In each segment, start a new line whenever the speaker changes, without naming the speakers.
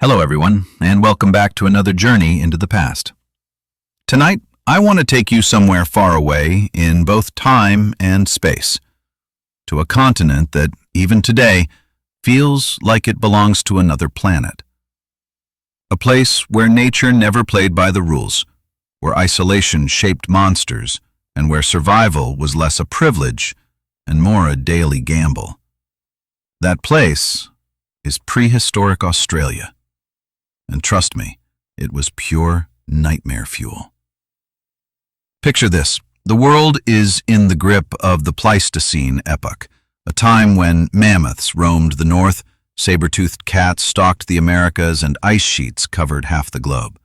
Hello everyone, and welcome back to another journey into the past. Tonight, I want to take you somewhere far away in both time and space, to a continent that, even today, feels like it belongs to another planet. A place where nature never played by the rules, where isolation shaped monsters, and where survival was less a privilege and more a daily gamble. That place is prehistoric Australia. And trust me, it was pure nightmare fuel. Picture this. The world is in the grip of the Pleistocene epoch, a time when mammoths roamed the north, saber-toothed cats stalked the Americas, and ice sheets covered half the globe.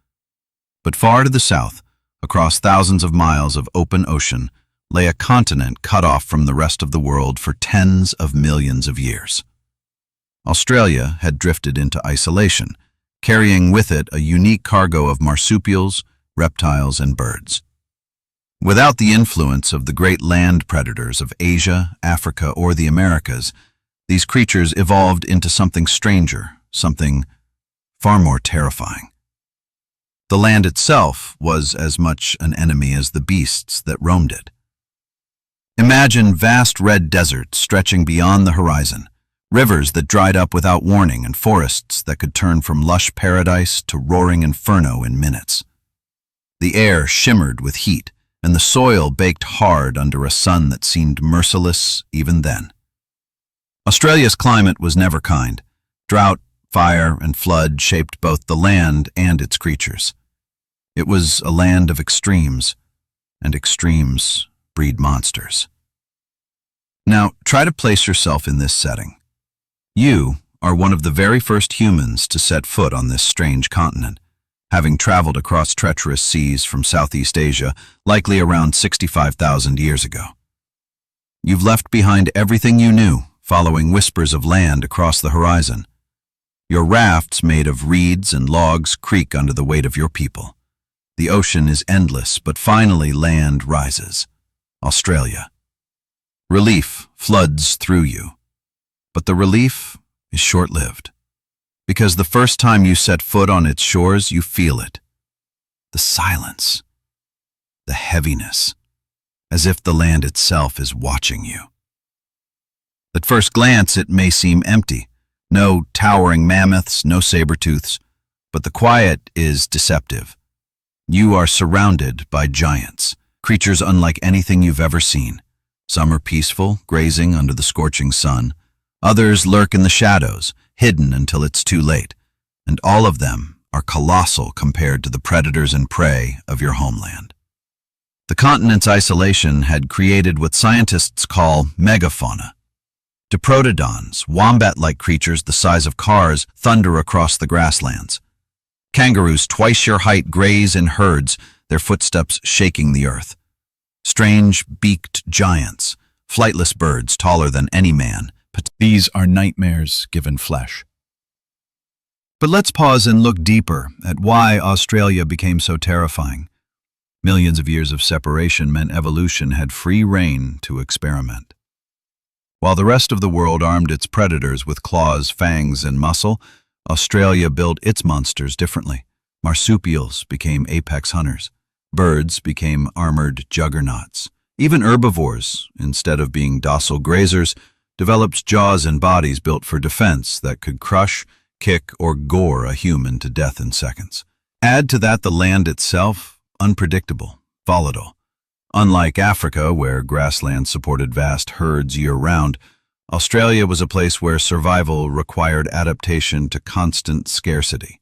But far to the south, across thousands of miles of open ocean, lay a continent cut off from the rest of the world for tens of millions of years. Australia had drifted into isolation, carrying with it a unique cargo of marsupials, reptiles, and birds. Without the influence of the great land predators of Asia, Africa, or the Americas, these creatures evolved into something stranger, something far more terrifying. The land itself was as much an enemy as the beasts that roamed it. Imagine vast red deserts stretching beyond the horizon, rivers that dried up without warning, and forests that could turn from lush paradise to roaring inferno in minutes. The air shimmered with heat, and the soil baked hard under a sun that seemed merciless even then. Australia's climate was never kind. Drought, fire, and flood shaped both the land and its creatures. It was a land of extremes, and extremes breed monsters. Now, try to place yourself in this setting. You are one of the very first humans to set foot on this strange continent, having traveled across treacherous seas from Southeast Asia, likely around 65,000 years ago. You've left behind everything you knew, following whispers of land across the horizon. Your rafts made of reeds and logs creak under the weight of your people. The ocean is endless, but finally land rises. Australia. Relief floods through you. But the relief is short-lived, because the first time you set foot on its shores, you feel it. The silence, the heaviness, as if the land itself is watching you. At first glance, it may seem empty. No towering mammoths, no saber-tooths, but the quiet is deceptive. You are surrounded by giants, creatures unlike anything you've ever seen. Some are peaceful, grazing under the scorching sun. Others lurk in the shadows, hidden until it's too late, and all of them are colossal compared to the predators and prey of your homeland. The continent's isolation had created what scientists call megafauna. Diprotodons, wombat-like creatures the size of cars, thunder across the grasslands. Kangaroos twice your height graze in herds, their footsteps shaking the earth. Strange, beaked giants, flightless birds taller than any man. These are nightmares given flesh. But let's pause and look deeper at why Australia became so terrifying. Millions of years of separation meant evolution had free rein to experiment. While the rest of the world armed its predators with claws, fangs, and muscle, Australia built its monsters differently. Marsupials became apex hunters. Birds became armored juggernauts. Even herbivores, instead of being docile grazers, developed jaws and bodies built for defense that could crush, kick, or gore a human to death in seconds. Add to that the land itself, unpredictable, volatile. Unlike Africa, where grasslands supported vast herds year-round, Australia was a place where survival required adaptation to constant scarcity.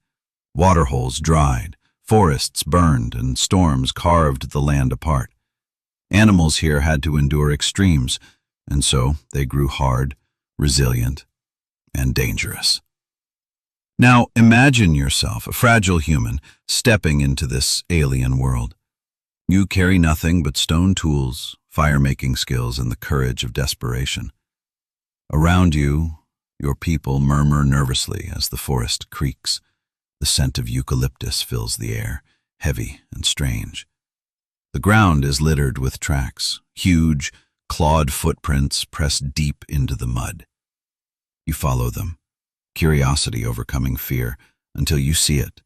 Waterholes dried, forests burned, and storms carved the land apart. Animals here had to endure extremes, and so they grew hard, resilient, and dangerous. Now imagine yourself, a fragile human, stepping into this alien world. You carry nothing but stone tools, fire-making skills, and the courage of desperation. Around you, your people murmur nervously as the forest creaks. The scent of eucalyptus fills the air, heavy and strange. The ground is littered with tracks, huge, clawed footprints pressed deep into the mud. You follow them, curiosity overcoming fear, until you see it.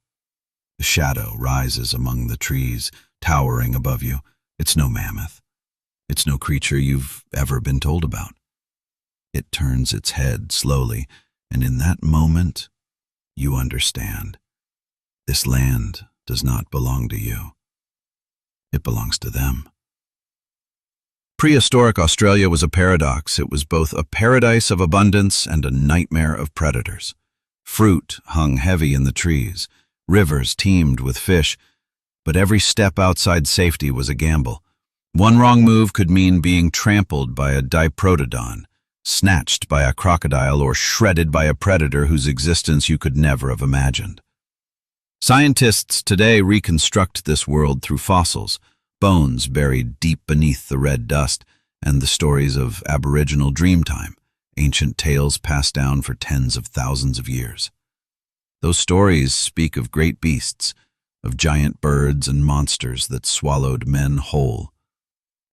The shadow rises among the trees, towering above you. It's no mammoth. It's no creature you've ever been told about. It turns its head slowly, and in that moment, you understand. This land does not belong to you. It belongs to them. Prehistoric Australia was a paradox. It was both a paradise of abundance and a nightmare of predators. Fruit hung heavy in the trees. Rivers teemed with fish. But every step outside safety was a gamble. One wrong move could mean being trampled by a Diprotodon, snatched by a crocodile, or shredded by a predator whose existence you could never have imagined. Scientists today reconstruct this world through fossils, bones buried deep beneath the red dust, and the stories of Aboriginal Dreamtime, ancient tales passed down for tens of thousands of years. Those stories speak of great beasts, of giant birds and monsters that swallowed men whole.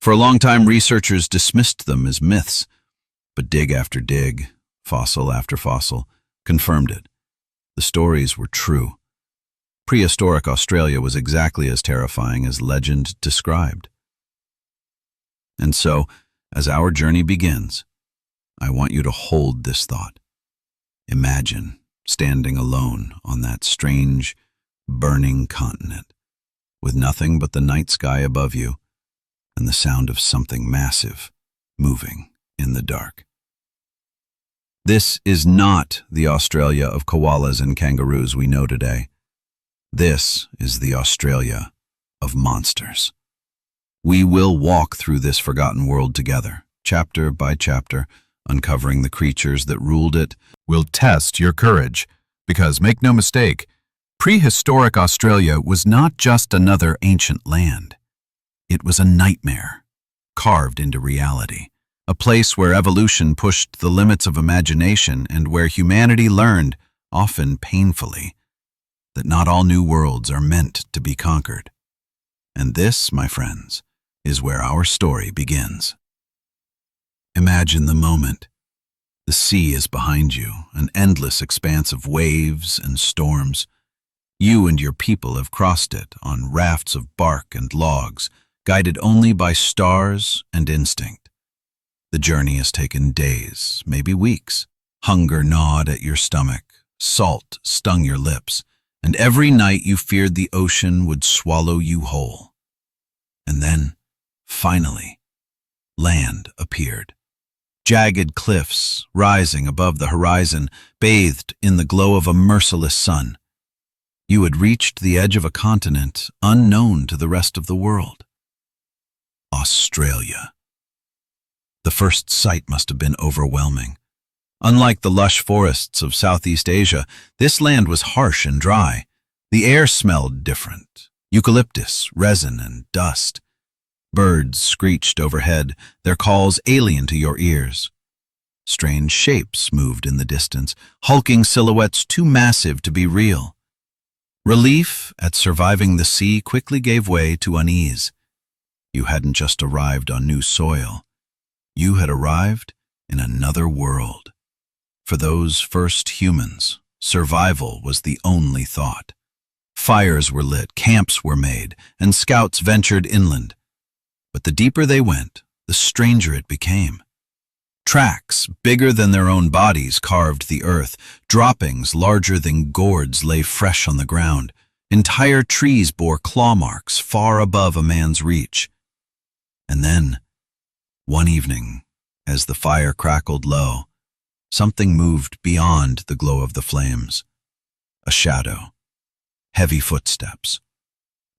For a long time, researchers dismissed them as myths, but dig after dig, fossil after fossil, confirmed it. The stories were true. Prehistoric Australia was exactly as terrifying as legend described. And so, as our journey begins, I want you to hold this thought. Imagine standing alone on that strange, burning continent, with nothing but the night sky above you and the sound of something massive moving in the dark. This is not the Australia of koalas and kangaroos we know today. This is the Australia of monsters. We will walk through this forgotten world together, chapter by chapter, uncovering the creatures that ruled it.
Will test your courage, because make no mistake, prehistoric Australia was not just another ancient land. It was a nightmare, carved into reality, a place where evolution pushed the limits of imagination and where humanity learned, often painfully, that not all new worlds are meant to be conquered. And this, my friends, is where our story begins. Imagine the moment. The sea is behind you, an endless expanse of waves and storms. You and your people have crossed it on rafts of bark and logs, guided only by stars and instinct. The journey has taken days, maybe weeks. Hunger gnawed at your stomach, salt stung your lips, and every night you feared the ocean would swallow you whole. And then, finally, land appeared. Jagged cliffs rising above the horizon, bathed in the glow of a merciless sun. You had reached the edge of a continent unknown to the rest of the world. Australia. The first sight must have been overwhelming. Unlike the lush forests of Southeast Asia, this land was harsh and dry. The air smelled different: eucalyptus, resin, and dust. Birds screeched overhead, their calls alien to your ears. Strange shapes moved in the distance, hulking silhouettes too massive to be real. Relief at surviving the sea quickly gave way to unease. You hadn't just arrived on new soil. You had arrived in another world. For those first humans, survival was the only thought. Fires were lit, camps were made, and scouts ventured inland. But the deeper they went, the stranger it became. Tracks bigger than their own bodies carved the earth. Droppings larger than gourds lay fresh on the ground. Entire trees bore claw marks far above a man's reach. And then, one evening, as the fire crackled low, something moved beyond the glow of the flames. A shadow, heavy footsteps,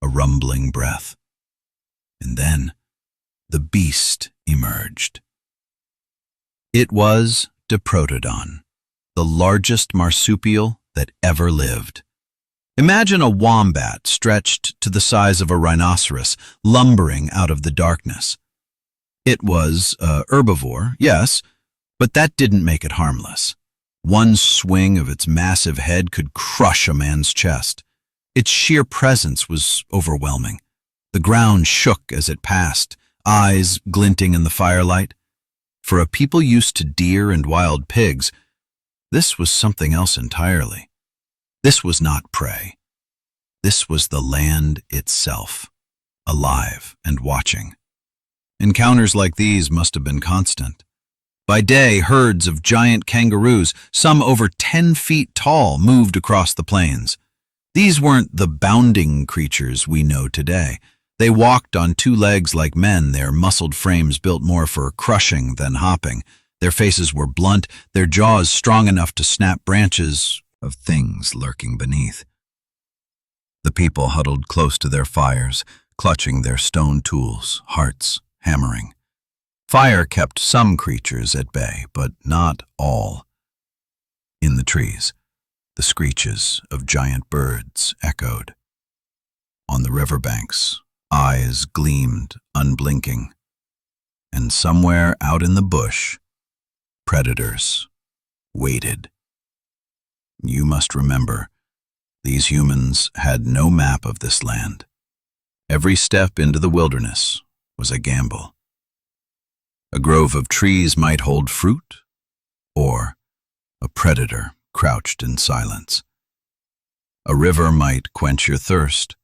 a rumbling breath. And then, the beast emerged. It was Diprotodon, the largest marsupial that ever lived. Imagine a wombat stretched to the size of a rhinoceros, lumbering out of the darkness. It was a herbivore, yes, but that didn't make it harmless. One swing of its massive head could crush a man's chest. Its sheer presence was overwhelming. The ground shook as it passed, eyes glinting in the firelight. For a people used to deer and wild pigs, this was something else entirely. This was not prey. This was the land itself, alive and watching. Encounters like these must have been constant. By day, herds of giant kangaroos, some over 10 feet tall, moved across the plains. These weren't the bounding creatures we know today. They walked on two legs like men, their muscled frames built more for crushing than hopping. Their faces were blunt, their jaws strong enough to snap branches of things lurking beneath. The people huddled close to their fires, clutching their stone tools, hearts hammering. Fire kept some creatures at bay, but not all. In the trees, the screeches of giant birds echoed. On the riverbanks, eyes gleamed unblinking. And somewhere out in the bush, predators waited. You must remember, these humans had no map of this land. Every step into the wilderness was a gamble. A grove of trees might hold fruit, or a predator crouched in silence. A river might quench your thirst,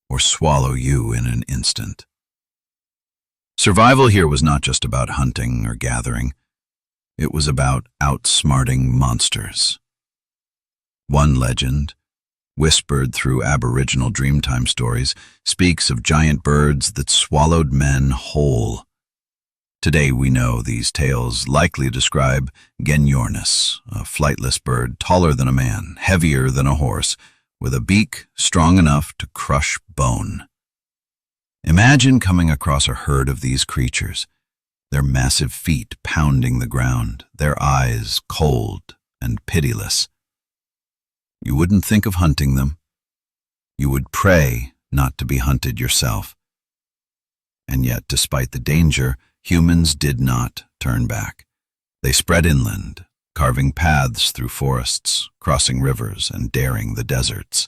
or swallow you in an instant. Survival here was not just about hunting or gathering. It was about outsmarting monsters. One legend, whispered through Aboriginal Dreamtime stories, speaks of giant birds that swallowed men whole. Today we know these tales likely describe Genyornis, a flightless bird taller than a man, heavier than a horse, with a beak strong enough to crush bone. Imagine coming across a herd of these creatures, their massive feet pounding the ground, their eyes cold and pitiless. You wouldn't think of hunting them. You would pray not to be hunted yourself. And yet, despite the danger, humans did not turn back. They spread inland, carving paths through forests, crossing rivers, and daring the deserts.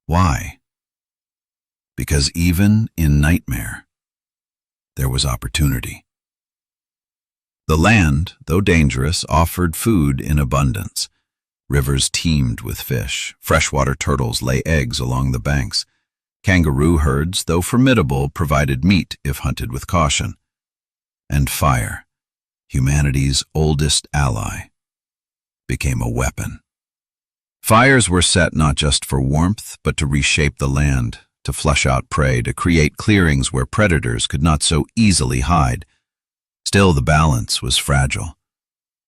Why? Because even in nightmare, there was opportunity. The land, though dangerous, offered food in abundance. Rivers teemed with fish. Freshwater turtles lay eggs along the banks. Kangaroo herds, though formidable, provided meat if hunted with caution. And fire, humanity's oldest ally, became a weapon. Fires were set not just for warmth, but to reshape the land, to flush out prey, to create clearings where predators could not so easily hide. Still, the balance was fragile.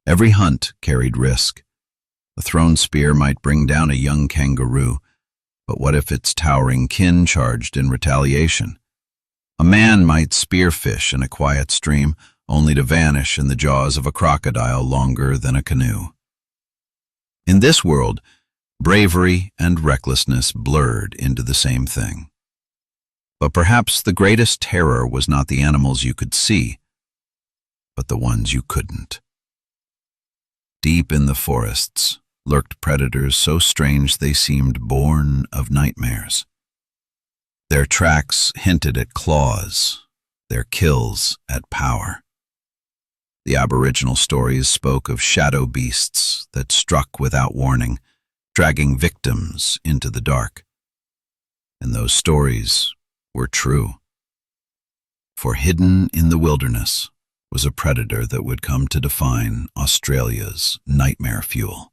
Every hunt carried risk. A thrown spear might bring down a young kangaroo, but what if its towering kin charged in retaliation? A man might spearfish in a quiet stream, only to vanish in the jaws of a crocodile longer than a canoe. In this world, bravery and recklessness blurred into the same thing. But perhaps the greatest terror was not the animals you could see, but the ones you couldn't. Deep in the forests lurked predators so strange they seemed born of nightmares. Their tracks hinted at claws, their kills at power. The Aboriginal stories spoke of shadow beasts that struck without warning, dragging victims into the dark. And those stories were true. For hidden in the wilderness was a predator that would come to define Australia's nightmare fuel.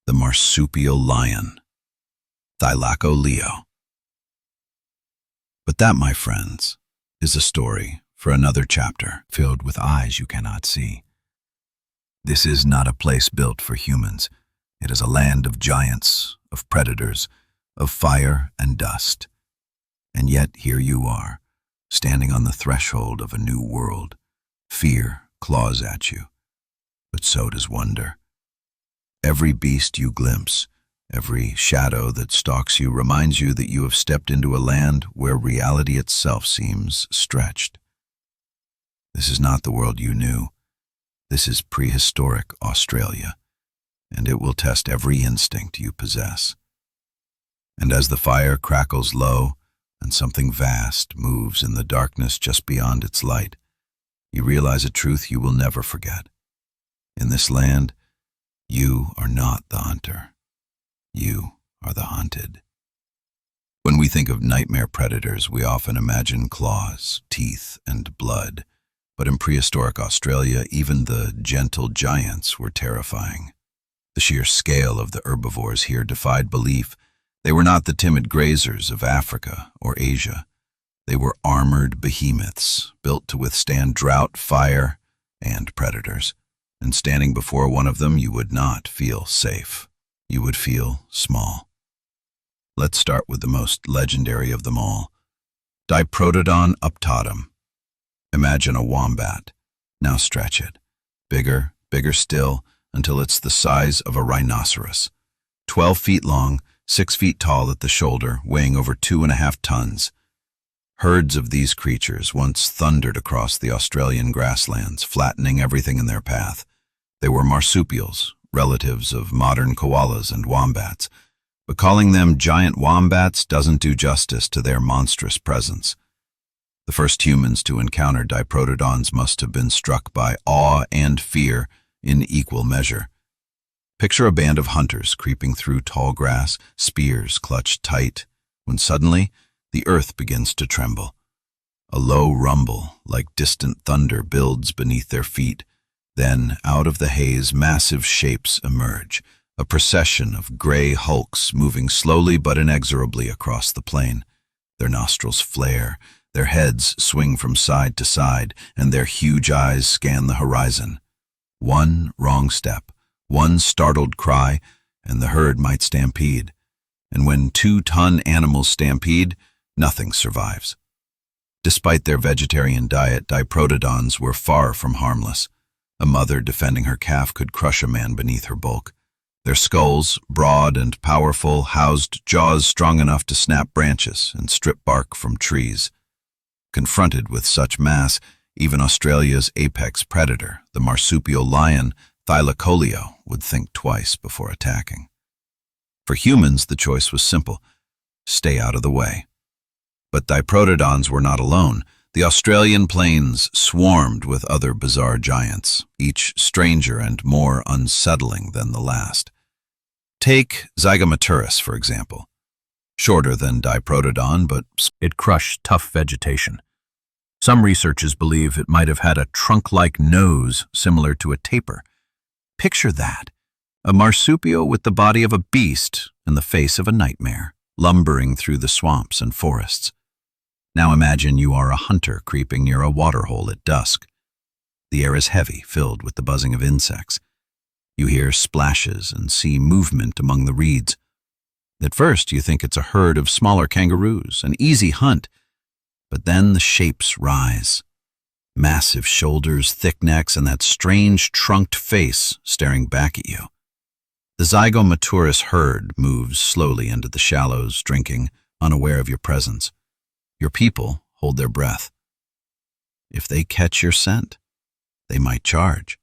The marsupial lion, Thylacoleo. But that, my friends, is a story for another chapter filled with eyes you cannot see. This is not a place built for humans. It is a land of giants, of predators, of fire and dust. And yet here you are, standing on the threshold of a new world. Fear claws at you, but so does wonder. Every beast you glimpse, every shadow that stalks you reminds you that you have stepped into a land where reality itself seems stretched. This is not the world you knew. This is prehistoric Australia, and it will test every instinct you possess. And as the fire crackles low and something vast moves in the darkness just beyond its light, you realize a truth you will never forget. In this land, You are not the hunter. You are the hunted. When we think of nightmare predators, we often imagine claws, teeth, and blood. But in prehistoric Australia, even the gentle giants were terrifying. The sheer scale of the herbivores here defied belief. They were not the timid grazers of Africa or Asia. They were armored behemoths, built to withstand drought, fire, and predators. And standing before one of them, you would not feel safe. You would feel small. Let's start with the most legendary of them all, Diprotodon uptatum. Imagine a wombat. Now stretch it. Bigger, bigger still, until it's the size of a rhinoceros. 12 feet long, 6 feet tall at the shoulder, weighing over 2.5 tons. Herds of these creatures once thundered across the Australian grasslands, flattening everything in their path. They were marsupials, relatives of modern koalas and wombats, but calling them giant wombats doesn't do justice to their monstrous presence. The first humans to encounter diprotodons must have been struck by awe and fear in equal measure. Picture a band of hunters creeping through tall grass, spears clutched tight, when suddenly the earth begins to tremble. A low rumble, like distant thunder, builds beneath their feet. Then, out of the haze, massive shapes emerge, a procession of gray hulks moving slowly but inexorably across the plain. Their nostrils flare, their heads swing from side to side, and their huge eyes scan the horizon. One wrong step, one startled cry, and the herd might stampede. And when 2-ton animals stampede, nothing survives. Despite their vegetarian diet, diprotodons were far from harmless. A mother defending her calf could crush a man beneath her bulk. Their skulls, broad and powerful, housed jaws strong enough to snap branches and strip bark from trees. Confronted with such mass, even Australia's apex predator, the marsupial lion, Thylacoleo, would think twice before attacking. For humans, the choice was simple: stay out of the way. But diprotodons were not alone. The Australian plains swarmed with other bizarre giants, each stranger and more unsettling than the last. Take Zygomaturus, for example. Shorter than Diprotodon, but it crushed tough vegetation. Some researchers believe it might have had a trunk-like nose similar to a tapir. Picture that, a marsupial with the body of a beast and the face of a nightmare, lumbering through the swamps and forests. Now imagine you are a hunter creeping near a waterhole at dusk. The air is heavy, filled with the buzzing of insects. You hear splashes and see movement among the reeds. At first, you think it's a herd of smaller kangaroos, an easy hunt. But then the shapes rise. Massive shoulders, thick necks, and that strange trunked face staring back at you. The Zygomaturus herd moves slowly into the shallows, drinking, unaware of your presence. Your people hold their breath. If they catch your scent, they might charge.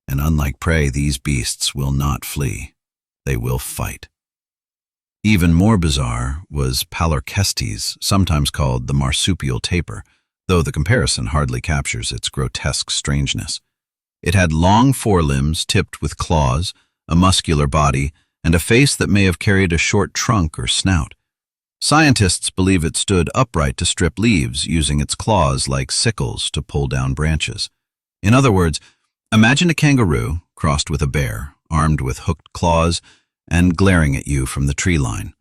And unlike prey, these beasts will not flee. They will fight. Even more bizarre was Palorchestes, sometimes called the marsupial tapir, though the comparison hardly captures its grotesque strangeness. It had long forelimbs tipped with claws, a muscular body, and a face that may have carried a short trunk or snout. Scientists believe it stood upright to strip leaves, using its claws like sickles to pull down branches. In other words, imagine a kangaroo crossed with a bear, armed with hooked claws, and glaring at you from the tree line.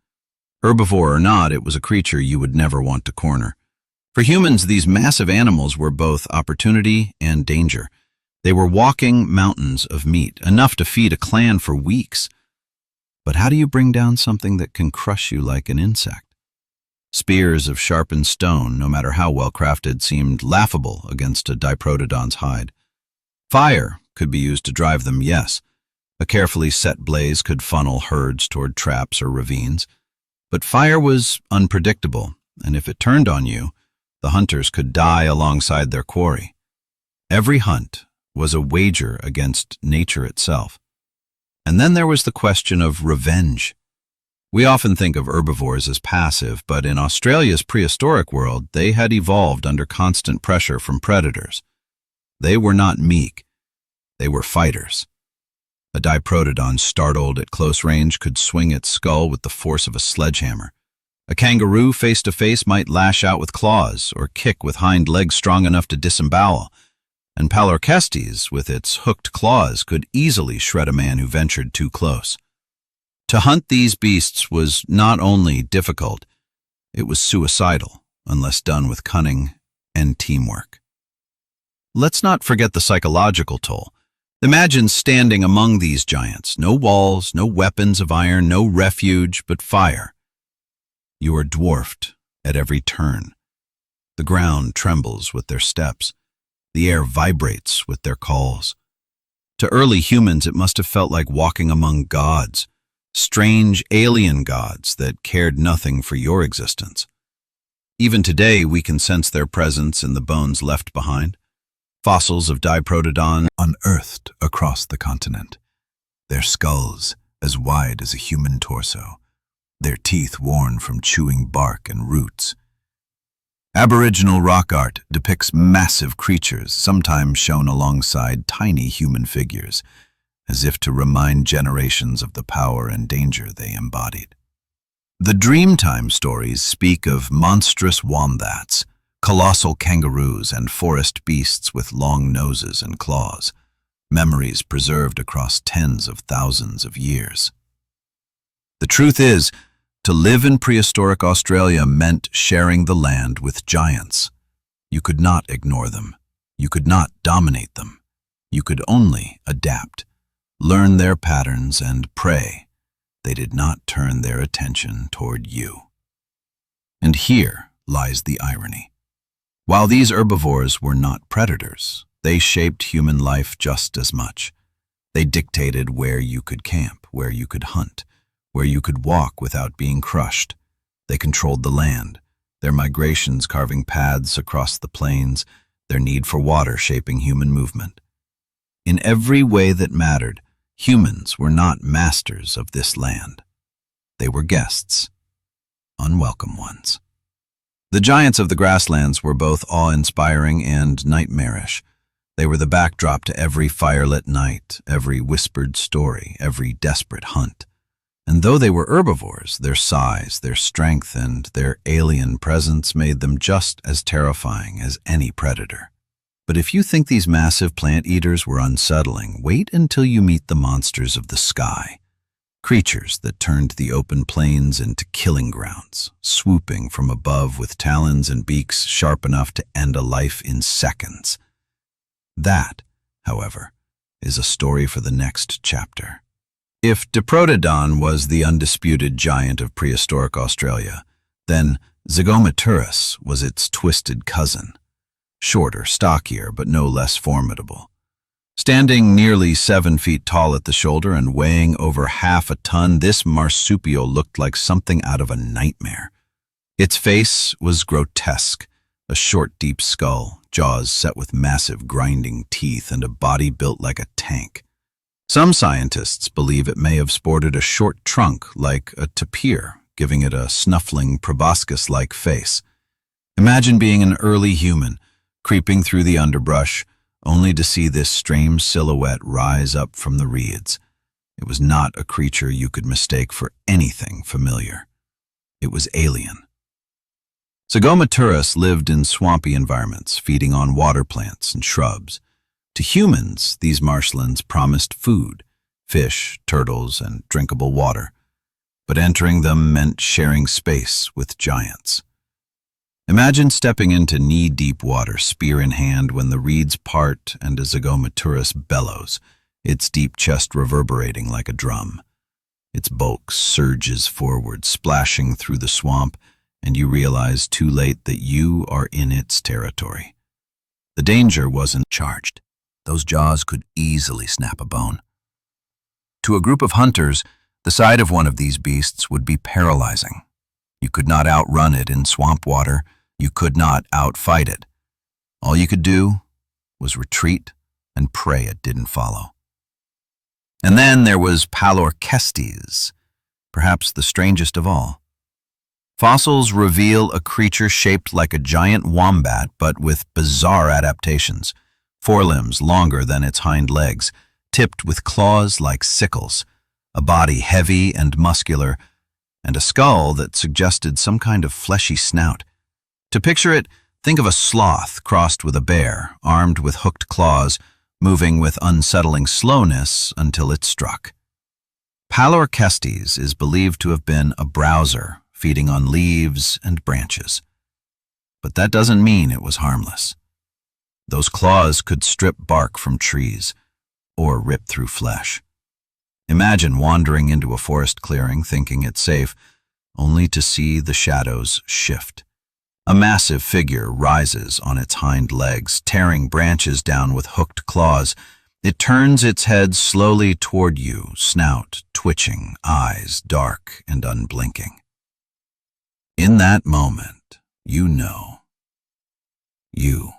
Herbivore or not, it was a creature you would never want to corner. For humans, these massive animals were both opportunity and danger. They were walking mountains of meat, enough to feed a clan for weeks. But how do you bring down something that can crush you like an insect? Spears of sharpened stone, no matter how well crafted, seemed laughable against a diprotodon's hide. Fire could be used to drive them, yes. A carefully set blaze could funnel herds toward traps or ravines. But fire was unpredictable, and if it turned on you, the hunters could die alongside their quarry. Every hunt was a wager against nature itself. And then there was the question of revenge. We often think of herbivores as passive, but in Australia's prehistoric world, they had evolved under constant pressure from predators. They were not meek. They were fighters. A Diprotodon, startled at close range, could swing its skull with the force of a sledgehammer. A kangaroo face to face might lash out with claws or kick with hind legs strong enough to disembowel. And Palorchestes, with its hooked claws, could easily shred a man who ventured too close. To hunt these beasts was not only difficult, it was suicidal, unless done with cunning and teamwork. Let's not forget the psychological toll. Imagine standing among these giants. No walls, no weapons of iron, no refuge but fire. You are dwarfed at every turn. The ground trembles with their steps. The air vibrates with their calls. To early humans, it must have felt like walking among gods, strange alien gods that cared nothing for your existence. Even today, we can sense their presence in the bones left behind. Fossils of Diprotodon unearthed across the continent, their skulls as wide as a human torso, their teeth worn from chewing bark and roots. Aboriginal rock art depicts massive creatures, sometimes shown alongside tiny human figures, as if to remind generations of the power and danger they embodied. The Dreamtime stories speak of monstrous wombats, colossal kangaroos, and forest beasts with long noses and claws, memories preserved across tens of thousands of years. The truth is, to live in prehistoric Australia meant sharing the land with giants. You could not ignore them. You could not dominate them. You could only adapt, learn their patterns, and pray they did not turn their attention toward you. And here lies the irony. While these herbivores were not predators, they shaped human life just as much. They dictated where you could camp, where you could hunt, where you could walk without being crushed. They controlled the land, their migrations carving paths across the plains, their need for water shaping human movement. In every way that mattered, humans were not masters of this land. They were guests, unwelcome ones. The giants of the grasslands were both awe-inspiring and nightmarish. They were the backdrop to every firelit night, every whispered story, every desperate hunt. And though they were herbivores, their size, their strength, and their alien presence made them just as terrifying as any predator. But if you think these massive plant eaters were unsettling, wait until you meet the monsters of the sky. Creatures that turned the open plains into killing grounds, swooping from above with talons and beaks sharp enough to end a life in seconds. That, however, is a story for the next chapter. If Diprotodon was the undisputed giant of prehistoric Australia, then Zygomaturus was its twisted cousin. Shorter, stockier, but no less formidable. Standing nearly 7 feet tall at the shoulder and weighing over half a ton, this marsupial looked like something out of a nightmare. Its face was grotesque, a short, deep skull, jaws set with massive grinding teeth, and a body built like a tank. Some scientists believe it may have sported a short trunk like a tapir, giving it a snuffling, proboscis-like face. Imagine being an early human, creeping through the underbrush, only to see this strange silhouette rise up from the reeds. It was not a creature you could mistake for anything familiar. It was alien. Zygomaturus lived in swampy environments, feeding on water plants and shrubs. To humans, these marshlands promised food, fish, turtles, and drinkable water. But entering them meant sharing space with giants. Imagine stepping into knee-deep water, spear in hand, when the reeds part and a Zygomaturus bellows, its deep chest reverberating like a drum. Its bulk surges forward, splashing through the swamp, and you realize too late that you are in its territory. The danger wasn't charged. Those jaws could easily snap a bone. To a group of hunters, the sight of one of these beasts would be paralyzing. You could not outrun it in swamp water. You could not outfight it. All you could do was retreat and pray it didn't follow. And then there was Palorchestes, perhaps the strangest of all. Fossils reveal a creature shaped like a giant wombat but with bizarre adaptations. Forelimbs longer than its hind legs, tipped with claws like sickles, a body heavy and muscular, and a skull that suggested some kind of fleshy snout. To picture it, think of a sloth crossed with a bear, armed with hooked claws, moving with unsettling slowness until it struck. Palorchestes is believed to have been a browser, feeding on leaves and branches. But that doesn't mean it was harmless. Those claws could strip bark from trees, or rip through flesh. Imagine wandering into a forest clearing thinking it's safe, only to see the shadows shift. A massive figure rises on its hind legs, tearing branches down with hooked claws. It turns its head slowly toward you, snout twitching, eyes dark and unblinking. In that moment, you know you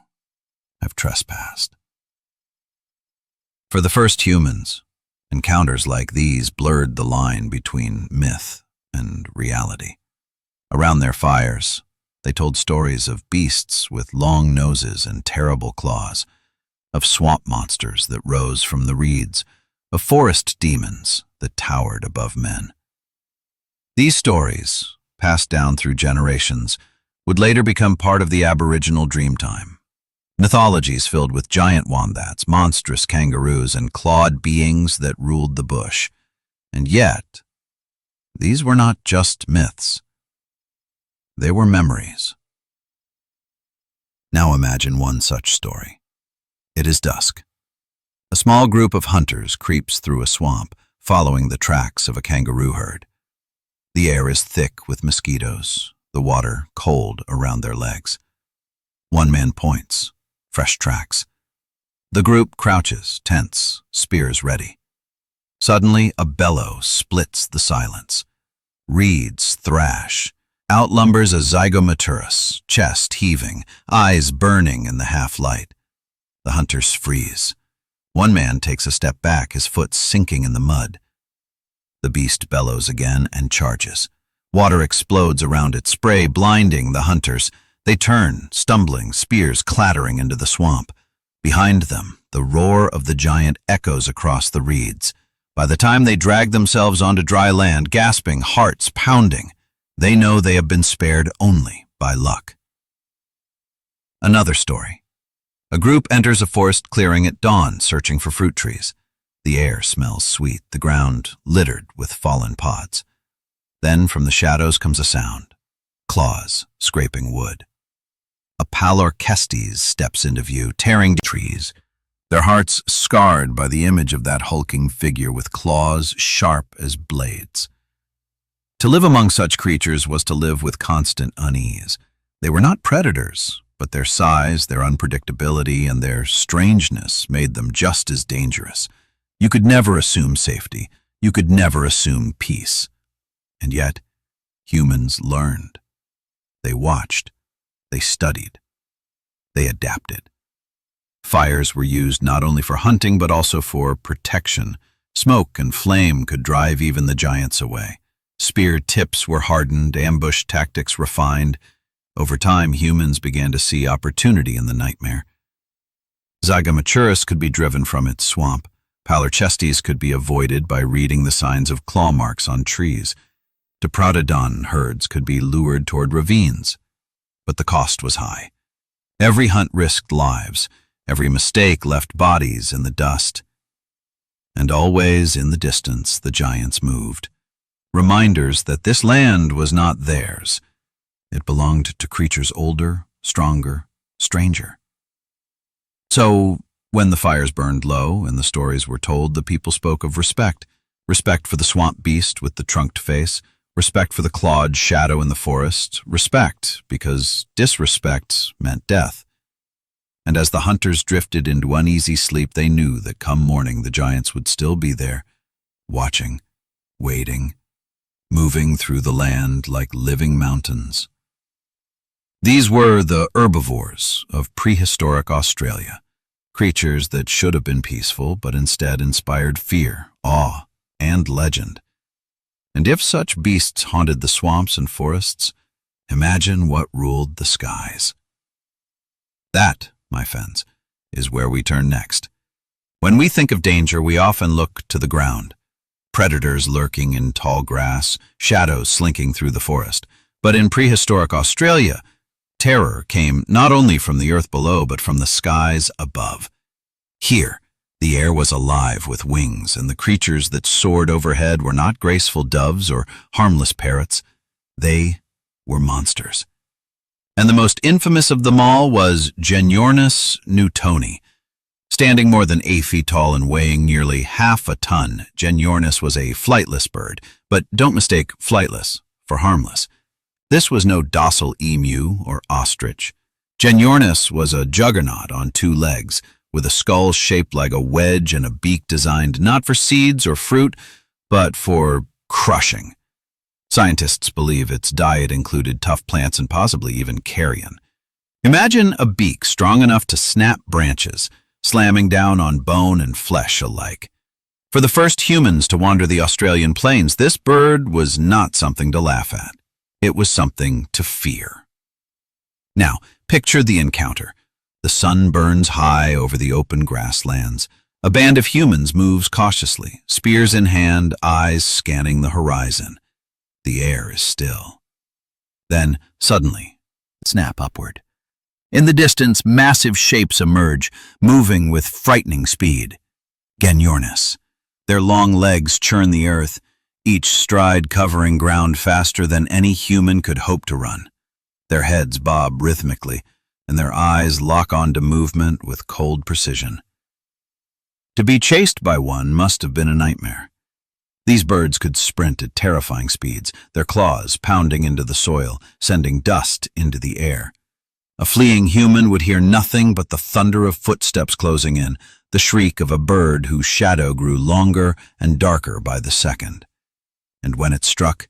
have trespassed. For the first humans, encounters like these blurred the line between myth and reality. Around their fires, they told stories of beasts with long noses and terrible claws, of swamp monsters that rose from the reeds, of forest demons that towered above men. These stories, passed down through generations, would later become part of the Aboriginal Dreamtime. Mythologies filled with giant wombats, monstrous kangaroos, and clawed beings that ruled the bush. And yet, these were not just myths. They were memories. Now imagine one such story. It is dusk. A small group of hunters creeps through a swamp, following the tracks of a kangaroo herd. The air is thick with mosquitoes, the water cold around their legs. One man points. Fresh tracks. The group crouches, tense, spears ready. Suddenly, a bellow splits the silence. Reeds thrash. Outlumbers a zygomaturus, chest heaving, eyes burning in the half-light. The hunters freeze. One man takes a step back, his foot sinking in the mud. The beast bellows again and charges. Water explodes around it, spray blinding the hunters. They turn, stumbling, spears clattering into the swamp. Behind them, the roar of the giant echoes across the reeds. By the time they drag themselves onto dry land, gasping, hearts pounding, they know they have been spared only by luck. Another story. A group enters a forest clearing at dawn, searching for fruit trees. The air smells sweet, the ground littered with fallen pods. Then from the shadows comes a sound. Claws scraping wood. A Palorchestes steps into view, tearing trees, their hearts scarred by the image of that hulking figure with claws sharp as blades. To live among such creatures was to live with constant unease. They were not predators, but their size, their unpredictability, and their strangeness made them just as dangerous. You could never assume safety. You could never assume peace. And yet, humans learned. They watched. They studied. They adapted. Fires were used not only for hunting but also for protection. Smoke and flame could drive even the giants away. Spear tips were hardened, ambush tactics refined. Over time, humans began to see opportunity in the nightmare. Zygomaturus could be driven from its swamp. Palorchestes could be avoided by reading the signs of claw marks on trees. Diprotodon herds could be lured toward ravines. But the cost was high. Every hunt risked lives. Every mistake left bodies in the dust. And always in the distance the giants moved. Reminders that this land was not theirs. It belonged to creatures older, stronger, stranger. So, when the fires burned low and the stories were told, the people spoke of respect. Respect for the swamp beast with the trunked face. Respect for the clawed shadow in the forest. Respect, because disrespect meant death. And as the hunters drifted into uneasy sleep, they knew that come morning the giants would still be there, watching, waiting, moving through the land like living mountains. These were the herbivores of prehistoric Australia, creatures that should have been peaceful but instead inspired fear, awe, and legend. And if such beasts haunted the swamps and forests, imagine what ruled the skies. That, my friends, is where we turn next. When we think of danger, we often look to the ground. Predators lurking in tall grass, shadows slinking through the forest. But in prehistoric Australia, terror came not only from the earth below, but from the skies above. Here, the air was alive with wings, and the creatures that soared overhead were not graceful doves or harmless parrots. They were monsters. And the most infamous of them all was Genyornis newtoni. Standing more than 8 feet tall and weighing nearly half a ton, Genyornis was a flightless bird, but don't mistake flightless for harmless. This was no docile emu or ostrich. Genyornis was a juggernaut on 2 legs, with a skull shaped like a wedge and a beak designed not for seeds or fruit, but for crushing. Scientists believe its diet included tough plants and possibly even carrion. Imagine a beak strong enough to snap branches, slamming down on bone and flesh alike. For the first humans to wander the Australian plains, this bird was not something to laugh at. It was something to fear. Now, picture the encounter. The sun burns high over the open grasslands. A band of humans moves cautiously, spears in hand, eyes scanning the horizon. The air is still. Then, suddenly, snap upward. In the distance, massive shapes emerge, moving with frightening speed. Genyornis. Their long legs churn the earth, each stride covering ground faster than any human could hope to run. Their heads bob rhythmically, and their eyes lock onto movement with cold precision. To be chased by one must have been a nightmare. These birds could sprint at terrifying speeds, their claws pounding into the soil, sending dust into the air. A fleeing human would hear nothing but the thunder of footsteps closing in, the shriek of a bird whose shadow grew longer and darker by the second. And when it struck,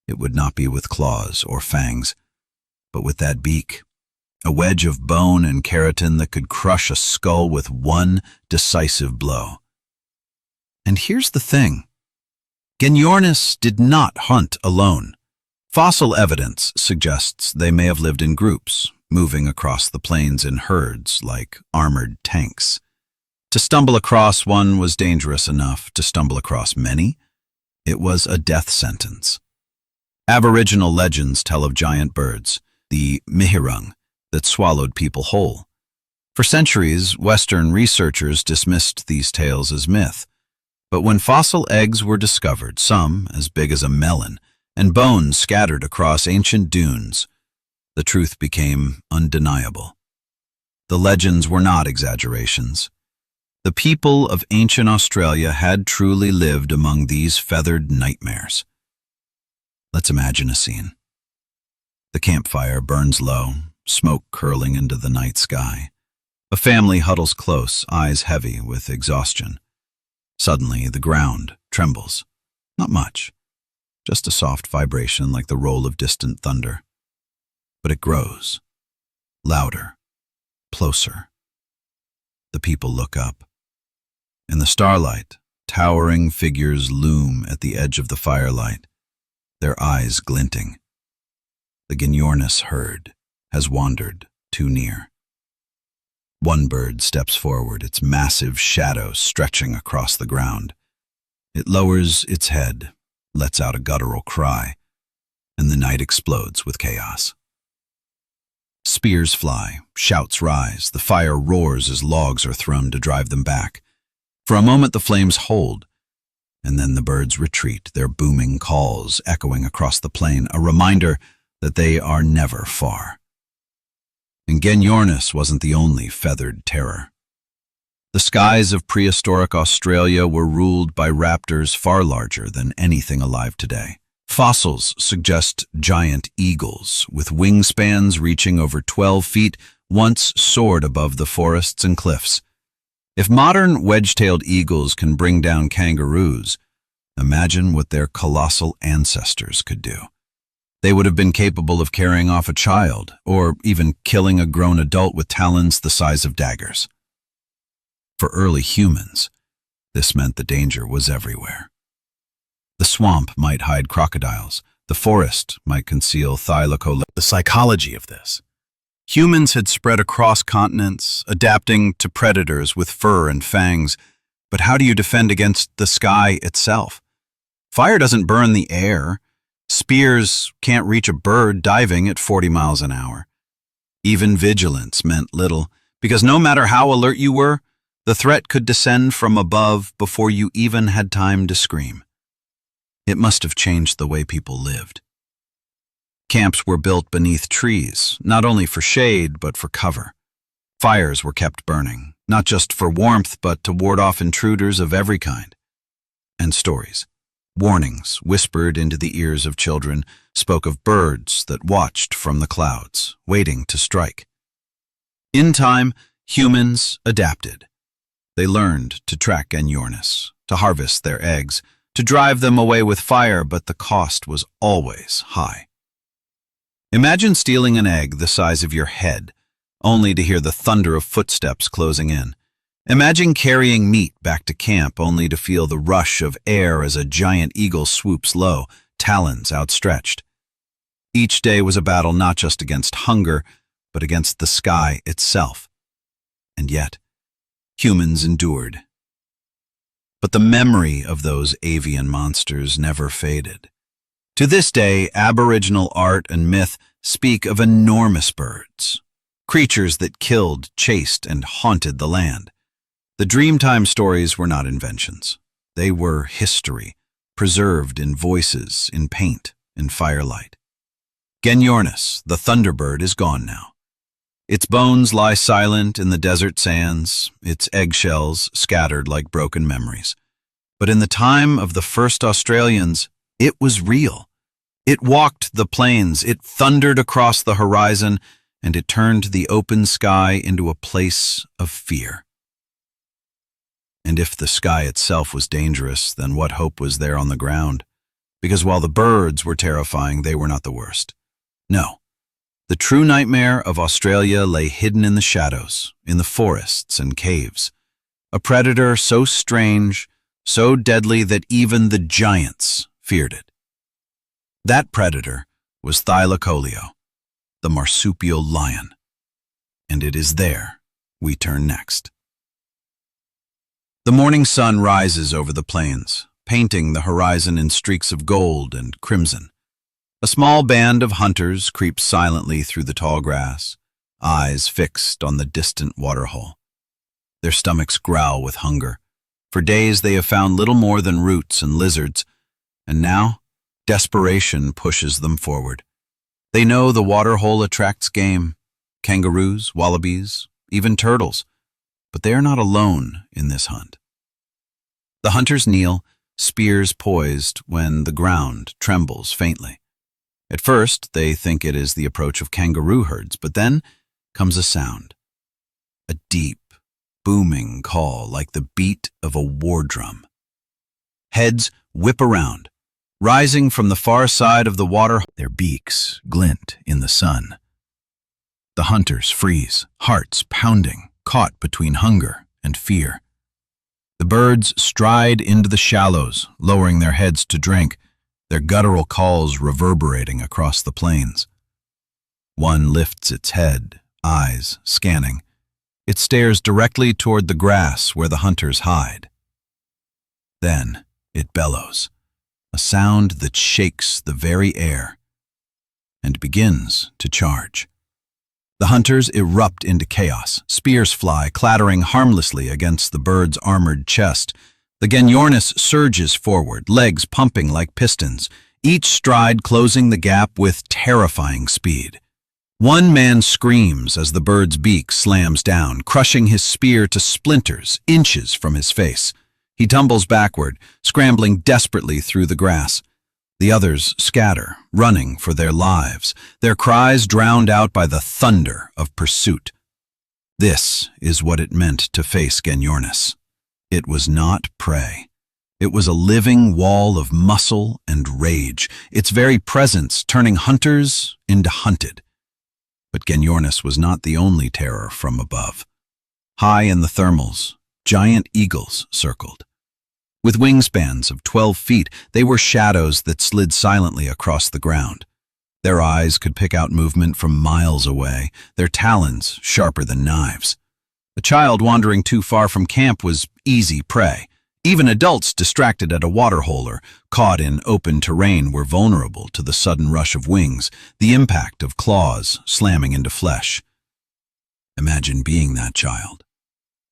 it would not be with claws or fangs, but with that beak, a wedge of bone and keratin that could crush a skull with one decisive blow. And here's the thing. Genyornis did not hunt alone. Fossil evidence suggests they may have lived in groups, moving across the plains in herds like armored tanks. To stumble across one was dangerous enough. To stumble across many, it was a death sentence. Aboriginal legends tell of giant birds, the mihirung, that swallowed people whole. For centuries, Western researchers dismissed these tales as myth. But when fossil eggs were discovered, some as big as a melon, and bones scattered across ancient dunes, the truth became undeniable. The legends were not exaggerations. The people of ancient Australia had truly lived among these feathered nightmares. Let's imagine a scene. The campfire burns low, smoke curling into the night sky. A family huddles close, eyes heavy with exhaustion. Suddenly, the ground trembles. Not much, just a soft vibration like the roll of distant thunder. But it grows, louder, closer. The people look up. In the starlight, towering figures loom at the edge of the firelight, their eyes glinting. The Genyornis herd has wandered too near. One bird steps forward, its massive shadow stretching across the ground. It lowers its head, lets out a guttural cry, and the night explodes with chaos. Spears fly, shouts rise, the fire roars as logs are thrown to drive them back. For a moment the flames hold, and then the birds retreat, their booming calls echoing across the plain, a reminder that they are never far. And Genyornis wasn't the only feathered terror. The skies of prehistoric Australia were ruled by raptors far larger than anything alive today. Fossils suggest giant eagles, with wingspans reaching over 12 feet, once soared above the forests and cliffs. If modern wedge-tailed eagles can bring down kangaroos, imagine what their colossal ancestors could do. They would have been capable of carrying off a child, or even killing a grown adult with talons the size of daggers. For early humans, this meant the danger was everywhere. The swamp might hide crocodiles, the forest might conceal Thylacoleo.
The psychology of this.
Humans had spread across continents, adapting to predators with fur and fangs. But how do you defend against the sky itself? Fire doesn't burn the air. Spears can't reach a bird diving at 40 miles an hour. Even vigilance meant little, because no matter how alert you were, the threat could descend from above before you even had time to scream. It must have changed the way people lived. Camps were built beneath trees, not only for shade but for cover. Fires were kept burning, not just for warmth but to ward off intruders of every kind. And stories, warnings whispered into the ears of children, spoke of birds that watched from the clouds, waiting to strike. In time, humans adapted. They learned to track Genyornis, to harvest their eggs, to drive them away with fire, but the cost was always high. Imagine stealing an egg the size of your head, only to hear the thunder of footsteps closing in. Imagine carrying meat back to camp, only to feel the rush of air as a giant eagle swoops low, talons outstretched. Each day was a battle not just against hunger, but against the sky itself. And yet, humans endured. But the memory of those avian monsters never faded. To this day, Aboriginal art and myth speak of enormous birds, creatures that killed, chased, and haunted the land. The Dreamtime stories were not inventions. They were history, preserved in voices, in paint, in firelight. Genyornis, the thunderbird, is gone now. Its bones lie silent in the desert sands, its eggshells scattered like broken memories. But in the time of the first Australians, it was real. It walked the plains, it thundered across the horizon, and it turned the open sky into a place of fear. And if the sky itself was dangerous, then what hope was there on the ground? Because while the birds were terrifying, they were not the worst. No. The true nightmare of Australia lay hidden in the shadows, in the forests and caves. A predator so strange, so deadly that even the giants feared it. That predator was Thylacoleo, the marsupial lion. And it is there we turn next. The morning sun rises over the plains, painting the horizon in streaks of gold and crimson. A small band of hunters creeps silently through the tall grass, eyes fixed on the distant waterhole. Their stomachs growl with hunger. For days they have found little more than roots and lizards, and now desperation pushes them forward. They know the waterhole attracts game, kangaroos, wallabies, even turtles, but they are not alone in this hunt. The hunters kneel, spears poised, when the ground trembles faintly. At first, they think it is the approach of kangaroo herds, but then comes a sound. A deep, booming call like the beat of a war drum. Heads whip around, rising from the far side of the water. Their beaks glint in the sun. The hunters freeze, hearts pounding, caught between hunger and fear. The birds stride into the shallows, lowering their heads to drink, their guttural calls reverberating across the plains. One lifts its head, eyes scanning. It stares directly toward the grass where the hunters hide. Then it bellows, a sound that shakes the very air, and begins to charge. The hunters erupt into chaos. Spears fly, clattering harmlessly against the bird's armored chest. The Genyornis surges forward, legs pumping like pistons, each stride closing the gap with terrifying speed. One man screams as the bird's beak slams down, crushing his spear to splinters inches from his face. He tumbles backward, scrambling desperately through the grass. The others scatter, running for their lives, their cries drowned out by the thunder of pursuit. This is what it meant to face Genyornis. It was not prey. It was a living wall of muscle and rage, its very presence turning hunters into hunted. But Genyornis was not the only terror from above. High in the thermals, giant eagles circled. With wingspans of 12 feet, they were shadows that slid silently across the ground. Their eyes could pick out movement from miles away, their talons sharper than knives. A child wandering too far from camp was easy prey. Even adults distracted at a waterhole or caught in open terrain were vulnerable to the sudden rush of wings, the impact of claws slamming into flesh. Imagine being that child.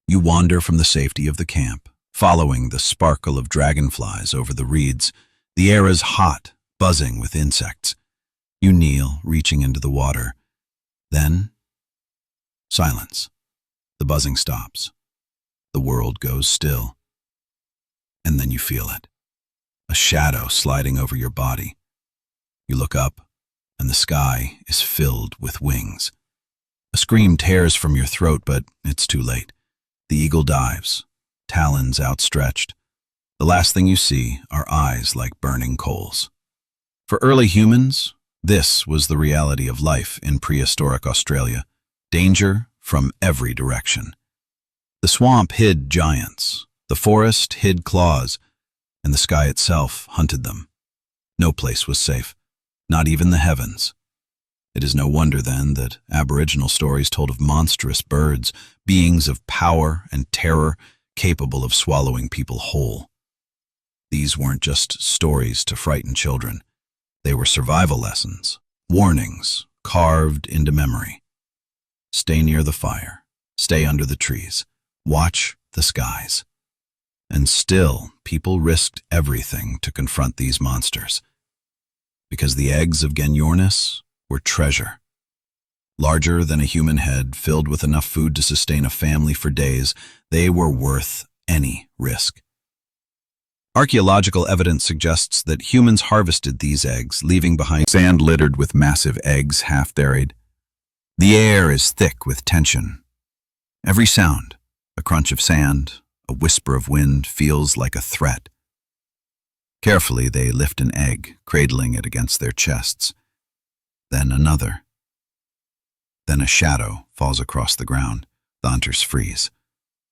You wander from the safety of the camp, following the sparkle of dragonflies over the reeds. The air is hot, buzzing with insects. You kneel, reaching into the water. Then, silence. The buzzing stops. The world goes still. And then you feel it. A shadow sliding over your body. You look up, and the sky is filled with wings. A scream tears from your throat, but it's too late. The eagle dives, talons outstretched. The last thing you see are eyes like burning coals. For early humans, this was the reality of life in prehistoric Australia. Danger from every direction. The swamp hid giants. The forest hid claws, and the sky itself hunted them. No place was safe, not even the heavens. It is no wonder, then, that Aboriginal stories told of monstrous birds, beings of power and terror, capable of swallowing people whole. These weren't just stories to frighten children. They were survival lessons, warnings carved into memory. Stay near the fire, stay under the trees, watch the skies. And still, people risked everything to confront these monsters. Because the eggs of Genyornis were treasure. Larger than a human head, filled with enough food to sustain a family for days, they were worth any risk. Archaeological evidence suggests that humans harvested these eggs, leaving behind sand littered with massive eggs half buried. The air is thick with tension. Every sound, a crunch of sand, a whisper of wind, feels like a threat. Carefully, they lift an egg, cradling it against their chests. Then another. Then a shadow falls across the ground. The hunters freeze.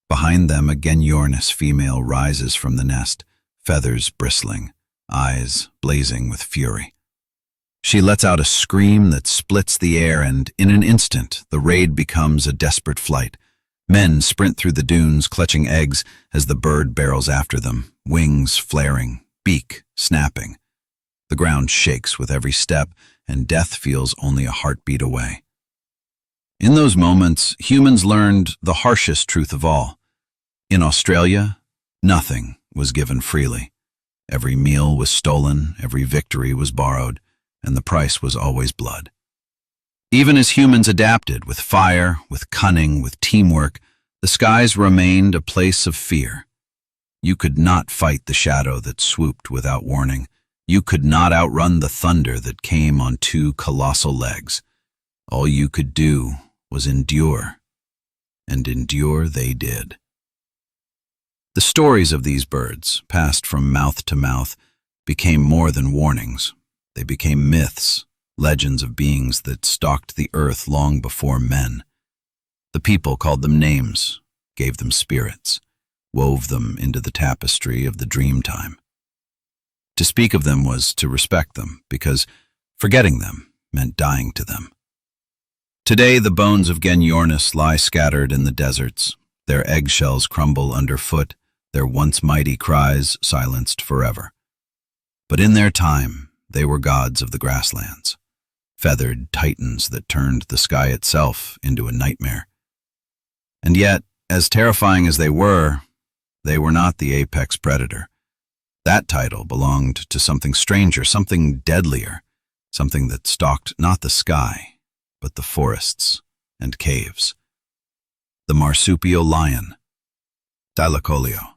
Behind them, a Genyornis female rises from the nest, feathers bristling, eyes blazing with fury. She lets out a scream that splits the air, and in an instant, the raid becomes a desperate flight. Men sprint through the dunes, clutching eggs as the bird barrels after them, wings flaring, beak snapping. The ground shakes with every step, and death feels only a heartbeat away. In those moments, humans learned the harshest truth of all. In Australia, nothing was given freely. Every meal was stolen, every victory was borrowed, and the price was always blood. Even as humans adapted with fire, with cunning, with teamwork, the skies remained a place of fear. You could not fight the shadow that swooped without warning. You could not outrun the thunder that came on two colossal legs. All you could do was endure, and endure they did. The stories of these birds, passed from mouth to mouth, became more than warnings. They became myths, legends of beings that stalked the earth long before men. The people called them names, gave them spirits, wove them into the tapestry of the dream time. To speak of them was to respect them, because forgetting them meant dying to them. Today, the bones of Genyornis lie scattered in the deserts. Their eggshells crumble underfoot, their once mighty cries silenced forever. But in their time, they were gods of the grasslands, feathered titans that turned the sky itself into a nightmare. And yet, as terrifying as they were not the apex predator. That title belonged to something stranger, something deadlier, something that stalked not the sky, but the forests and caves. The marsupial lion, Thylacoleo.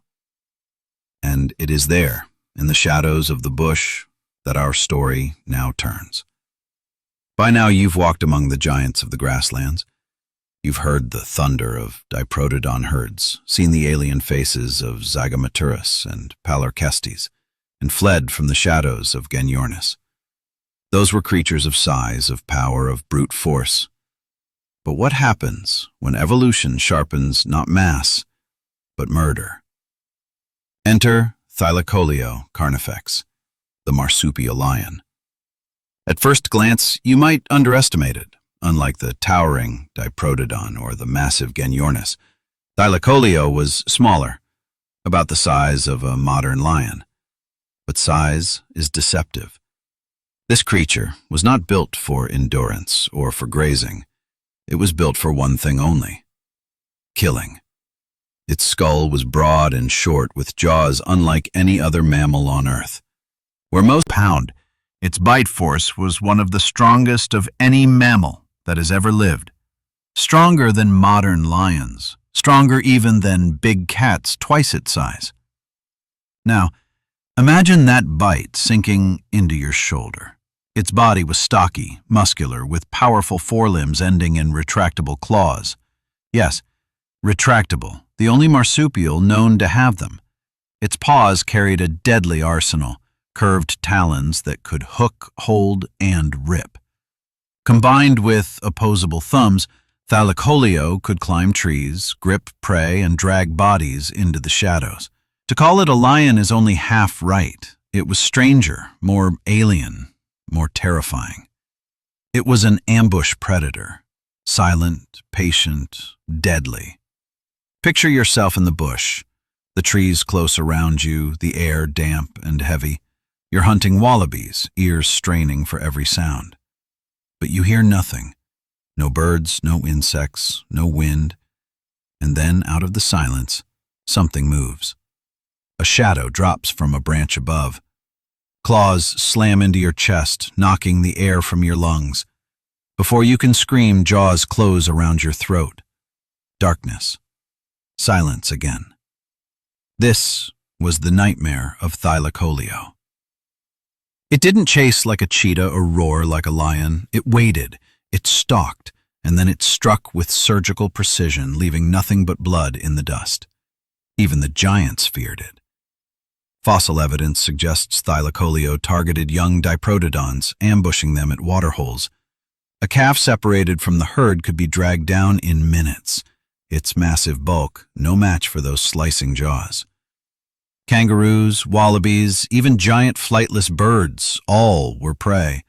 And it is there, in the shadows of the bush, that our story now turns. By now you've walked among the giants of the grasslands. You've heard the thunder of Diprotodon herds, seen the alien faces of Zygomaturus and Palorchestes, and fled from the shadows of Genyornis. Those were creatures of size, of power, of brute force. But what happens when evolution sharpens not mass, but murder? Enter Thylacoleo carnifex, the marsupial lion. At first glance, you might underestimate it. Unlike the towering Diprotodon or the massive Genyornis, Thylacoleo was smaller, about the size of a modern lion. But size is deceptive. This creature was not built for endurance or for grazing. It was built for one thing only: killing. Its skull was broad and short, with jaws unlike any other mammal on Earth.
Where most pound, its bite force was one of the strongest of any mammal that has ever lived. Stronger than modern lions, stronger even than big cats twice its size. Now, imagine that bite sinking into your shoulder. Its body was stocky, muscular, with powerful forelimbs ending in retractable claws. Yes, retractable, the only marsupial known to have them. Its paws carried a deadly arsenal, curved talons that could hook, hold, and rip. Combined with opposable thumbs, Thylacoleo could climb trees, grip prey, and drag bodies into the shadows. To call it a lion is only half right. It was stranger, more alien, more terrifying. It was an ambush predator, silent, patient, deadly. Picture yourself in the bush, the trees close around you, the air damp and heavy. You're hunting wallabies, ears straining for every sound. But you hear nothing. No birds, no insects, no wind. And then, out of the silence, something moves. A shadow drops from a branch above. Claws slam into your chest, knocking the air from your lungs. Before you can scream, jaws close around your throat. Darkness. Silence again. This was the nightmare of Thylacoleo. It didn't chase like a cheetah or roar like a lion. It waited, it stalked, and then it struck with surgical precision, leaving nothing but blood in the dust. Even the giants feared it. Fossil evidence suggests Thylacoleo targeted young Diprotodons, ambushing them at waterholes. A calf separated from the herd could be dragged down in minutes. Its massive bulk, no match for those slicing jaws. Kangaroos, wallabies, even giant flightless birds, all were prey.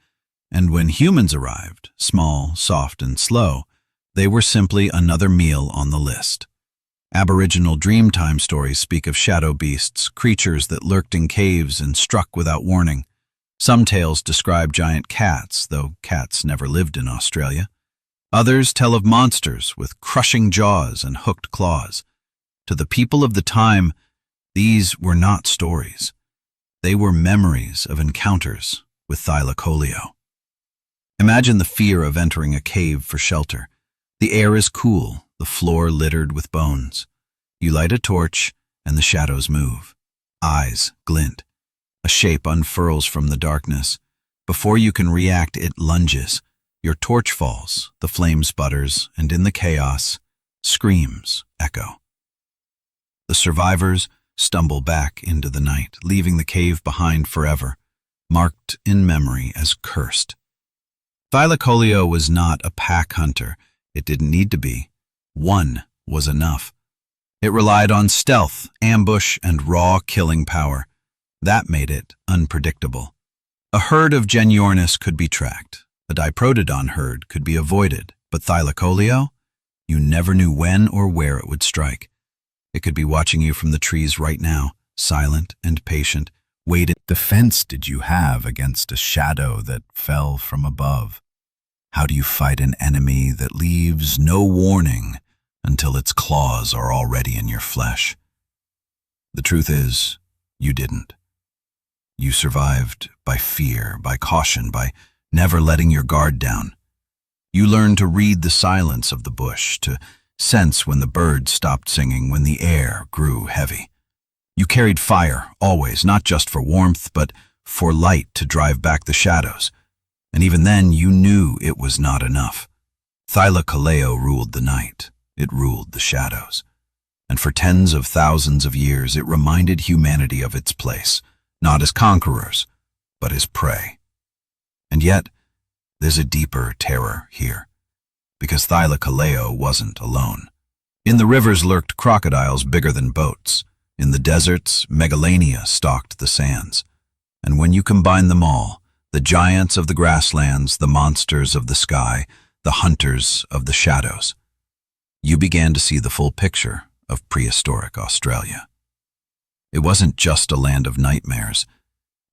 And when humans arrived, small, soft, and slow, they were simply another meal on the list. Aboriginal Dreamtime stories speak of shadow beasts, creatures that lurked in caves and struck without warning. Some tales describe giant cats, though cats never lived in Australia. Others tell of monsters with crushing jaws and hooked claws. To the people of the time, these were not stories. They were memories of encounters with Thylacoleo. Imagine the fear of entering a cave for shelter. The air is cool, the floor littered with bones. You light a torch, and the shadows move. Eyes glint. A shape unfurls from the darkness. Before you can react, it lunges. Your torch falls, the flame sputters, and in the chaos, screams echo. The survivors stumble back into the night, leaving the cave behind forever, marked in memory as cursed. Thylacoleo was not a pack hunter. It didn't need to be. One was enough. It relied on stealth, ambush, and raw killing power. That made it unpredictable. A herd of Genyornis could be tracked. A Diprotodon herd could be avoided. But Thylacoleo? You never knew when or where it would strike. It could be watching you from the trees right now, silent and patient, waiting. What defense did you have against a shadow that fell from above? How do you fight an enemy that leaves no warning until its claws are already in your flesh? The truth is, you didn't. You survived by fear, by caution, by never letting your guard down. You learned to read the silence of the bush, to sense when the birds stopped singing, when the air grew heavy. You carried fire, always, not just for warmth, but for light to drive back the shadows. And even then, you knew it was not enough. Thylacoleo ruled the night. It ruled the shadows. And for tens of thousands of years, it reminded humanity of its place, not as conquerors, but as prey. And yet, there's a deeper terror here, because Thylacoleo wasn't alone. In the rivers lurked crocodiles bigger than boats. In the deserts, Megalania stalked the sands. And when you combine them all,
The giants of the grasslands, the monsters of the sky, the hunters of the shadows. You began to see the full picture of prehistoric Australia. It wasn't just a land of nightmares.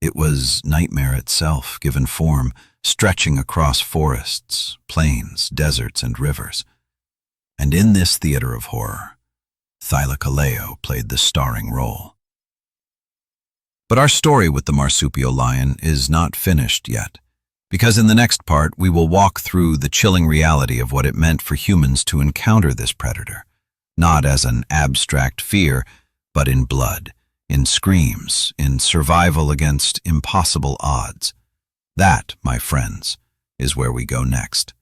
It was nightmare itself, given form, stretching across forests, plains, deserts, and rivers. And in this theater of horror, Thylacoleo played the starring role. But our story with the marsupial lion is not finished yet, because in the next part we will walk through the chilling reality of what it meant for humans to encounter this predator, not as an abstract fear, but in blood, in screams, in survival against impossible odds. That, my friends, is where we go next.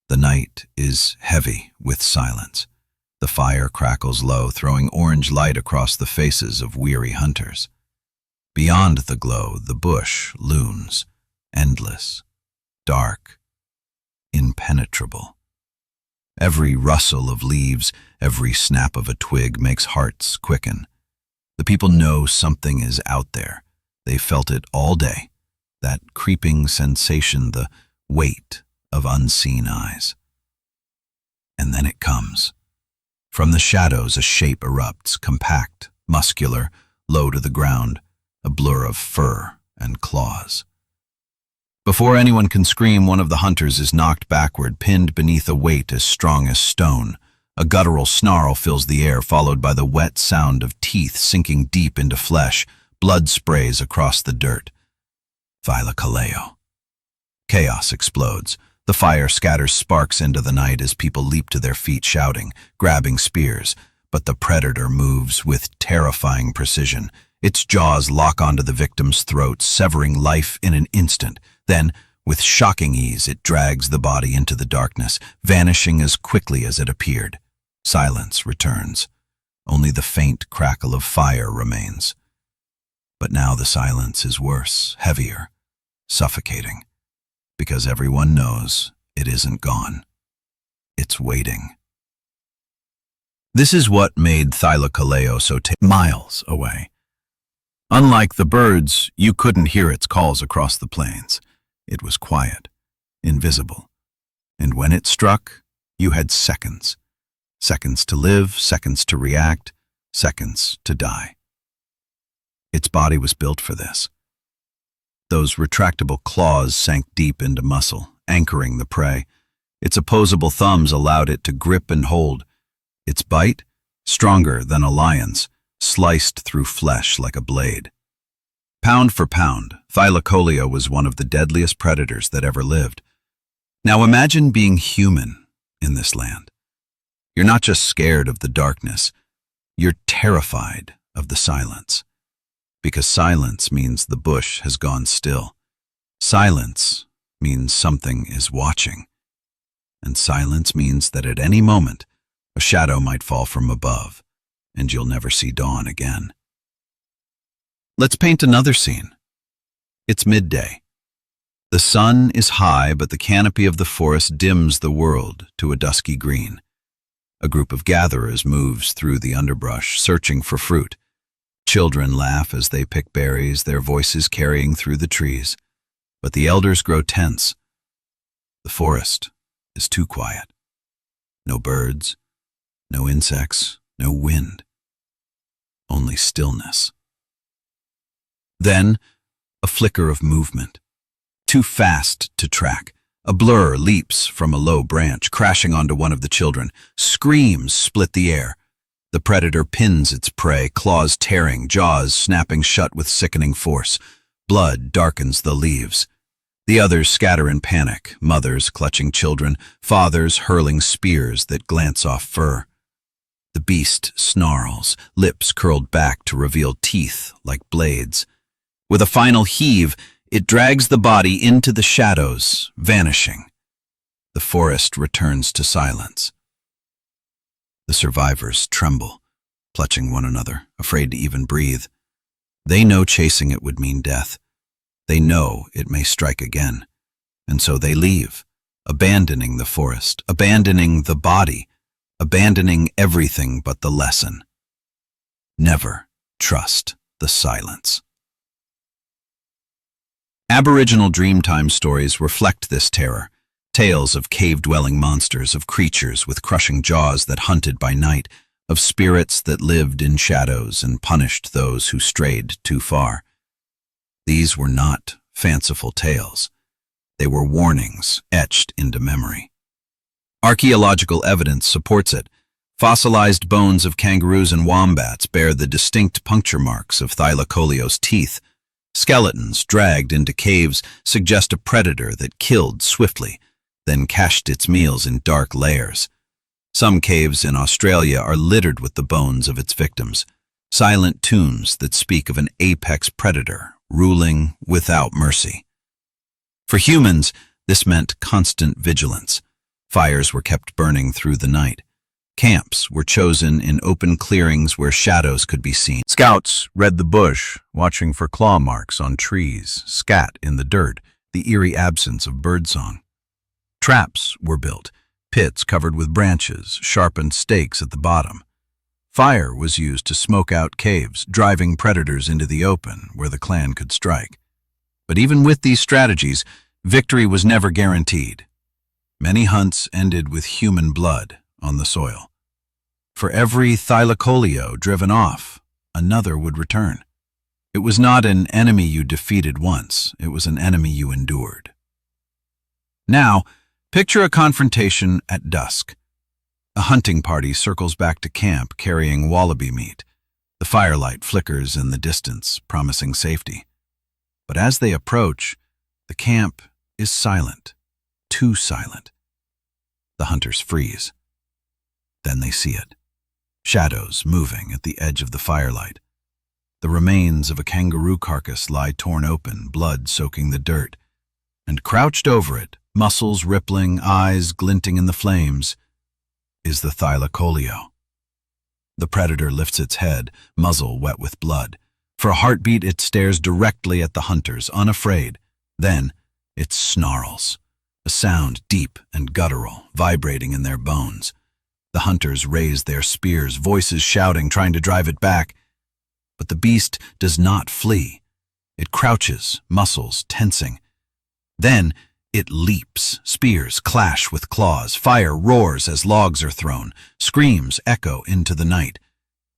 The night is heavy with silence. The fire crackles low, throwing orange light across the faces of weary hunters. Beyond the glow, the bush looms, endless, dark, impenetrable. Every rustle of leaves, every snap of a twig makes hearts quicken. The people know something is out there. They felt it all day, that creeping sensation, the weight of unseen eyes. And then it comes. From the shadows, a shape erupts, compact, muscular, low to the ground, a blur of fur and claws. Before anyone can scream, one of the hunters is knocked backward, pinned beneath a weight as strong as stone. A guttural snarl fills the air, followed by the wet sound of teeth sinking deep into flesh. Blood sprays across the dirt. Thylacoleo. Chaos explodes. The fire scatters sparks into the night as people leap to their feet shouting, grabbing spears. But the predator moves with terrifying precision. Its jaws lock onto the victim's throat, severing life in an instant. Then, with shocking ease, it drags the body into the darkness, vanishing as quickly as it appeared. Silence returns. Only the faint crackle of fire remains. But now the silence is worse, heavier, suffocating, because everyone knows it isn't gone. It's waiting. This is what made Thylacoleo so miles away. Unlike the birds, you couldn't hear its calls across the plains. It was quiet, invisible. And when it struck, you had seconds. Seconds to live, seconds to react, seconds to die. Its body was built for this. Those retractable claws sank deep into muscle, anchoring the prey. Its opposable thumbs allowed it to grip and hold. Its bite, stronger than a lion's, sliced through flesh like a blade. Pound for pound, Thylacoleo was one of the deadliest predators that ever lived. Now imagine being human in this land. You're not just scared of the darkness, you're terrified of the silence. Because silence means the bush has gone still. Silence means something is watching. And silence means that at any moment, a shadow might fall from above, and you'll never see dawn again. Let's paint another scene. It's midday. The sun is high, but the canopy of the forest dims the world to a dusky green. A group of gatherers moves through the underbrush, searching for fruit. Children laugh as they pick berries, their voices carrying through the trees. But the elders grow tense. The forest is too quiet. No birds, no insects, no wind. Only stillness. Then, a flicker of movement. Too fast to track. A blur leaps from a low branch, crashing onto one of the children. Screams split the air. The predator pins its prey, claws tearing, jaws snapping shut with sickening force. Blood darkens the leaves. The others scatter in panic, mothers clutching children, fathers hurling spears that glance off fur. The beast snarls, lips curled back to reveal teeth like blades. With a final heave, it drags the body into the shadows, vanishing. The forest returns to silence. The survivors tremble, clutching one another, afraid to even breathe. They know chasing it would mean death. They know it may strike again. And so they leave, abandoning the forest, abandoning the body, abandoning everything but the lesson. Never trust the silence. Aboriginal Dreamtime stories reflect this terror, tales of cave-dwelling monsters, of creatures with crushing jaws that hunted by night, of spirits that lived in shadows and punished those who strayed too far. These were not fanciful tales. They were warnings etched into memory. Archaeological evidence supports it. Fossilized bones of kangaroos and wombats bear the distinct puncture marks of Thylacoleo's teeth. Skeletons dragged into caves suggest a predator that killed swiftly, then cached its meals in dark lairs. Some caves in Australia are littered with the bones of its victims, silent tombs that speak of an apex predator ruling without mercy. For humans, this meant constant vigilance. Fires were kept burning through the night. Camps were chosen in open clearings where shadows could be seen.
Scouts read the bush, watching for claw marks on trees, scat in the dirt, the eerie absence of birdsong. Traps were built, pits covered with branches, sharpened stakes at the bottom. Fire was used to smoke out caves, driving predators into the open where the clan could strike. But even with these strategies, victory was never guaranteed. Many hunts ended with human blood on the soil. For every Thylacoleo driven off, another would return. It was not an enemy you defeated once, it was an enemy you endured. Now, picture a confrontation at dusk. A hunting party circles back to camp carrying wallaby meat. The firelight flickers in the distance, promising safety. But as they approach, the camp is silent, too silent. The hunters freeze. Then they see it. Shadows moving at the edge of the firelight. The remains of a kangaroo carcass lie torn open, blood soaking the dirt. And crouched over it, muscles rippling, eyes glinting in the flames, is the Thylacoleo. The predator lifts its head, muzzle wet with blood. For a heartbeat, it stares directly at the hunters, unafraid. Then, it snarls, a sound deep and guttural, vibrating in their bones. The hunters raise their spears, voices shouting, trying to drive it back. But the beast does not flee. It crouches, muscles tensing. Then, it leaps, spears clash with claws, fire roars as logs are thrown, screams echo into the night.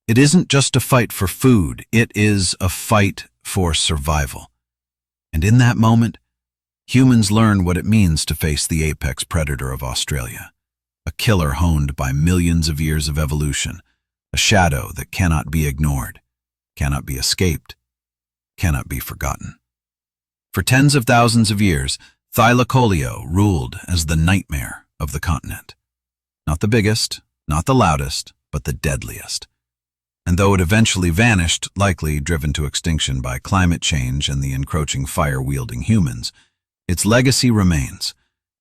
It isn't just a fight for food, it is a fight for survival. And in that moment, humans learn what it means to face the apex predator of Australia, a killer honed by millions of years of evolution, a shadow that cannot be ignored, cannot be escaped, cannot be forgotten. For tens of thousands of years, Thylacoleo ruled as the nightmare of the continent. Not the biggest, not the loudest, but the deadliest. And though it eventually vanished, likely driven to extinction by climate change and the encroaching fire-wielding humans, its legacy remains.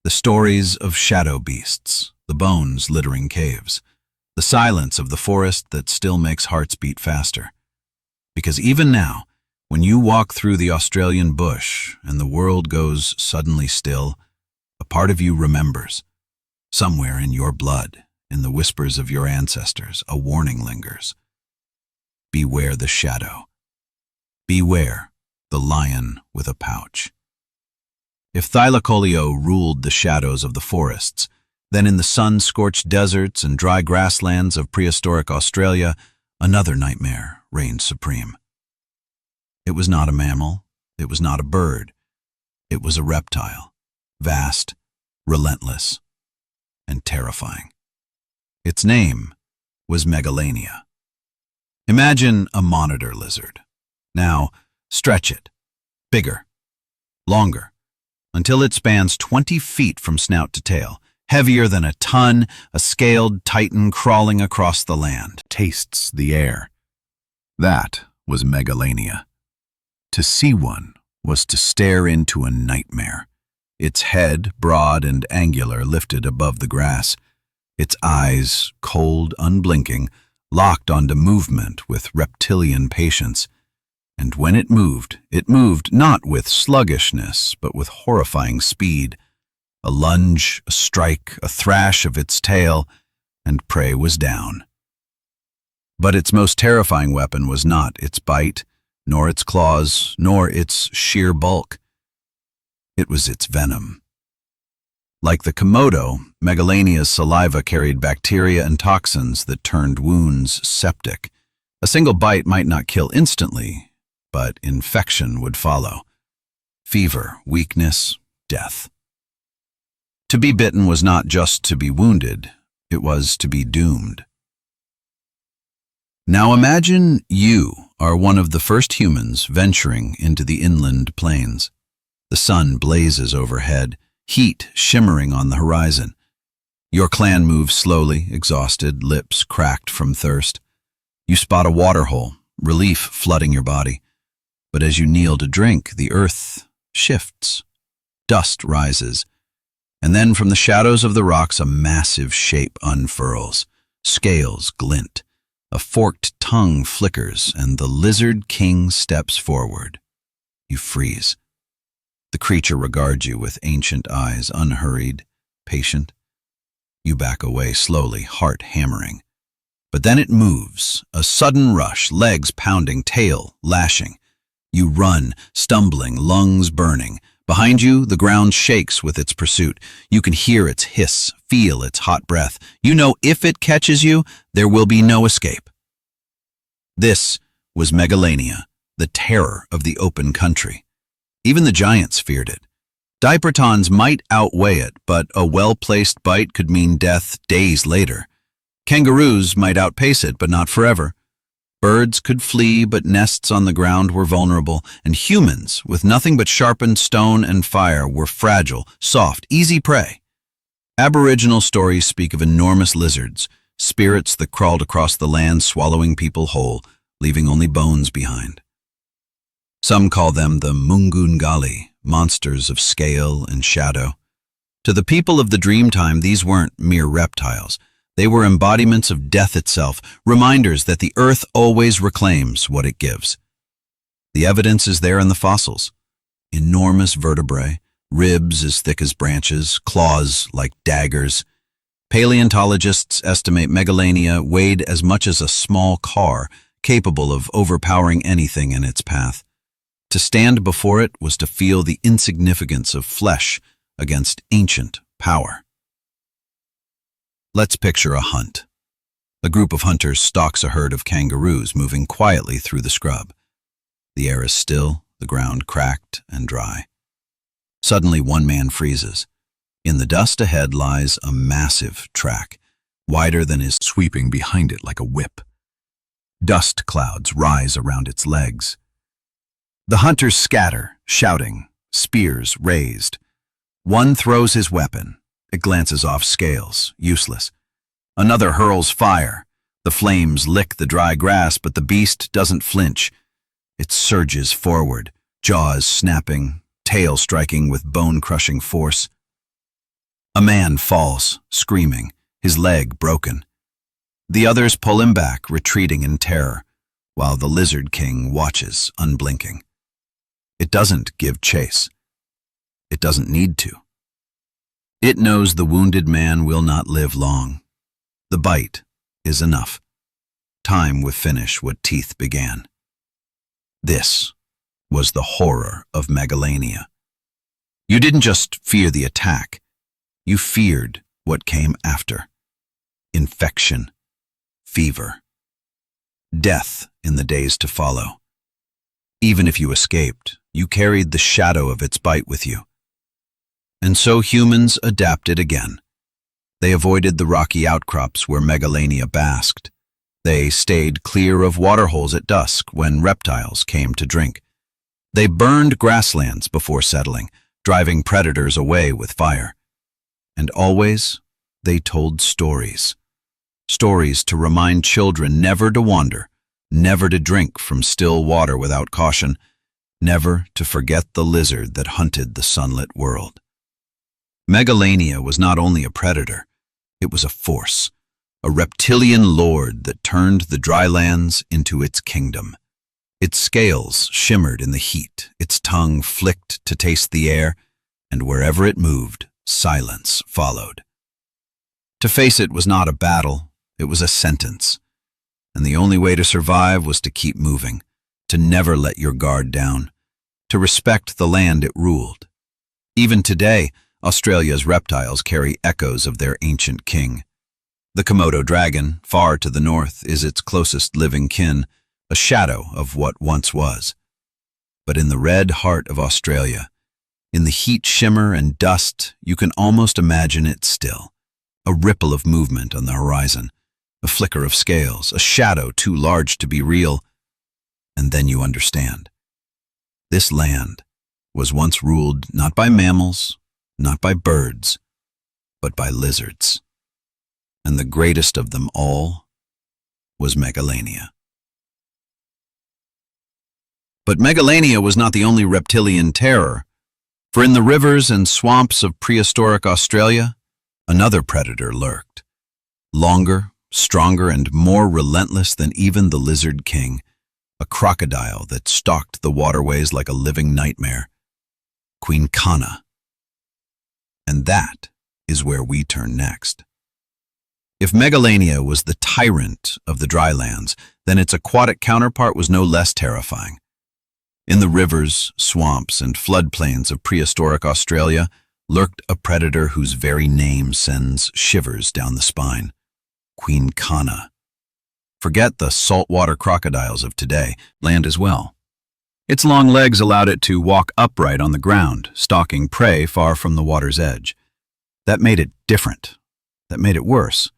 The stories of shadow beasts, the bones littering caves, the silence of the forest that still makes hearts beat faster. Because even now, when you walk through the Australian bush and the world goes suddenly still, a part of you remembers. Somewhere in your blood, in the whispers of your ancestors, a warning lingers. Beware the shadow. Beware the lion with a pouch. If Thylacoleo ruled the shadows of the forests, then in the sun-scorched deserts and dry grasslands of prehistoric Australia, another nightmare reigned supreme. It was not a mammal, it was not a bird, it was a reptile, vast, relentless, and terrifying. Its name was Megalania. Imagine a monitor lizard. Now, stretch it, bigger, longer, until it spans 20 feet from snout to tail, heavier than a ton, a scaled titan crawling across the land. Tastes the air. That was Megalania. To see one was to stare into a nightmare. Its head, broad and angular, lifted above the grass. Its eyes, cold, unblinking, locked onto movement with reptilian patience. And when it moved not with sluggishness, but with horrifying speed. A lunge, a strike, a thrash of its tail, and prey was down. But its most terrifying weapon was not its bite, nor its claws, nor its sheer bulk.
It was its venom. Like the Komodo, Megalania's saliva carried bacteria and toxins that turned wounds septic. A single bite might not kill instantly, but infection would follow. Fever, weakness, death. To be bitten was not just to be wounded, it was to be doomed. Now imagine you are one of the first humans venturing into the inland plains. The sun blazes overhead, heat shimmering on the horizon. Your clan moves slowly, exhausted, lips cracked from thirst. You spot a waterhole, relief flooding your body. But as you kneel to drink, the earth shifts. Dust rises. And then from the shadows of the rocks a massive shape unfurls. Scales glint. A forked tongue flickers, and the lizard king steps forward. You freeze. The creature regards you with ancient eyes, unhurried, patient. You back away slowly, heart hammering. But then it moves, a sudden rush, legs pounding, tail lashing. You run, stumbling, lungs burning. Behind you, the ground shakes with its pursuit. You can hear its hiss, feel its hot breath. You know if it catches you, there will be no escape. This was Megalania, the terror of the open country. Even the giants feared it. Diprotodons might outweigh it, but a well-placed bite could mean death days later. Kangaroos might outpace it, but not forever. Birds could flee, but nests on the ground were vulnerable, and humans, with nothing but sharpened stone and fire, were fragile, soft, easy prey. Aboriginal stories speak of enormous lizards, spirits that crawled across the land swallowing people whole, leaving only bones behind. Some call them the Mungungali, monsters of scale and shadow. To the people of the Dreamtime, these weren't mere reptiles. They were embodiments of death itself, reminders that the earth always reclaims what it gives. The evidence is there in the fossils. Enormous vertebrae, ribs as thick as branches, claws like daggers. Paleontologists estimate Megalania weighed as much as a small car, capable of overpowering anything in its path. To stand before it was to feel the insignificance of flesh against ancient power. Let's picture a hunt. A group of hunters stalks a herd of kangaroos moving quietly through the scrub. The air is still, the ground cracked and dry. Suddenly one man freezes. In the dust ahead lies a massive track, wider than his, sweeping behind it like a whip. Dust clouds rise around its legs. The hunters scatter, shouting, spears raised. One throws his weapon. It glances off scales, useless. Another hurls fire. The flames lick the dry grass, but the beast doesn't flinch. It surges forward, jaws snapping, tail striking with bone-crushing force. A man falls, screaming, his leg broken. The others pull him back, retreating in terror, while the Lizard King watches, unblinking. It doesn't give chase. It doesn't need to. It knows the wounded man will not live long. The bite is enough. Time will finish what teeth began. This was the horror of Megalania. You didn't just fear the attack. You feared what came after. Infection, fever, death in the days to follow. Even if you escaped, you carried the shadow of its bite with you. And so humans adapted again. They avoided the rocky outcrops where Megalania basked. They stayed clear of waterholes at dusk when reptiles came to drink. They burned grasslands before settling, driving predators away with fire. And always, they told stories. Stories to remind children never to wander, never to drink from still water without caution, never to forget the lizard that hunted the sunlit world. Megalania was not only a predator, it was a force, a reptilian lord that turned the dry lands into its kingdom. Its scales shimmered in the heat, its tongue flicked to taste the air, and wherever it moved, silence followed. To face it was not a battle, it was a sentence. And the only way to survive was to keep moving, to never let your guard down, to respect the land it ruled. Even today, Australia's reptiles carry echoes of their ancient king. The Komodo dragon, far to the north, is its closest living kin, a shadow of what once was. But in the red heart of Australia, in the heat shimmer and dust, you can almost imagine it still. A ripple of movement on the horizon, a flicker of scales, a shadow too large to be real, and then you understand. This land was once ruled not by mammals, not by birds, but by lizards. And the greatest of them all was Megalania. But Megalania was not the only reptilian terror, for in the rivers and swamps of prehistoric Australia, another predator lurked. Longer, stronger, and more relentless than even the lizard king, a crocodile that stalked the waterways like a living nightmare. Quinkana. And that is where we turn next. If Megalania was the tyrant of the drylands, then its aquatic counterpart was no less terrifying. In the rivers, swamps, and floodplains of prehistoric Australia lurked a predator whose very name sends shivers down the spine. Quinkana. Forget the saltwater crocodiles of today, land as well. Its long legs allowed it to walk upright on the ground, stalking prey far from the water's edge. That made it different. That made it worse.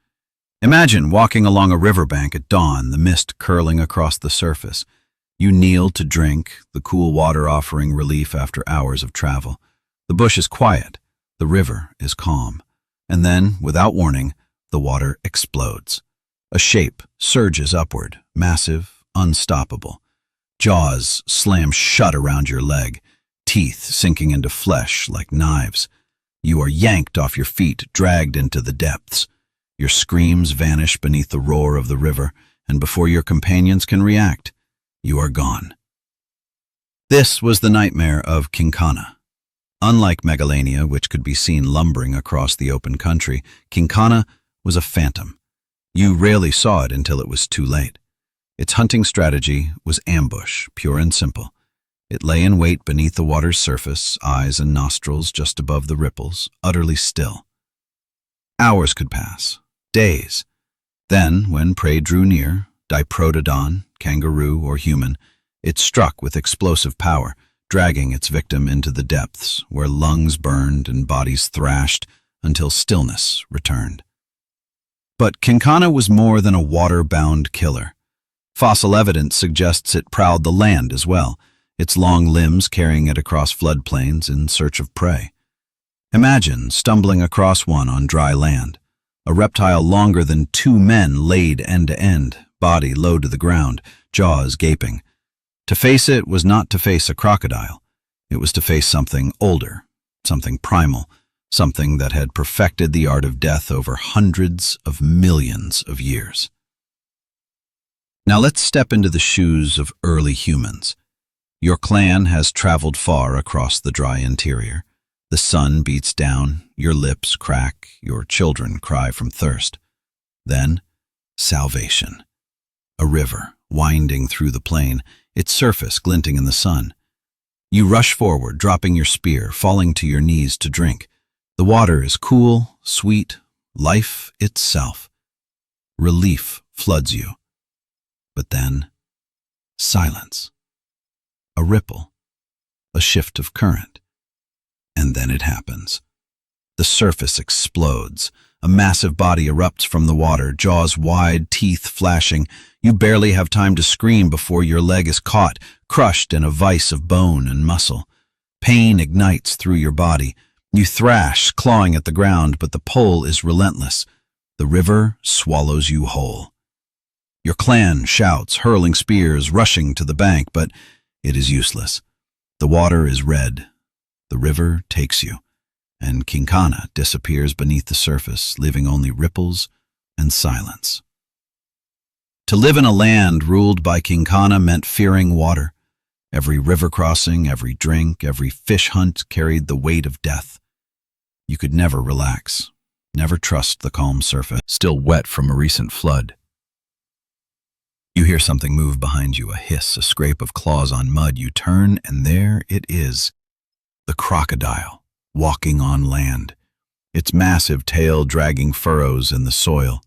Imagine walking along a riverbank at dawn, the mist curling across the surface. You kneel to drink, the cool water offering relief after hours of travel. The bush is quiet, the river is calm, and then, without warning, the water explodes. A shape surges upward, massive, unstoppable. Jaws slam shut around your leg, teeth sinking into flesh like knives. You are yanked off your feet, dragged into the depths. Your screams vanish beneath the roar of the river, and before your companions can react, you are gone. This was the nightmare of Quinkana. Unlike Megalania, which could be seen lumbering across the open country, Quinkana was a phantom. You rarely saw it until it was too late. Its hunting strategy was ambush, pure and simple. It lay in wait beneath the water's surface, eyes and nostrils just above the ripples, utterly still. Hours could pass, days. Then, when prey drew near, Diprotodon, kangaroo or human, it struck with explosive power, dragging its victim into the depths, where lungs burned and bodies thrashed until stillness returned. But Quinkana was more than a water-bound killer. Fossil evidence suggests it prowled the land as well, its long limbs carrying it across floodplains in search of prey. Imagine stumbling across one on dry land, a reptile longer than 2 men laid end to end, body low to the ground, jaws gaping. To face it was not to face a crocodile. It was to face something older, something primal, something that had perfected the art of death over hundreds of millions of years. Now let's step into the shoes of early humans. Your clan has traveled far across the dry interior. The sun beats down, your lips crack, your children cry from thirst. Then, salvation. A river, winding through the plain, its surface glinting in the sun. You rush forward, dropping your spear, falling to your knees to drink. The water is cool, sweet, life itself. Relief floods you. But then, silence. A ripple, a shift of current. And then it happens. The surface explodes. A massive body erupts from the water, jaws wide, teeth flashing. You barely have time to scream before your leg is caught, crushed in a vise of bone and muscle. Pain ignites through your body. You thrash, clawing at the ground, but the pull is relentless. The river swallows you whole. Your clan shouts, hurling spears, rushing to the bank, but it is useless. The water is red. The river takes you, and Quinkana disappears beneath the surface, leaving only ripples and silence. To live in a land ruled by Quinkana meant fearing water. Every river crossing, every drink, every fish hunt carried the weight of death. You could never relax, never trust the calm surface, still wet from a recent flood. You hear something move behind you, a hiss, a scrape of claws on mud. You turn, and there it is. The crocodile, walking on land, its massive tail dragging furrows in the soil.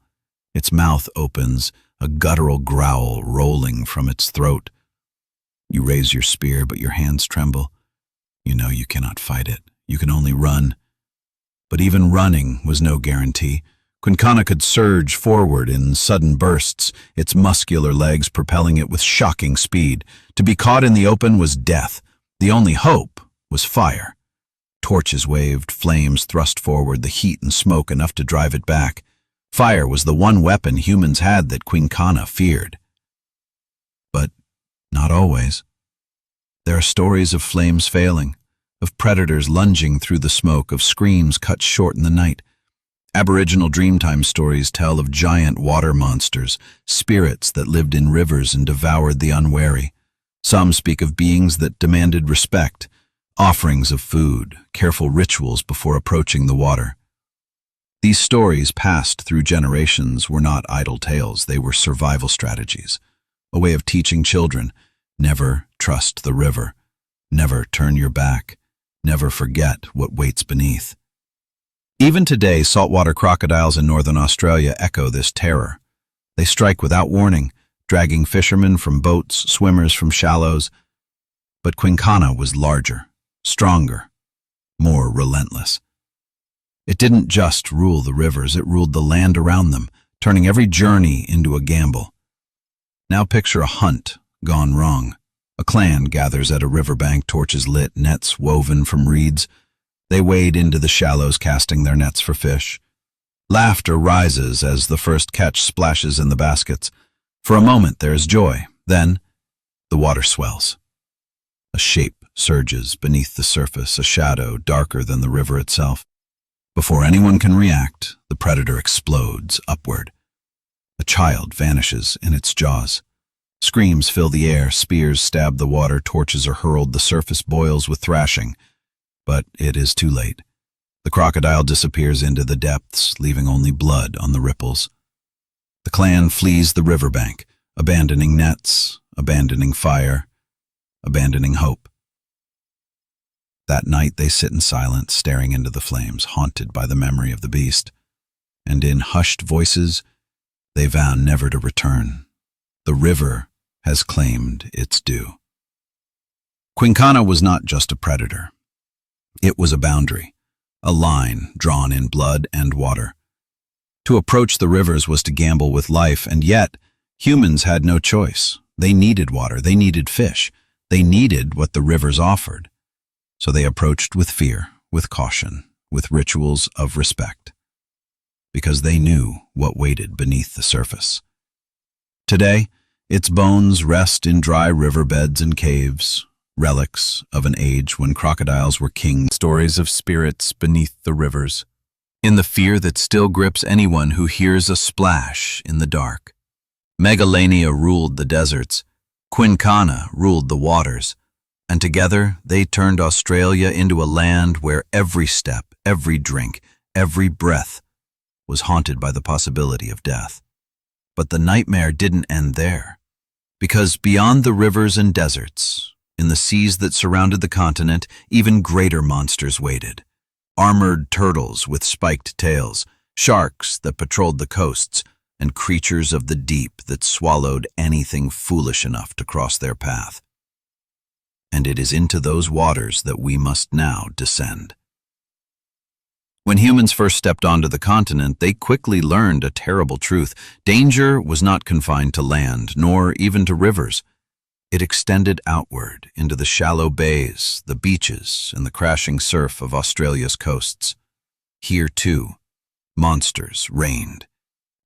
Its mouth opens, a guttural growl rolling from its throat. You raise your spear, but your hands tremble. You know you cannot fight it. You can only run. But even running was no guarantee. Quinkana could surge forward in sudden bursts, its muscular legs propelling it with shocking speed. To be caught in the open was death. The only hope was fire. Torches waved, flames thrust forward, the heat and smoke enough to drive it back. Fire was the one weapon humans had that Quinkana feared. But not always. There are stories of flames failing, of predators lunging through the smoke, of screams cut short in the night. Aboriginal Dreamtime stories tell of giant water monsters, spirits that lived in rivers and devoured the unwary. Some speak of beings that demanded respect, offerings of food, careful rituals before approaching the water. These stories, passed through generations, were not idle tales. They were survival strategies, a way of teaching children, never trust the river, never turn your back, never forget what waits beneath. Even today, saltwater crocodiles in northern Australia echo this terror. They strike without warning, dragging fishermen from boats, swimmers from shallows. But Quinkana was larger, stronger, more relentless. It didn't just rule the rivers, it ruled the land around them, turning every journey into a gamble. Now picture a hunt gone wrong. A clan gathers at a riverbank, torches lit, nets woven from reeds. They wade into the shallows, casting their nets for fish. Laughter rises as the first catch splashes in the baskets. For a moment there is joy. Then the water swells. A shape surges beneath the surface, a shadow darker than the river itself. Before anyone can react, the predator explodes upward. A child vanishes in its jaws. Screams fill the air, spears stab the water, torches are hurled, the surface boils with thrashing. But it is too late. The crocodile disappears into the depths, leaving only blood on the ripples. The clan flees the riverbank, abandoning nets, abandoning fire, abandoning hope. That night they sit in silence, staring into the flames, haunted by the memory of the beast. And in hushed voices, they vow never to return. The river has claimed its due. Quinkana was not just a predator. It was a boundary, a line drawn in blood and water. To approach the rivers was to gamble with life, and yet humans had no choice. They needed water, they needed fish, they needed what the rivers offered. So they approached with fear, with caution, with rituals of respect, because they knew what waited beneath the surface. Today, its bones rest in dry riverbeds and caves, relics of an age when crocodiles were king. Stories of spirits beneath the rivers, in the fear that still grips anyone who hears a splash in the dark. Megalania ruled the deserts, Quinkana ruled the waters, and together they turned Australia into a land where every step, every drink, every breath was haunted by the possibility of death. But the nightmare didn't end there, because beyond the rivers and deserts, in the seas that surrounded the continent, even greater monsters waited. Armored turtles with spiked tails, sharks that patrolled the coasts, and creatures of the deep that swallowed anything foolish enough to cross their path. And it is into those waters that we must now descend. When humans first stepped onto the continent, they quickly learned a terrible truth. Danger was not confined to land, nor even to rivers. It extended outward into the shallow bays, the beaches, and the crashing surf of Australia's coasts. Here, too, monsters reigned,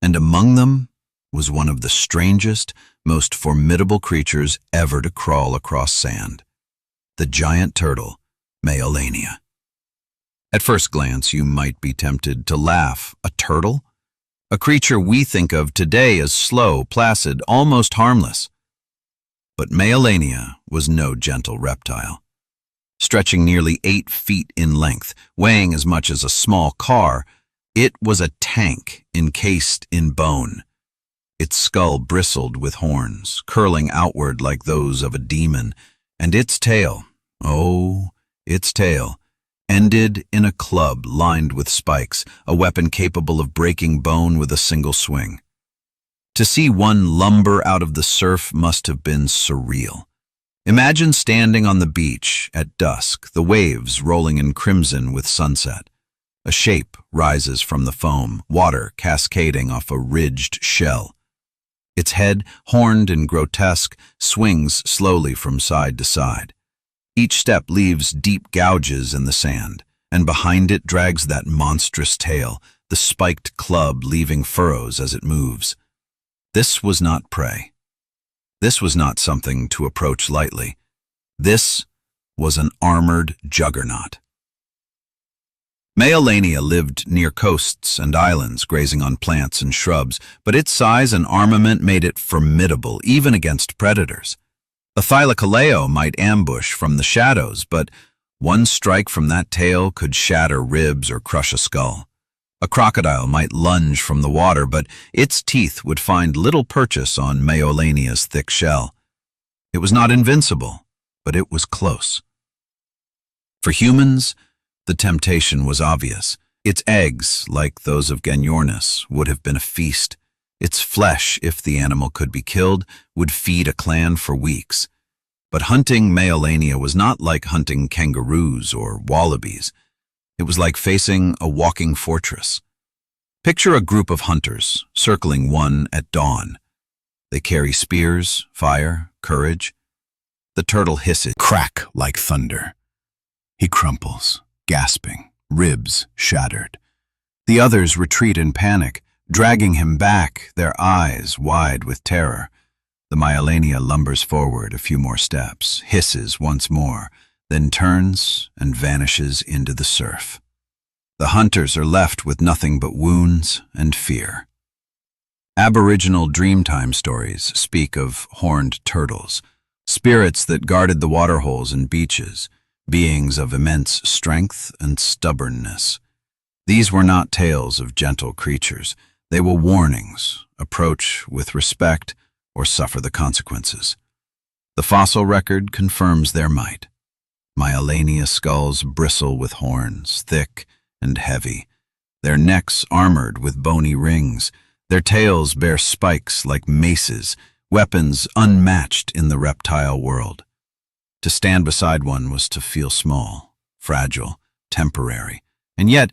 and among them was one of the strangest, most formidable creatures ever to crawl across sand. The giant turtle, Megalania. At first glance, you might be tempted to laugh. A turtle? A creature we think of today as slow, placid, almost harmless. But Megalania was no gentle reptile. Stretching nearly 8 feet in length, weighing as much as a small car, it was a tank encased in bone. Its skull bristled with horns, curling outward like those of a demon, and its tail, its tail, ended in a club lined with spikes, a weapon capable of breaking bone with a single swing. To see one lumber out of the surf must have been surreal. Imagine standing on the beach at dusk, the waves rolling in crimson with sunset. A shape rises from the foam, water cascading off a ridged shell. Its head, horned and grotesque, swings slowly from side to side. Each step leaves deep gouges in the sand, and behind it drags that monstrous tail, the spiked club leaving furrows as it moves. This was not prey. This was not something to approach lightly. This was an armored juggernaut. Megalania lived near coasts and islands, grazing on plants and shrubs, but its size and armament made it formidable, even against predators. A Thylacoleo might ambush from the shadows, but one strike from that tail could shatter ribs or crush a skull. A crocodile might lunge from the water, but its teeth would find little purchase on Megalania's thick shell. It was not invincible, but it was close. For humans, the temptation was obvious. Its eggs, like those of Ganyornis, would have been a feast. Its flesh, if the animal could be killed, would feed a clan for weeks. But hunting Megalania was not like hunting kangaroos or wallabies. It was like facing a walking fortress. Picture a group of hunters circling one at dawn. They carry spears, fire, courage. The turtle hisses, crack like thunder. He crumples, gasping, ribs shattered. The others retreat in panic, dragging him back, their eyes wide with terror. The Megalania lumbers forward a few more steps, hisses once more, then turns and vanishes into the surf. The hunters are left with nothing but wounds and fear. Aboriginal Dreamtime stories speak of horned turtles, spirits that guarded the waterholes and beaches, beings of immense strength and stubbornness. These were not tales of gentle creatures. They were warnings: approach with respect or suffer the consequences. The fossil record confirms their might. Megalania skulls bristle with horns, thick and heavy, their necks armored with bony rings. Their tails bear spikes like maces, weapons unmatched in the reptile world. To stand beside one was to feel small, fragile, temporary. And yet,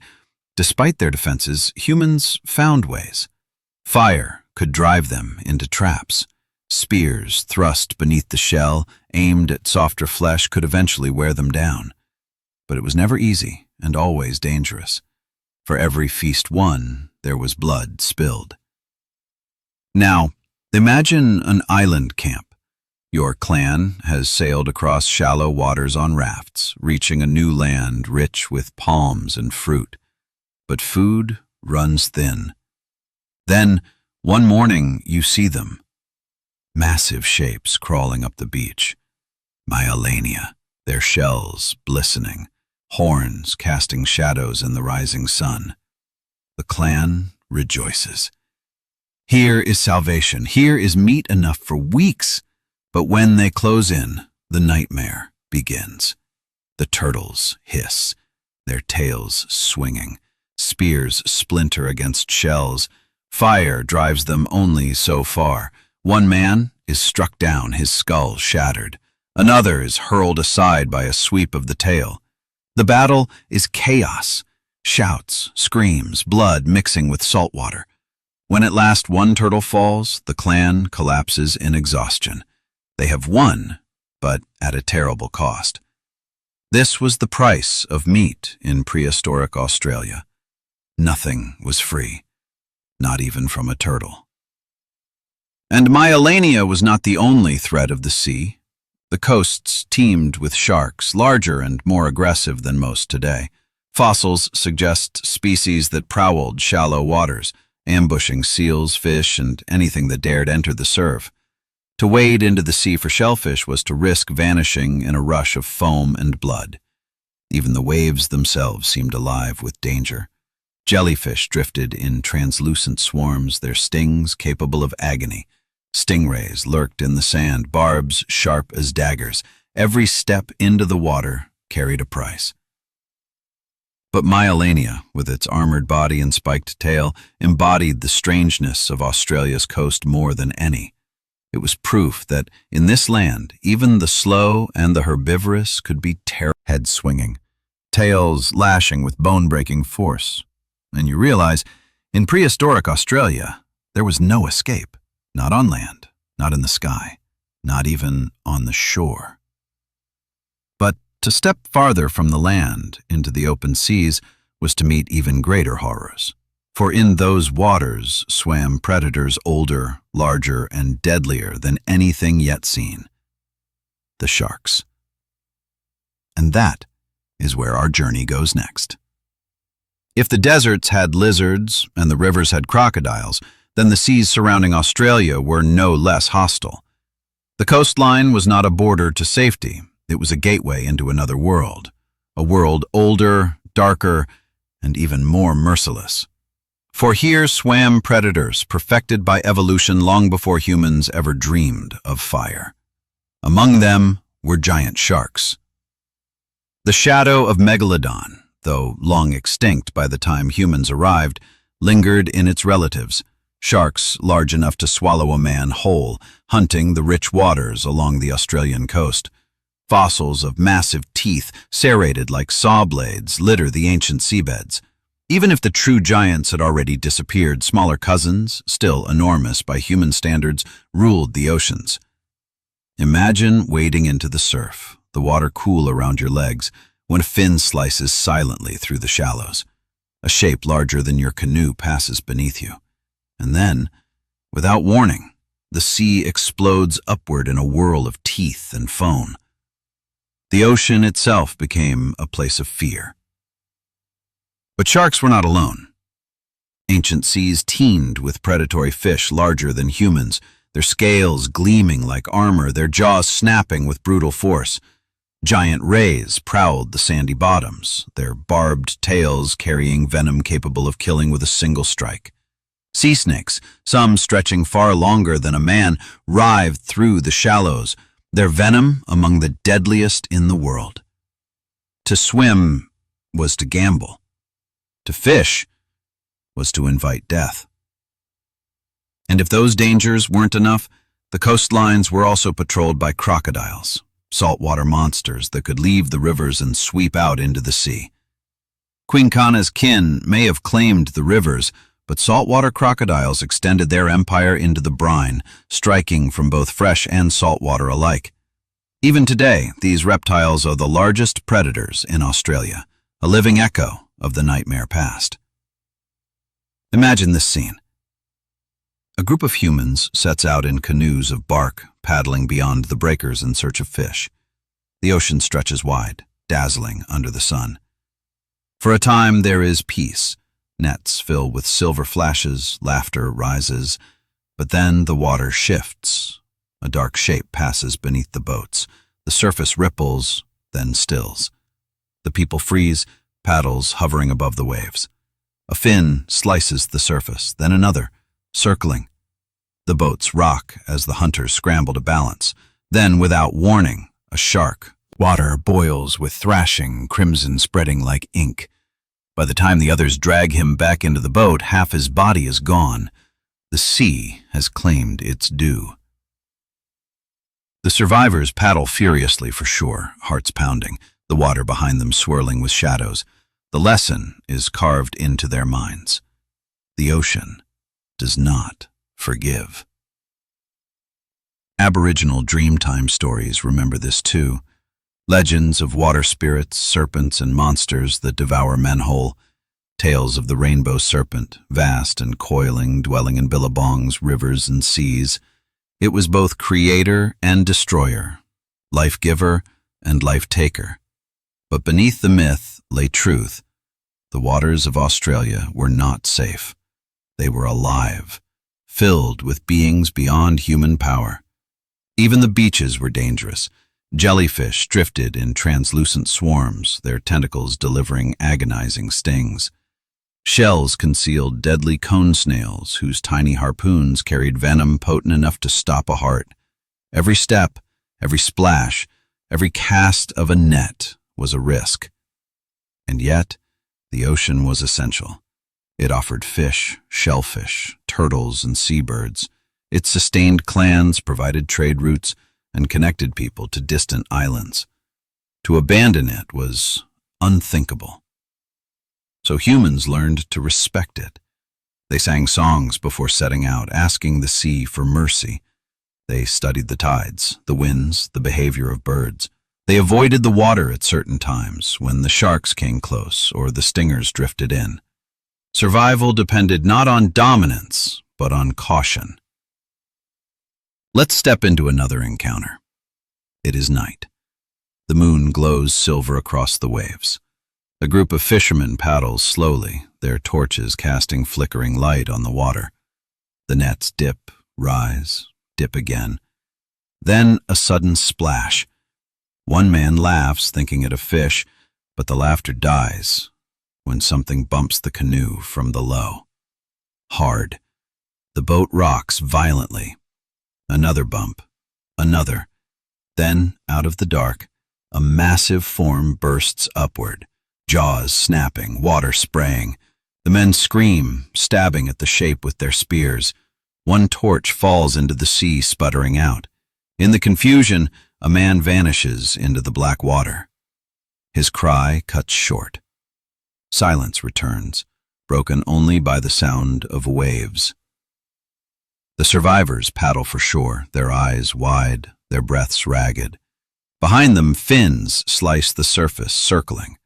despite their defenses, humans found ways. Fire could drive them into traps. Spears thrust beneath the shell, aimed at softer flesh, could eventually wear them down. But it was never easy and always dangerous. For every feast won, there was blood spilled. Now, imagine an island camp. Your clan has sailed across shallow waters on rafts, reaching a new land rich with palms and fruit. But food runs thin. Then, one morning, you see them. Massive shapes crawling up the beach. Megalania, their shells glistening, horns casting shadows in the rising sun. The clan rejoices. Here is salvation. Here is meat enough for weeks. But when they close in, the nightmare begins. The turtles hiss, their tails swinging. Spears splinter against shells. Fire drives them only so far. One man is struck down, his skull shattered. Another is hurled aside by a sweep of the tail. The battle is chaos. Shouts, screams, blood mixing with salt water. When at last one turtle falls, the clan collapses in exhaustion. They have won, but at a terrible cost. This was the price of meat in prehistoric Australia. Nothing was free, not even from a turtle. And Megalania was not the only threat of the sea. The coasts teemed with sharks, larger and more aggressive than most today. Fossils suggest species that prowled shallow waters, ambushing seals, fish, and anything that dared enter the surf. To wade into the sea for shellfish was to risk vanishing in a rush of foam and blood. Even the waves themselves seemed alive with danger. Jellyfish drifted in translucent swarms, their stings capable of agony. Stingrays lurked in the sand, barbs sharp as daggers. Every step into the water carried a price. But Megalania, with its armored body and spiked tail, embodied the strangeness of Australia's coast more than any. It was proof that in this land, even the slow and the herbivorous could be head swinging, tails lashing with bone-breaking force. And you realize, in prehistoric Australia, there was no escape. Not on land, not in the sky, not even on the shore. But to step farther from the land into the open seas was to meet even greater horrors. For in those waters swam predators older, larger, and deadlier than anything yet seen. The sharks. And that is where our journey goes next. If the deserts had lizards and the rivers had crocodiles, then the seas surrounding Australia were no less hostile. The coastline was not a border to safety. It was a gateway into another world. A world older, darker, and even more merciless. For here swam predators perfected by evolution long before humans ever dreamed of fire. Among them were giant sharks. The shadow of Megalodon, though long extinct by the time humans arrived, lingered in its relatives, sharks large enough to swallow a man whole, hunting the rich waters along the Australian coast. Fossils of massive teeth, serrated like saw blades, litter the ancient seabeds. Even if the true giants had already disappeared, smaller cousins, still enormous by human standards, ruled the oceans. Imagine wading into the surf, the water cool around your legs, when a fin slices silently through the shallows. A shape larger than your canoe passes beneath you. And then, without warning, the sea explodes upward in a whirl of teeth and foam. The ocean itself became a place of fear. But sharks were not alone. Ancient seas teemed with predatory fish larger than humans, their scales gleaming like armor, their jaws snapping with brutal force. Giant rays prowled the sandy bottoms, their barbed tails carrying venom capable of killing with a single strike. Sea snakes, some stretching far longer than a man, writhed through the shallows, their venom among the deadliest in the world. To swim was to gamble. To fish was to invite death. And if those dangers weren't enough, the coastlines were also patrolled by crocodiles, saltwater monsters that could leave the rivers and sweep out into the sea. Quinkana's kin may have claimed the rivers, but saltwater crocodiles extended their empire into the brine, striking from both fresh and saltwater alike. Even today, these reptiles are the largest predators in Australia, a living echo of the nightmare past. Imagine this scene. A group of humans sets out in canoes of bark, paddling beyond the breakers in search of fish. The ocean stretches wide, dazzling under the sun. For a time there is peace. Nets fill with silver flashes, laughter rises, but then the water shifts. A dark shape passes beneath the boats. The surface ripples, then stills. The people freeze, paddles hovering above the waves. A fin slices the surface, then another, circling. The boats rock as the hunters scramble to balance. Then, without warning, a shark. Water boils with thrashing, crimson spreading like ink. By the time the others drag him back into the boat, half his body is gone. The sea has claimed its due. The survivors paddle furiously for shore, hearts pounding, the water behind them swirling with shadows. The lesson is carved into their minds. The ocean does not forgive. Aboriginal Dreamtime stories remember this too. Legends of water spirits, serpents, and monsters that devour men whole. Tales of the Rainbow Serpent, vast and coiling, dwelling in billabongs, rivers, and seas. It was both creator and destroyer, life-giver and life-taker. But beneath the myth lay truth. The waters of Australia were not safe. They were alive, filled with beings beyond human power. Even the beaches were dangerous. Jellyfish drifted in translucent swarms, their tentacles delivering agonizing stings. Shells concealed deadly cone snails whose tiny harpoons carried venom potent enough to stop a heart. Every step, every splash, every cast of a net was a risk. And yet, The ocean was essential. It offered fish, shellfish, turtles, and seabirds. It sustained clans, provided trade routes, and connected people to distant islands. To abandon it was unthinkable. So humans learned to respect it. They sang songs before setting out, asking the sea for mercy. They studied the tides, the winds, the behavior of birds. They avoided the water at certain times, when the sharks came close or the stingers drifted in. Survival depended not on dominance, but on caution. Let's step into another encounter. It is night. The moon glows silver across the waves. A group of fishermen paddles slowly, their torches casting flickering light on the water. The nets dip, rise, dip again. Then a sudden splash. One man laughs, thinking it a fish, but the laughter dies when something bumps the canoe from below. Hard. The boat rocks violently. Another bump. Another. Then, out of the dark, a massive form bursts upward, jaws snapping, water spraying. The men scream, stabbing at the shape with their spears. One torch falls into the sea, sputtering out. In the confusion, a man vanishes into the black water. His cry cuts short. Silence returns, broken only by the sound of waves. The survivors paddle for shore, their eyes wide, their breaths ragged. Behind them, fins slice the surface, circling.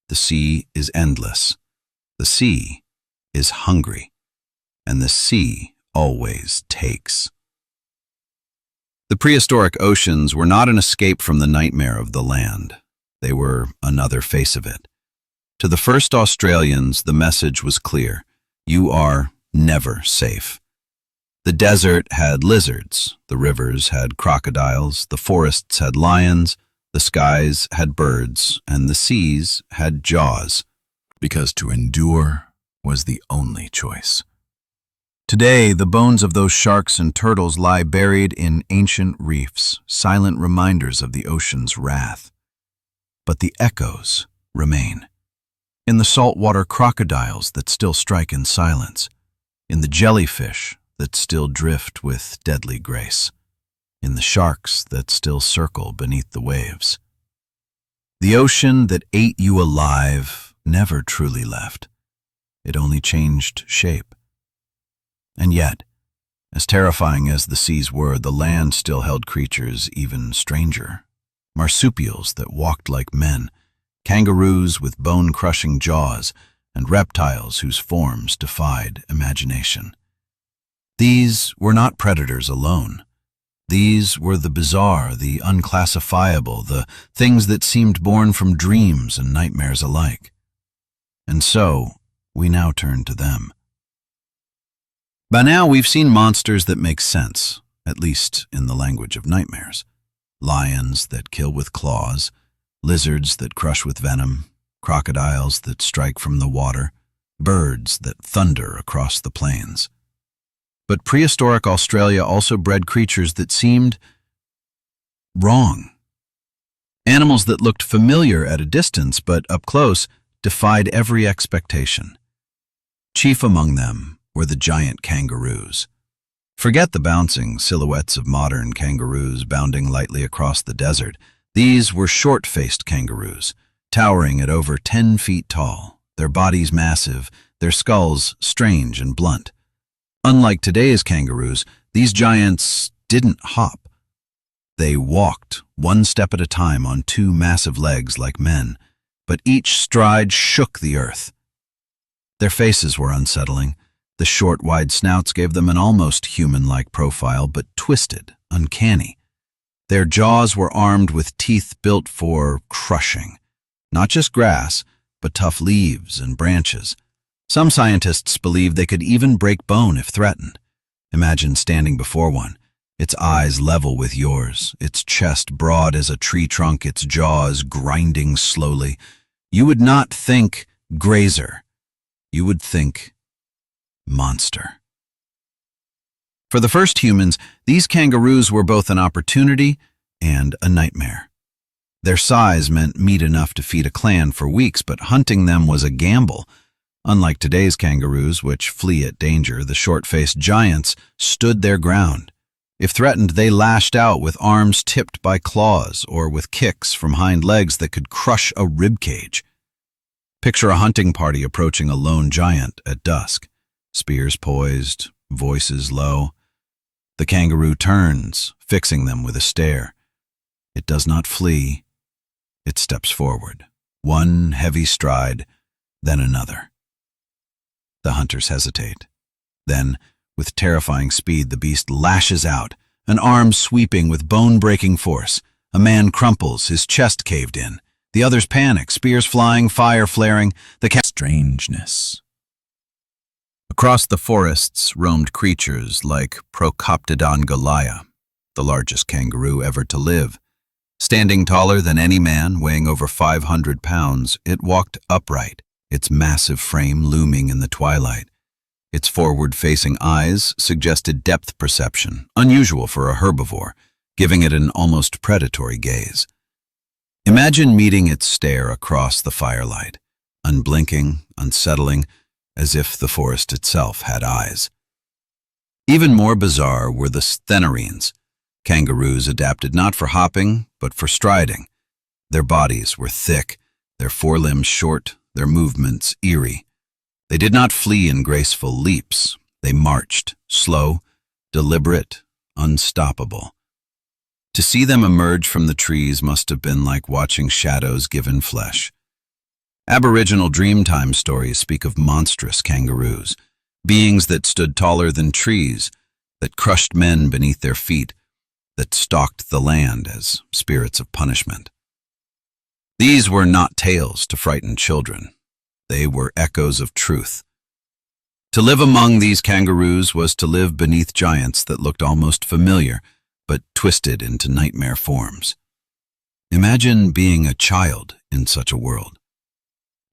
The sea is endless. The sea is hungry. And the sea always takes. The prehistoric oceans were not an escape from the nightmare of the land. They were another face of it. To the first Australians, the message was clear. You are never safe. The desert had lizards, the rivers had crocodiles, the forests had lions, the skies had birds, and the seas had jaws, because to endure was the only choice. Today, the bones of those sharks and turtles lie buried in ancient reefs, silent reminders of the ocean's wrath. But the echoes remain. In the saltwater crocodiles that still strike in silence, in the jellyfish that still drift with deadly grace, in the sharks that still circle beneath the waves. The ocean that ate you alive never truly left. It only changed shape. And yet, as terrifying as the seas were, the land still held creatures even stranger. Marsupials that walked like men, kangaroos with bone-crushing jaws, and reptiles whose forms defied imagination. These were not predators alone. These were the bizarre, the unclassifiable, the things that seemed born from dreams and nightmares alike. And so, we now turn to them. By now, we've seen monsters that make sense, at least in the language of nightmares. Lions that kill with claws, lizards that crush with venom, crocodiles that strike from the water, birds that thunder across the plains. But prehistoric Australia also bred creatures that seemed wrong. Animals that looked familiar at a distance, but up close defied every expectation. Chief among them were the giant kangaroos. Forget the bouncing silhouettes of modern kangaroos bounding lightly across the desert. These were short-faced kangaroos, towering at over 10 feet tall, their bodies massive, their skulls strange and blunt. Unlike today's kangaroos, these giants didn't hop. They walked, one step at a time on two massive legs like men, but each stride shook the earth. Their faces were unsettling. The short, wide snouts gave them an almost human-like profile, but twisted, uncanny. Their jaws were armed with teeth built for crushing, not just grass, but tough leaves and branches. Some scientists believe they could even break bone if threatened. Imagine standing before one, its eyes level with yours, its chest broad as a tree trunk, its jaws grinding slowly. You would not think grazer. You would think monster. For the first humans, these kangaroos were both an opportunity and a nightmare. Their size meant meat enough to feed a clan for weeks, but hunting them was a gamble. Unlike today's kangaroos, which flee at danger, the short-faced giants stood their ground. If threatened, they lashed out with arms tipped by claws or with kicks from hind legs that could crush a ribcage. Picture a hunting party approaching a lone giant at dusk, spears poised, voices low. The kangaroo turns, fixing them with a stare. It does not flee. It steps forward, one heavy stride, then another. The hunters hesitate. Then, with terrifying speed, the beast lashes out, an arm sweeping with bone-breaking force. A man crumples, his chest caved in. The others panic, spears flying, fire flaring. Strangeness. Across the forests roamed creatures like Prehistoric, the largest kangaroo ever to live. Standing taller than any man, weighing over 500 pounds, it walked upright, its massive frame looming in the twilight. Its forward-facing eyes suggested depth perception, unusual for a herbivore, giving it an almost predatory gaze. Imagine meeting its stare across the firelight, unblinking, unsettling, as if the forest itself had eyes. Even more bizarre were the sthenarines, kangaroos adapted not for hopping, but for striding. Their bodies were thick, their forelimbs short, their movements eerie. They did not flee in graceful leaps. They marched, slow, deliberate, unstoppable. To see them emerge from the trees must have been like watching shadows given flesh. Aboriginal Dreamtime stories speak of monstrous kangaroos, beings that stood taller than trees, that crushed men beneath their feet, that stalked the land as spirits of punishment. These were not tales to frighten children. They were echoes of truth. To live among these kangaroos was to live beneath giants that looked almost familiar, but twisted into nightmare forms. Imagine being a child in such a world.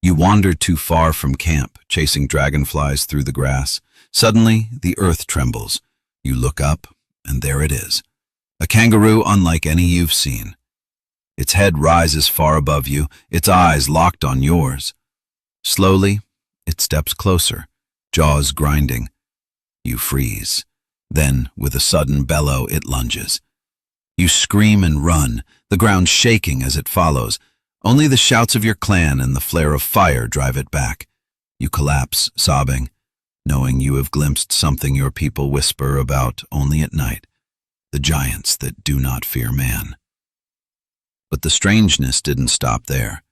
You wander too far from camp, chasing dragonflies through the grass. Suddenly, the earth trembles. You look up, and there it is. A kangaroo unlike any you've seen. Its head rises far above you, its eyes locked on yours. Slowly, it steps closer, jaws grinding. You freeze. Then, with a sudden bellow, it lunges. You scream and run, the ground shaking as it follows. Only the shouts of your clan and the flare of fire drive it back. You collapse, sobbing, knowing you have glimpsed something your people whisper about only at night, the giants that do not fear man. But the strangeness didn't stop there.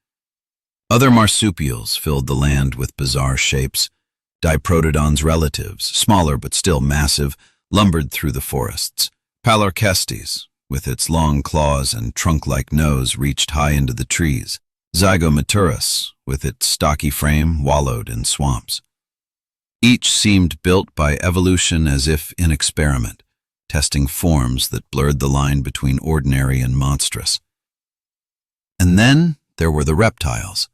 Other marsupials filled the land with bizarre shapes. Diprotodon's relatives, smaller but still massive, lumbered through the forests. Palorchestes, with its long claws and trunk-like nose, reached high into the trees. Zygomaturus, with its stocky frame, wallowed in swamps. Each seemed built by evolution as if in experiment, testing forms that blurred the line between ordinary and monstrous. And then there were the reptiles.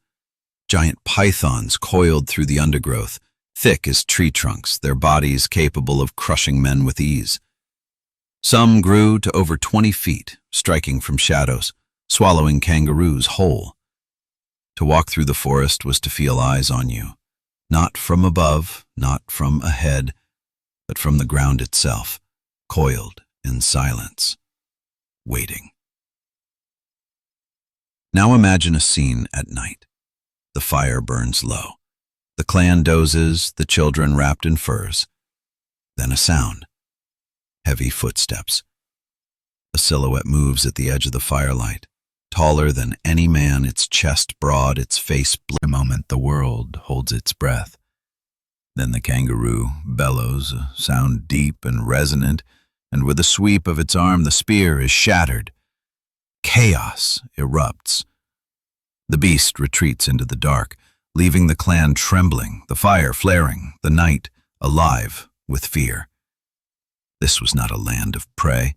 Giant pythons coiled through the undergrowth, thick as tree trunks, their bodies capable of crushing men with ease. Some grew to over 20 feet, striking from shadows, swallowing kangaroos whole. To walk through the forest was to feel eyes on you, not from above, not from ahead, but from the ground itself, coiled in silence, waiting. Now imagine a scene at night. The fire burns low. The clan dozes, the children wrapped in furs. Then a sound. Heavy footsteps. A silhouette moves at the edge of the firelight, taller than any man, its chest broad, its face blue. A moment the world holds its breath. Then the kangaroo bellows, a sound deep and resonant, and with a sweep of its arm the spear is shattered. Chaos erupts. The beast retreats into the dark, leaving the clan trembling, the fire flaring, the night alive with fear. This was not a land of prey.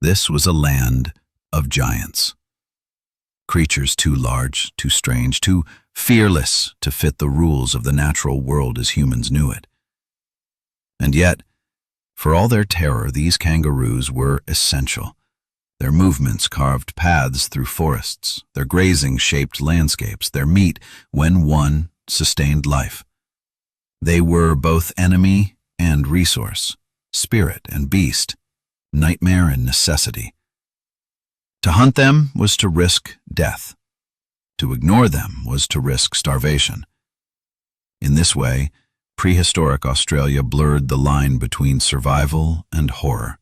This was a land of giants. Creatures too large, too strange, too fearless to fit the rules of the natural world as humans knew it. And yet, for all their terror, these kangaroos were essential. Their movements carved paths through forests, their grazing shaped landscapes, their meat, when won, sustained life. They were both enemy and resource, spirit and beast, nightmare and necessity. To hunt them was to risk death. To ignore them was to risk starvation. In this way, prehistoric Australia blurred the line between survival and horror.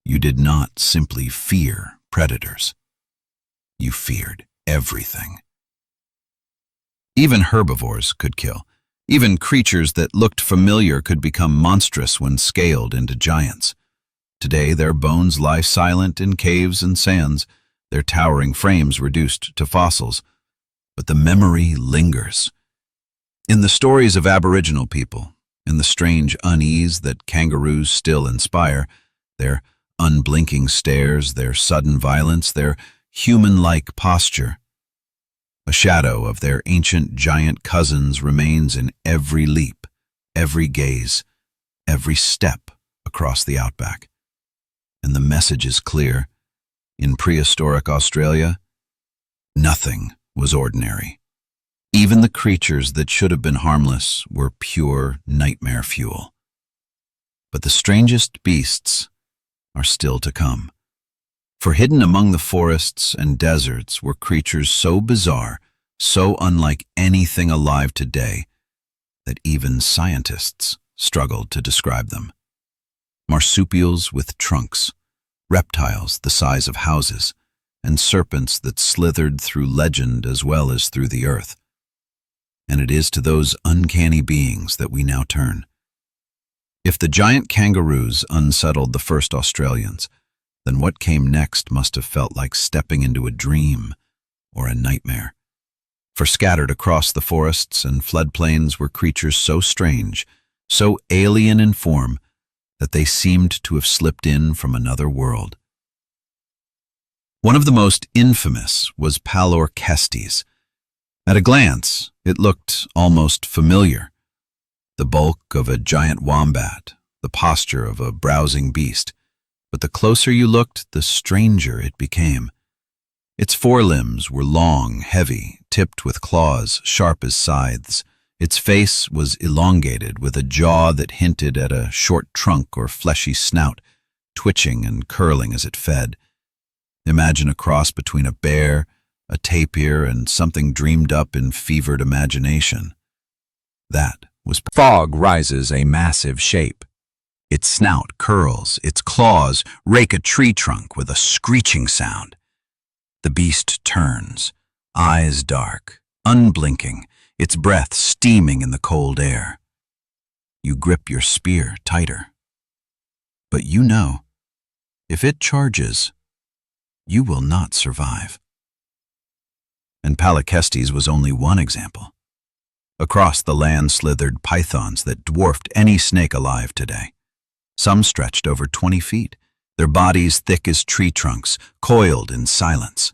You did not simply fear predators. You feared everything. Even herbivores could kill. Even creatures that looked familiar could become monstrous when scaled into giants. Today, their bones lie silent in caves and sands, their towering frames reduced to fossils. But the memory lingers. In the stories of Aboriginal people, in the strange unease that kangaroos still inspire, their unblinking stares, their sudden violence, their human-like posture, a shadow of their ancient giant cousins remains in every leap, every gaze, every step across the outback. And the message is clear. In prehistoric Australia, nothing was ordinary. Even the creatures that should have been harmless were pure nightmare fuel. But the strangest beasts are still to come. For hidden among the forests and deserts were creatures so bizarre, so unlike anything alive today, that even scientists struggled to describe them. Marsupials with trunks, reptiles the size of houses, and serpents that slithered through legend as well as through the earth. And it is to those uncanny beings that we now turn. If the giant kangaroos unsettled the first Australians, then what came next must have felt like stepping into a dream or a nightmare. For scattered across the forests and floodplains were creatures so strange, so alien in form, that they seemed to have slipped in from another world. One of the most infamous was Palorchestes. At a glance, it looked almost familiar. The bulk of a giant wombat, the posture of a browsing beast. But the closer you looked, the stranger it became. Its forelimbs were long, heavy, tipped with claws sharp as scythes. Its face was elongated, with a jaw that hinted at a short trunk or fleshy snout, twitching and curling as it fed. Imagine a cross between a bear, a tapir, and something dreamed up in fevered imagination. That was
Fog rises a massive shape. Its snout curls, its claws rake a tree trunk with a screeching sound. The beast turns, eyes dark, unblinking, its breath steaming in the cold air. You grip your spear tighter. But you know, if it charges, you will not survive. And Palorchestes was only one example. Across the land slithered pythons that dwarfed any snake alive today. Some stretched over 20 feet, their bodies thick as tree trunks, coiled in silence.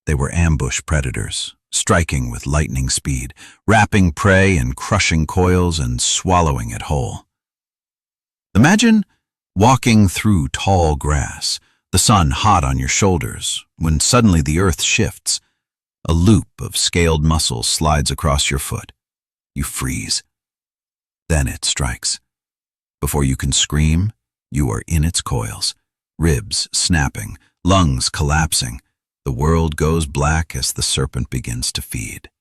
They were ambush predators, striking with lightning speed, wrapping prey in crushing coils and swallowing it whole. Imagine walking through tall grass, the sun hot on your shoulders, when suddenly the earth shifts. A loop of scaled muscle slides across your foot. You freeze. Then it strikes. Before you can scream, you are in its coils, ribs snapping, lungs collapsing. The world goes black as the serpent begins to feed.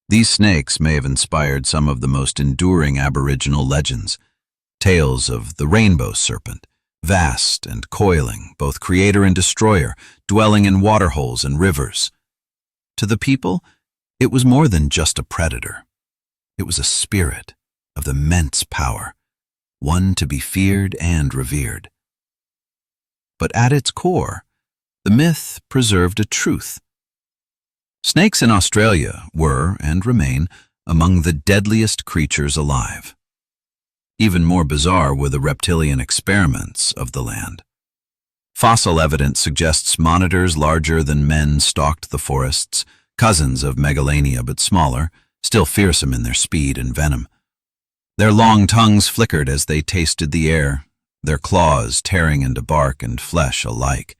These snakes may have inspired some of the most enduring Aboriginal legends. Tales of the Rainbow Serpent, vast and coiling, both creator and destroyer, dwelling in waterholes and rivers. To the people, it was more than just a predator. It was a spirit of immense power, one to be feared and revered. But at its core, the myth preserved a truth. Snakes in Australia were, and remain, among the deadliest creatures alive. Even more bizarre were the reptilian experiments of the land. Fossil evidence suggests monitors larger than men stalked the forests, cousins of Megalania but smaller, still fearsome in their speed and venom. Their long tongues flickered as they tasted the air,
their claws tearing into bark and flesh alike.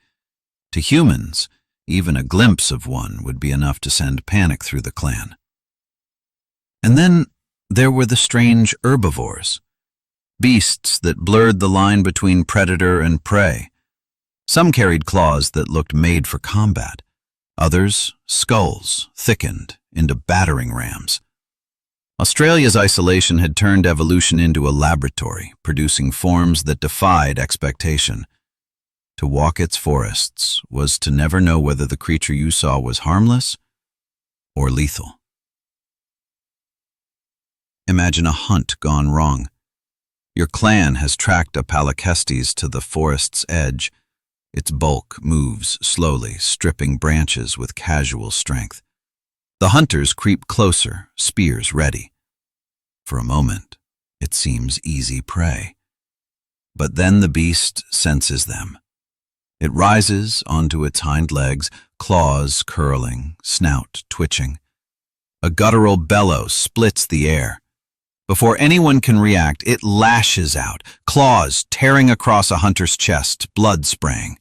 To humans, even a glimpse of one would be enough to send panic through the clan. And then there were the strange herbivores, beasts that blurred the line between predator and prey. Some carried claws that looked made for combat, others skulls thickened into battering rams. Australia's isolation had turned evolution into a laboratory, producing forms that defied expectation. To walk its forests was to never know whether the creature you saw was harmless or lethal. Imagine a hunt gone wrong. Your clan has tracked a Palacestes to the forest's edge. Its bulk moves slowly, stripping branches with casual strength. The hunters creep closer, spears ready. For a moment, it seems easy prey. But then the beast senses them. It rises onto its hind legs, claws curling, snout twitching. A guttural bellow splits the air. Before anyone can react, it lashes out, claws tearing across a hunter's chest, blood spraying.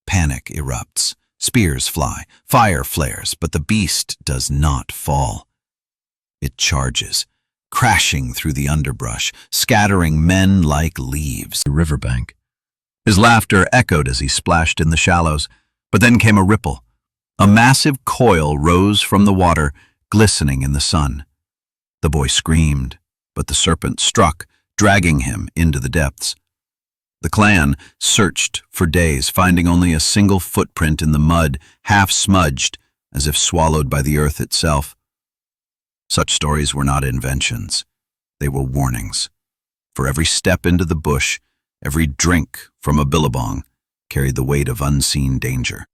Panic erupts. Spears fly, fire flares, but the beast does not fall. It charges, crashing through the underbrush, scattering men like leaves. The riverbank. His laughter echoed as he splashed in the shallows, but then came a ripple. A massive coil rose from the water, glistening in the sun. The boy screamed, but the serpent struck, dragging him into the depths. The clan searched for days, finding only a single footprint in the mud, half smudged, as if swallowed by the earth itself. Such stories were not inventions. They were warnings. For every step into the bush, every drink from a billabong carried the weight of unseen danger.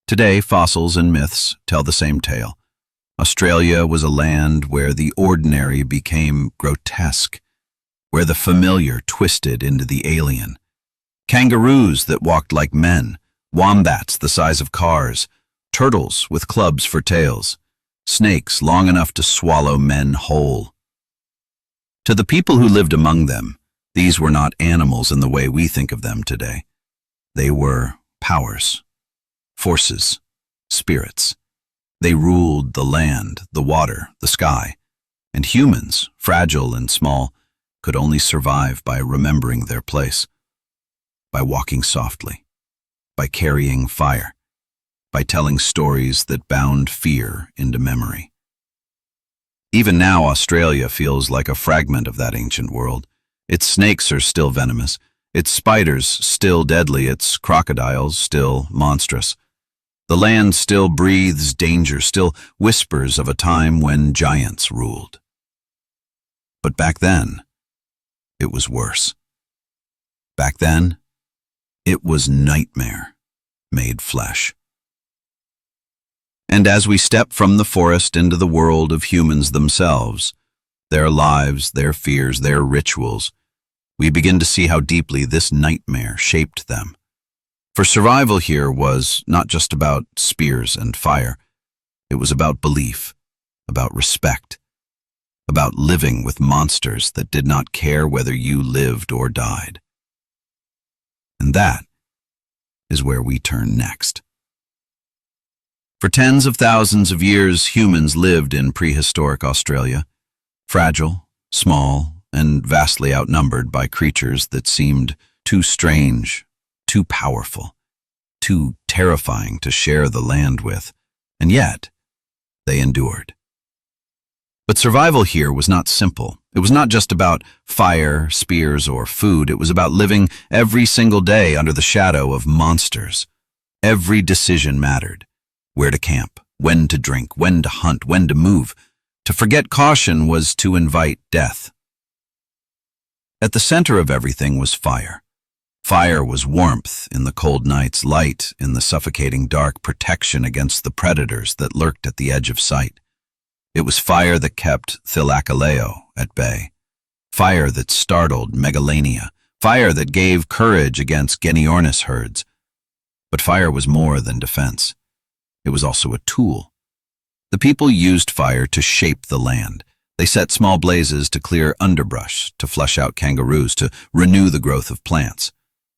Today, fossils and myths tell the same tale. Australia was a land where the ordinary became grotesque, where the familiar twisted into the alien. Kangaroos that walked like men, wombats the size of cars, turtles with clubs for tails, snakes long enough to swallow men whole. To the people who lived among them, these were not animals in the way we think of them today. They were powers, forces, spirits. They ruled the land, the water, the sky, and humans, fragile and small, could only survive by remembering their place, by walking softly, by carrying fire, by telling stories that bound fear into memory. Even now, Australia feels like a fragment of that ancient world. Its snakes are still venomous, its spiders still deadly, its crocodiles still monstrous. The land still breathes danger, still whispers of a time when giants ruled. But back then, it was worse. Back then, it was nightmare made flesh. And as we step from the forest into the world of humans themselves, their lives, their fears, their rituals, we begin to see how deeply this nightmare shaped them. For survival here was not just about spears and fire. It was about belief, about respect, about living with monsters that did not care whether you lived or died. And that is where we turn next. For tens of thousands of years, humans lived in prehistoric Australia, fragile, small, and vastly outnumbered by creatures that seemed too strange, too powerful, too terrifying to share the land with, and yet they endured. But survival here was not simple. It was not just about fire, spears, or food. It was about living every single day under the shadow of monsters. Every decision mattered. Where to camp, when to drink, when to hunt, when to move. To forget caution was to invite death. At the center of everything was fire. Fire was warmth in the cold nights, light in the suffocating dark, protection against the predators that lurked at the edge of sight. It was fire that kept Thylacoleo at bay, fire that startled Megalania, fire that gave courage against Geniornis herds. But fire was more than defense. It was also a tool. The people used fire to shape the land. They set small blazes to clear underbrush, to flush out kangaroos, to renew the growth of plants.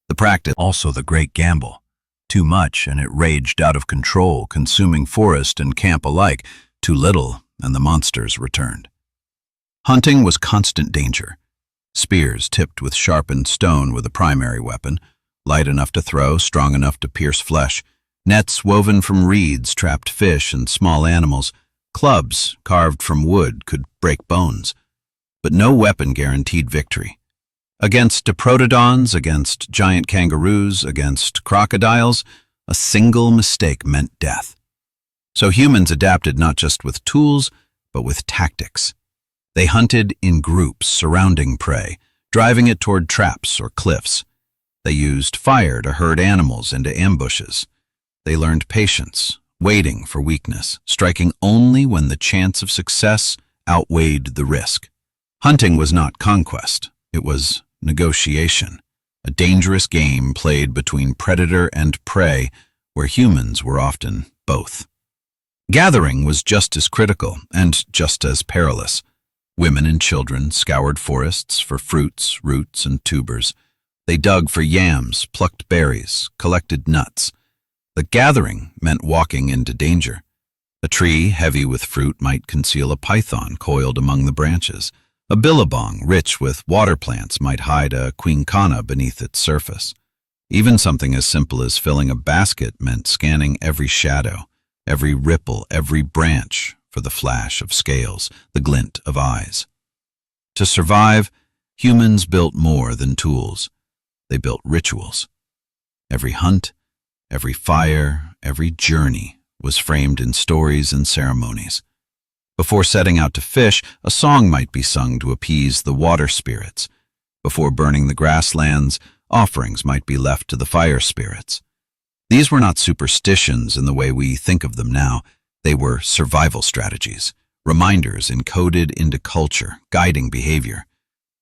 The practice also the great gamble. Too much, and it raged out of control, consuming forest and camp alike. Too little, and the monsters returned. Hunting was constant danger. Spears tipped with sharpened stone were the primary weapon, light enough to throw, strong enough to pierce flesh. Nets woven from reeds trapped fish and small animals. Clubs carved from wood could break bones. But no weapon guaranteed victory. Against Diprotodons, against giant kangaroos, against crocodiles, a single mistake meant death. So humans adapted not just with tools, but with tactics. They hunted in groups surrounding prey, driving it toward traps or cliffs. They used fire to herd animals into ambushes. They learned patience, waiting for weakness, striking only when the chance of success outweighed the risk. Hunting was not conquest, it was negotiation, a dangerous game played between predator and prey where humans were often both. Gathering was just as critical and just as perilous. Women and children scoured forests for fruits, roots, and tubers. They dug for yams, plucked berries, collected nuts. The gathering meant walking into danger. A tree heavy with fruit might conceal a python coiled among the branches. A billabong rich with water plants might hide a quinkana beneath its surface. Even something as simple as filling a basket meant scanning every shadow, every ripple, every branch for the flash of scales, the glint of eyes. To survive, humans built more than tools. They built rituals. Every hunt, every fire, every journey was framed in stories and ceremonies. Before setting out to fish, a song might be sung to appease the water spirits. Before burning the grasslands, offerings might be left to the fire spirits. These were not superstitions in the way we think of them now. They were survival strategies, reminders encoded into culture, guiding behavior.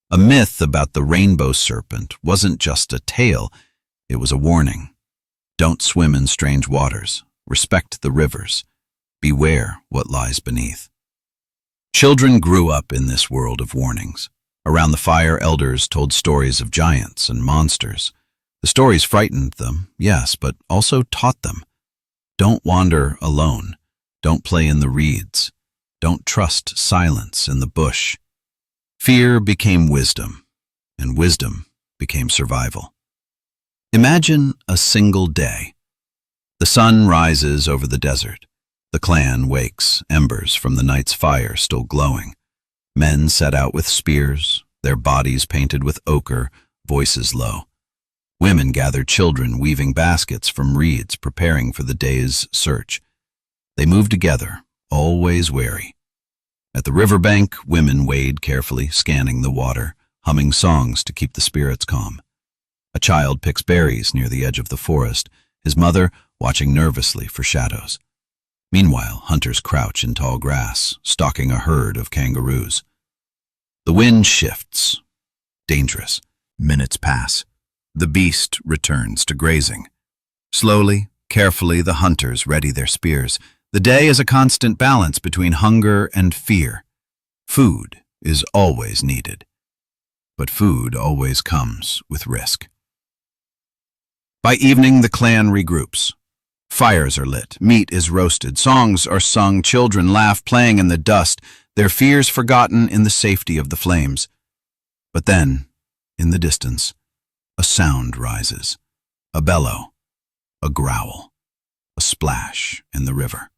A myth about the Rainbow Serpent wasn't just a tale, it was a warning. Don't swim in strange waters. Respect the rivers. Beware what lies beneath. Children grew up in this world of warnings. Around the fire, elders told stories of giants and monsters. The stories frightened them, yes, but also taught them. Don't wander alone. Don't play in the reeds. Don't trust silence in the bush. Fear became wisdom, and wisdom became survival. Imagine a single day. The sun rises over the desert. The clan wakes, embers from the night's fire still glowing. Men set out with spears, their bodies painted with ochre, voices low. Women gather children weaving baskets from reeds, preparing for the day's search. They move together, always wary. At the riverbank, women wade carefully, scanning the water, humming songs to keep the spirits calm. A child picks berries near the edge of the forest, his mother watching nervously for shadows. Meanwhile, hunters crouch in tall grass, stalking a herd of kangaroos. The wind shifts. Dangerous. Minutes pass. The beast returns to grazing. Slowly, carefully, the hunters ready their spears. The day is a constant balance between hunger and fear. Food is always needed, but food always comes with risk. By evening, the clan regroups. Fires are lit, meat is roasted, songs are sung, children laugh, playing in the dust, their fears forgotten in the safety of the flames. But then, in the distance, a sound rises, a bellow, a growl, a splash in the river.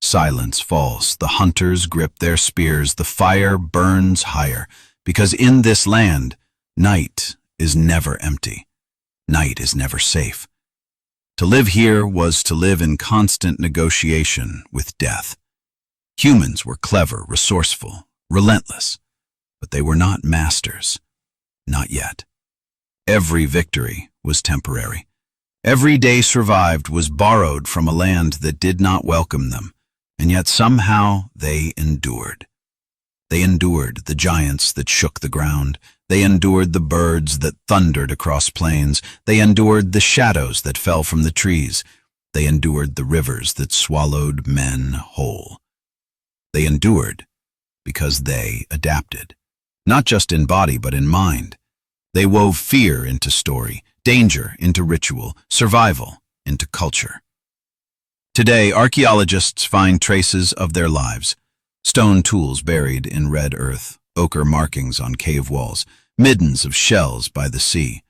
Silence falls, the hunters grip their spears, the fire burns higher, because in this land, night is never empty. Night is never safe. To live here was to live in constant negotiation with death. Humans were clever, resourceful, relentless, but they were not masters. Not yet. Every victory was temporary. Every day survived was borrowed from a land that did not welcome them. And yet somehow they endured. They endured the giants that shook the ground. They endured the birds that thundered across plains. They endured the shadows that fell from the trees. They endured the rivers that swallowed men whole. They endured because they adapted. Not just in body, but in mind. They wove fear into story, danger into ritual, survival into culture. Today, archaeologists find traces of their lives. Stone tools buried in red earth, ochre markings on cave walls, middens of shells by the sea.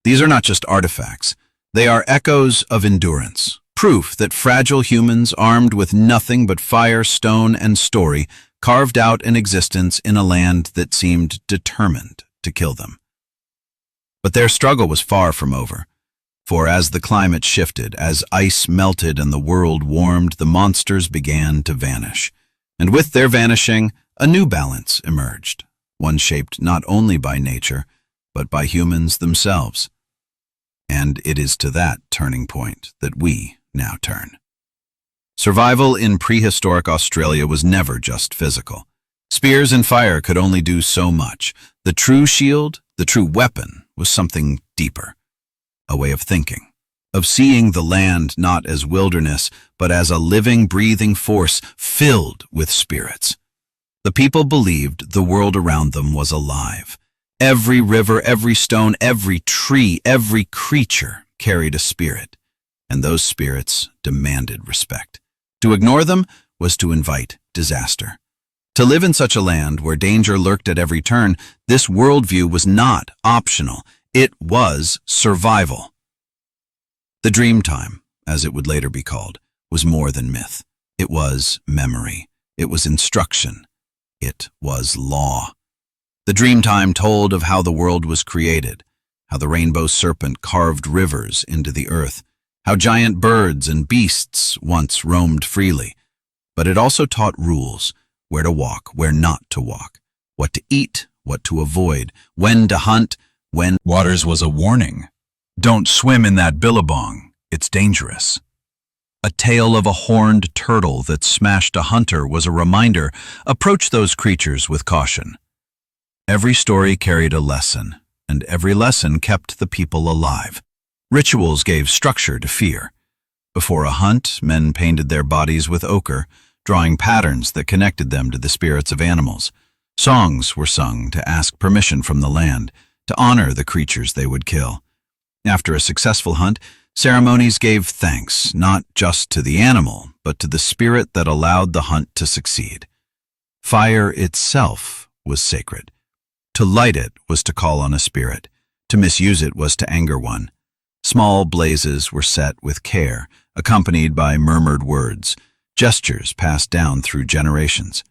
These are not just artifacts. They are echoes of endurance, proof that fragile humans armed with nothing but fire, stone, and story carved out an existence in a land that seemed determined to kill them. But their struggle was far from over, for as the climate shifted, as ice melted and the world warmed, the monsters began to vanish. And with their vanishing, a new balance emerged, one shaped not only by nature, but by humans themselves. And it is to that turning point that we now turn. Survival in prehistoric Australia was never just physical. Spears and fire could only do so much. The true shield, the true weapon, was something deeper. A way of thinking, of seeing the land not as wilderness, but as a living, breathing force filled with spirits. The people believed the world around them was alive. Every river, every stone, every tree, every creature carried a spirit, and those spirits demanded respect. To ignore them was to invite disaster. To live in such a land where danger lurked at every turn, this worldview was not optional. It was survival. The dream time, as it would later be called, was more than myth. It was memory. It was instruction. It was law. The dream time told of how the world was created, how the Rainbow Serpent carved rivers into the earth, how giant birds and beasts once roamed freely. But it also taught rules, where to walk, where not to walk, what to eat, what to avoid, when to hunt, when.
Waters was a warning. Don't swim in that billabong. It's dangerous. A tale of a horned turtle that smashed a hunter was a reminder. Approach those creatures with caution. Every story carried a lesson, and every lesson kept the people alive. Rituals gave structure to fear. Before a hunt, men painted their bodies with ochre, drawing patterns that connected them to the spirits of animals. Songs were sung to ask permission from the land, to honor the creatures they would kill. After a successful hunt, ceremonies gave thanks not just to the animal, but to the spirit that allowed the hunt to succeed. Fire itself was sacred. To light it was to call on a spirit. To misuse it was to anger one. Small blazes were set with care, accompanied by murmured words, gestures passed down through generations.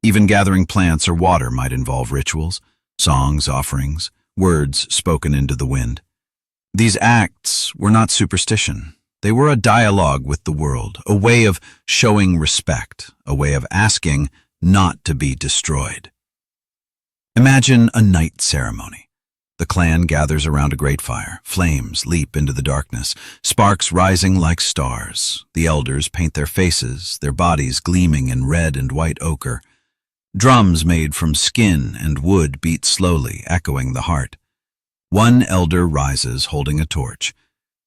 Even gathering plants or water might involve rituals, songs, offerings, words spoken into the wind. These acts were not superstition. They were a dialogue with the world, a way of showing respect, a way of asking not to be destroyed. Imagine a night ceremony. The clan gathers around a great fire. Flames leap into the darkness, sparks rising like stars. The elders paint their faces, their bodies gleaming in red and white ochre. Drums made from skin and wood beat slowly, echoing the heart. One elder rises, holding a torch.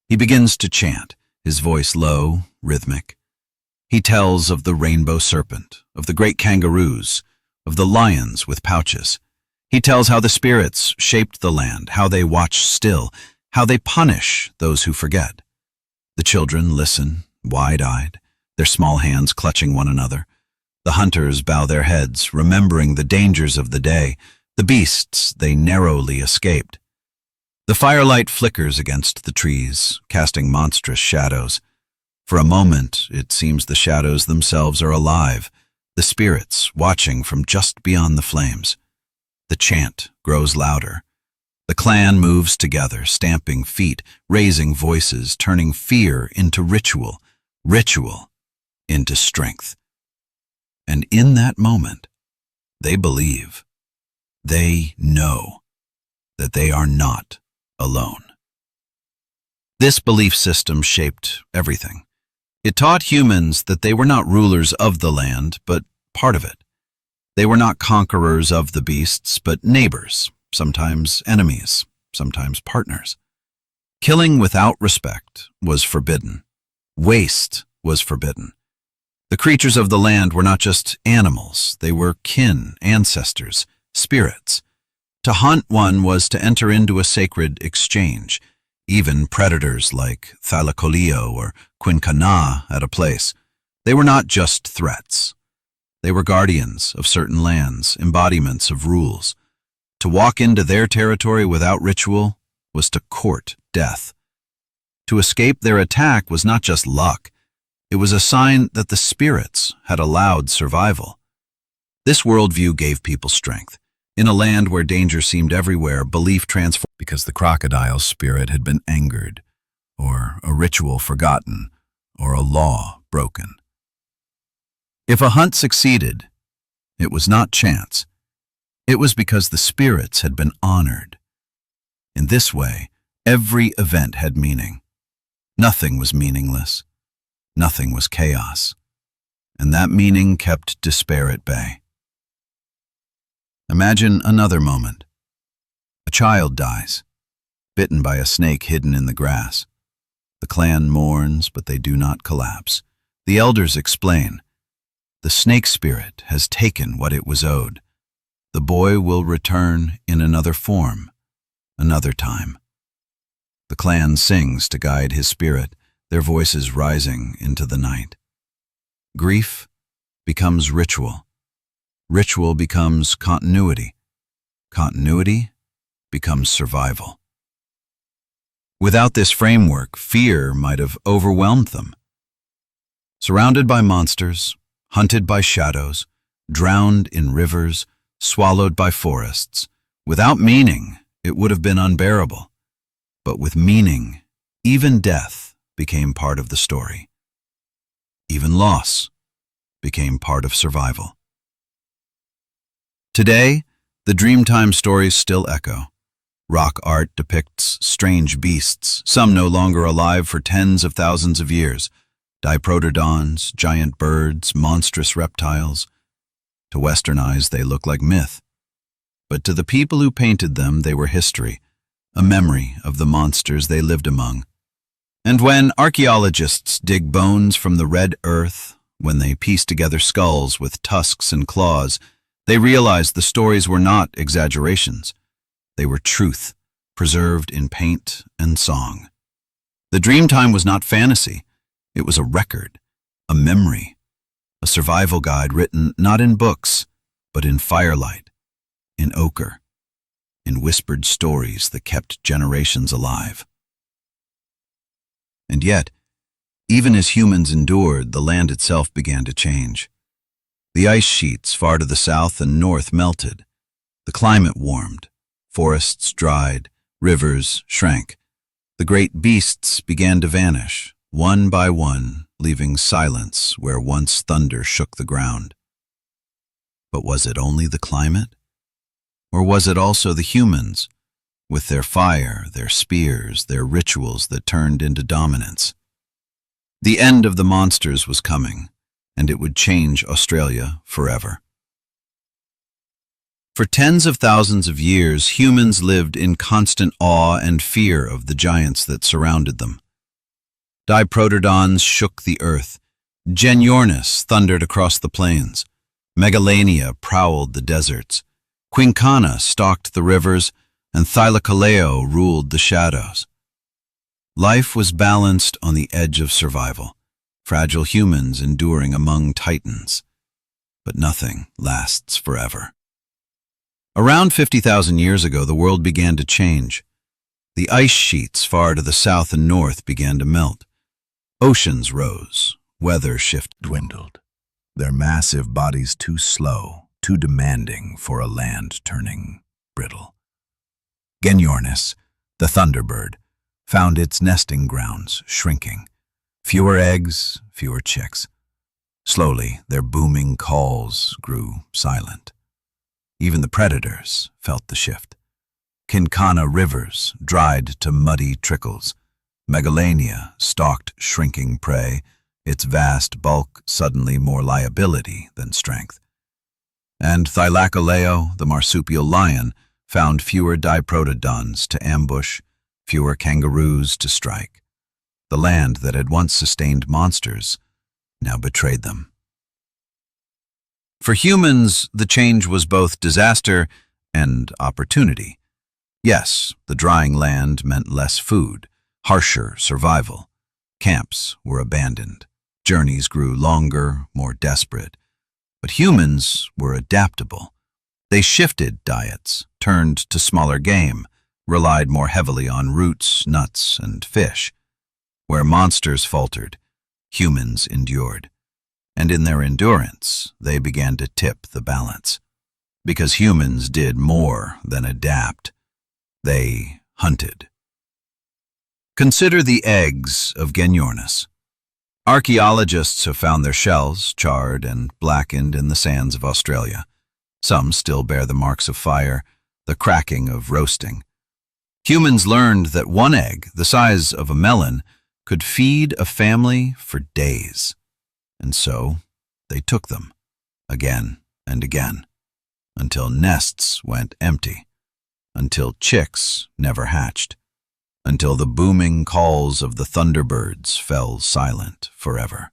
He begins to chant, his voice low, rhythmic. He tells of the Rainbow Serpent, of the great kangaroos, of the lions with pouches. He tells how the spirits shaped the land, how they watch still, how they punish those who forget. The children listen, wide-eyed, their small hands clutching one another. The hunters bow their heads, remembering the dangers of the day, the beasts they narrowly escaped. The firelight flickers against the trees, casting monstrous shadows. For a moment, it seems the shadows themselves are alive, the spirits watching from just beyond the flames. The chant grows louder. The clan moves together, stamping feet, raising voices, turning fear into ritual, ritual into strength. And in that moment, they believe, they know that they are not alone. This belief system shaped everything. It taught humans that they were not rulers of the land, but part of it. They were not conquerors of the beasts, but neighbors, sometimes enemies, sometimes partners. Killing without respect was forbidden. Waste was forbidden.
The creatures of the land were not just animals, they were kin, ancestors, spirits. To hunt one was to enter into a sacred exchange. Even predators like Thylacoleo or Quinkana had a place. They were not just threats. They were guardians of certain lands, embodiments of rules. To walk into their territory without ritual was to court death. To escape their attack was not just luck. It was a sign that the spirits had allowed survival. This worldview gave people strength. In a land where danger seemed everywhere, belief transformed because the crocodile's spirit had been angered, or a ritual forgotten, or a law broken. If a hunt succeeded, it was not chance. It was because the spirits had been honored. In this way, every event had meaning. Nothing was meaningless. Nothing was chaos. And that meaning kept despair at bay. Imagine another moment. A child dies, bitten by a snake hidden in the grass. The clan mourns, but they do not collapse. The elders explain, the snake spirit has taken what it was owed. The boy will return in another form, another time. The clan sings to guide his spirit, their voices rising into the night. Grief becomes ritual. Ritual becomes continuity. Continuity becomes survival. Without this framework, fear might have overwhelmed them. Surrounded by monsters, hunted by shadows, drowned in rivers, swallowed by forests, without meaning, it would have been unbearable. But with meaning, even death became part of the story. Even loss became part of survival. Today, the Dreamtime stories still echo. Rock art depicts strange beasts, some no longer alive for tens of thousands of years. Diprotodons, giant birds, monstrous reptiles. To Western eyes, they look like myth. But to the people who painted them, they were history, a memory of the monsters they lived among. And when archaeologists dig bones from the red earth, when they piece together skulls with tusks and claws, they realize the stories were not exaggerations. They were truth, preserved in paint and song. The Dreamtime was not fantasy. It was a record, a memory, a survival guide written not in books, but in firelight, in ochre, in whispered stories that kept generations alive. And yet, even as humans endured, the land itself began to change. The ice sheets far to the south and north melted. The climate warmed. Forests dried. Rivers shrank. The great beasts began to vanish, one by one, leaving silence where once thunder shook the ground. But was it only the climate? Or was it also the humans, with their fire, their spears, their rituals that turned into dominance? The end of the monsters was coming, and it would change Australia forever. For tens of thousands of years, humans lived in constant awe and fear of the giants that surrounded them. Diprotodons shook the earth. Ginormous thundered across the plains. Megalania prowled the deserts. Quinkana stalked the rivers, and Thylacoleo ruled the shadows. Life was balanced on the edge of survival, fragile humans enduring among titans. But nothing lasts forever. Around 50,000 years ago, the world began to change. The ice sheets far to the south and north began to melt. Oceans rose, weather shift dwindled, their massive bodies too slow, too demanding for a land turning brittle. Ginormous, the thunderbird, found its nesting grounds shrinking. Fewer eggs, fewer chicks. Slowly, their booming calls grew silent. Even the predators felt the shift. Quinkana rivers dried to muddy trickles. Megalania stalked shrinking prey, its vast bulk suddenly more liability than strength. And Thylacoleo, the marsupial lion, found fewer diprotodons to ambush, fewer kangaroos to strike. The land that had once sustained monsters now betrayed them. For humans, the change was both disaster and opportunity. Yes, the drying land meant less food, harsher survival. Camps were abandoned. Journeys grew longer, more desperate. But humans were adaptable. They shifted diets, turned to smaller game, relied more heavily on roots, nuts, and fish. Where monsters faltered, humans endured. And in their endurance, they began to tip the balance. Because humans did more than adapt. They hunted. Consider the eggs of Genyornis. Archaeologists have found their shells charred and blackened in the sands of Australia. Some still bear the marks of fire, the cracking of roasting. Humans learned that one egg, the size of a melon, could feed a family for days. And so they took them, again and again, until nests went empty, until chicks never hatched, until the booming calls of the thunderbirds fell silent forever.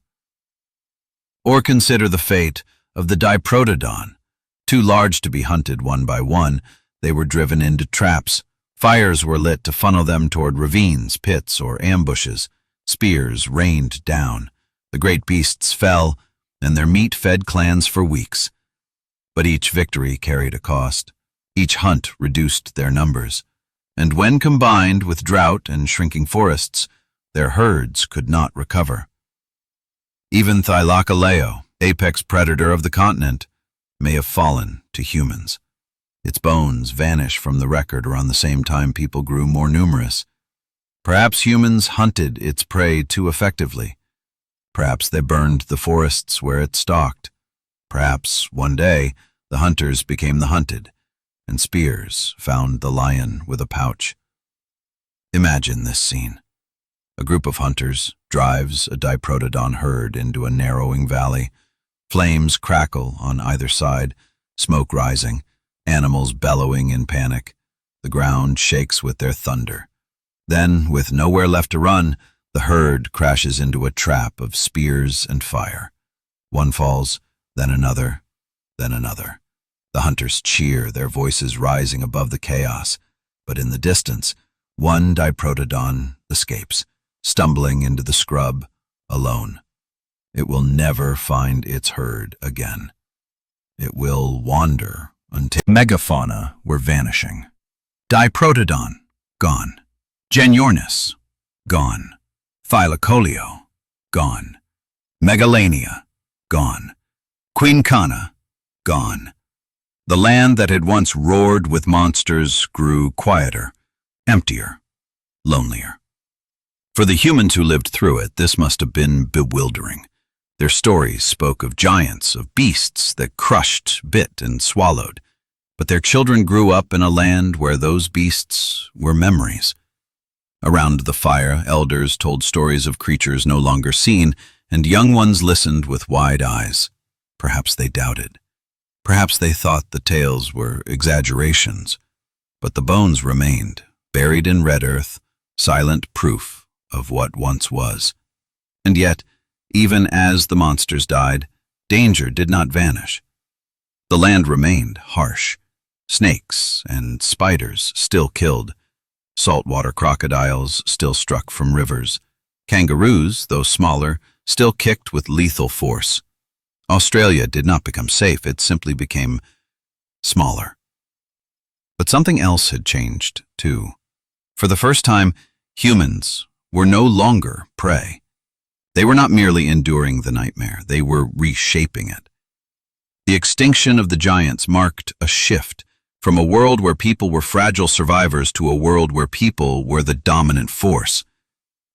Or consider the fate of the Diprotodon. Too large to be hunted one by one, they were driven into traps. Fires were lit to funnel them toward ravines, pits, or ambushes. Spears rained down. The great beasts fell, and their meat fed clans for weeks. But each victory carried a cost. Each hunt reduced their numbers. And when combined with drought and shrinking forests, their herds could not recover. Even Thylacoleo, apex predator of the continent, may have fallen to humans. Its bones vanish from the record around the same time people grew more numerous. Perhaps humans hunted its prey too effectively. Perhaps they burned the forests where it stalked. Perhaps, one day, the hunters became the hunted, and spears found the lion with a pouch. Imagine this scene. A group of hunters drives a Diprotodon herd into a narrowing valley. Flames crackle on either side, smoke rising, animals bellowing in panic. The ground shakes with their thunder. Then, with nowhere left to run, the herd crashes into a trap of spears and fire. One falls, then another, then another. The hunters cheer, their voices rising above the chaos. But in the distance, one Diprotodon escapes, stumbling into the scrub, alone. It will never find its herd again. It will wander until megafauna were vanishing. Diprotodon, gone. Genyornis, gone. Thylacoleo, gone. Megalania, gone. Quinkana, gone. The land that had once roared with monsters grew quieter, emptier, lonelier. For the humans who lived through it, this must have been bewildering. Their stories spoke of giants, of beasts that crushed, bit, and swallowed. But their children grew up in a land where those beasts were memories. Around the fire, elders told stories of creatures no longer seen, and young ones listened with wide eyes. Perhaps they doubted. Perhaps they thought the tales were exaggerations. But the bones remained, buried in red earth, silent proof of what once was. And yet, even as the monsters died, danger did not vanish. The land remained harsh. Snakes and spiders still killed. Saltwater crocodiles still struck from rivers. Kangaroos, though smaller, still kicked with lethal force. Australia did not become safe, it simply became smaller. But something else had changed, too. For the first time, humans were no longer prey. They were not merely enduring the nightmare, they were reshaping it. The extinction of the giants marked a shift from a world where people were fragile survivors to a world where people were the dominant force.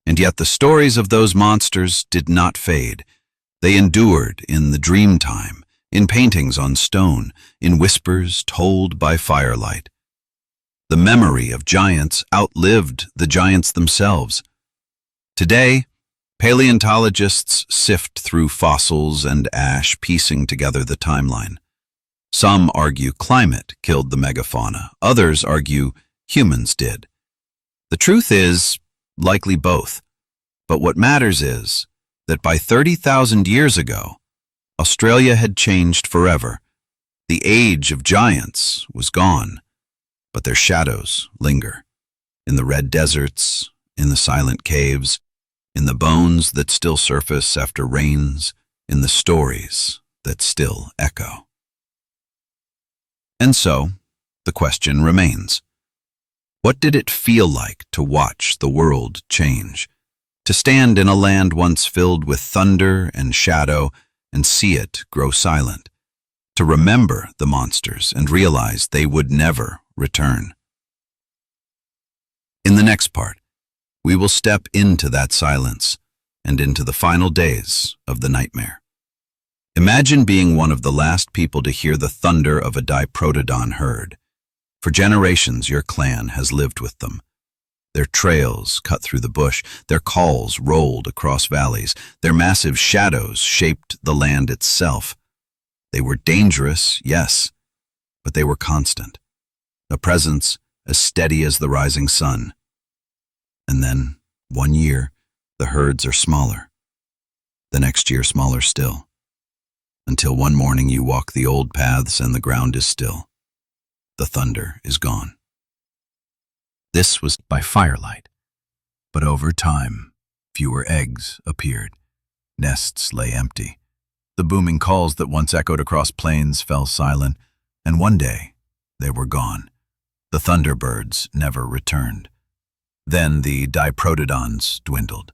And yet the stories of those monsters did not fade. They endured in the dream time, in paintings on stone, in whispers told by firelight. The memory of giants outlived the giants themselves. Today, paleontologists sift through fossils and ash, piecing together the timeline. Some argue climate killed the megafauna, others argue humans did. The truth is, likely both. But what matters is that by 30,000 years ago, Australia had changed forever. The age of giants was gone, but their shadows linger. In the red deserts, in the silent caves, in the bones that still surface after rains, in the stories that still echo. And so, the question remains. What did it feel like to watch the world change? To stand in a land once filled with thunder and shadow and see it grow silent? To remember the monsters and realize they would never return? In the next part, we will step into that silence and into the final days of the nightmare. Imagine being one of the last people to hear the thunder of a Diprotodon herd. For generations, your clan has lived with them. Their trails cut through the bush, their calls rolled across valleys, their massive shadows shaped the land itself. They were dangerous, yes, but they were constant, a presence as steady as the rising sun. And then, one year, the herds are smaller. The next year, smaller still. Until one morning you walk the old paths and the ground is still. The thunder is gone. This was by firelight. But over time, fewer eggs appeared. Nests lay empty. The booming calls that once echoed across plains fell silent, and one day they were gone. The thunderbirds never returned. Then the Diprotodons dwindled.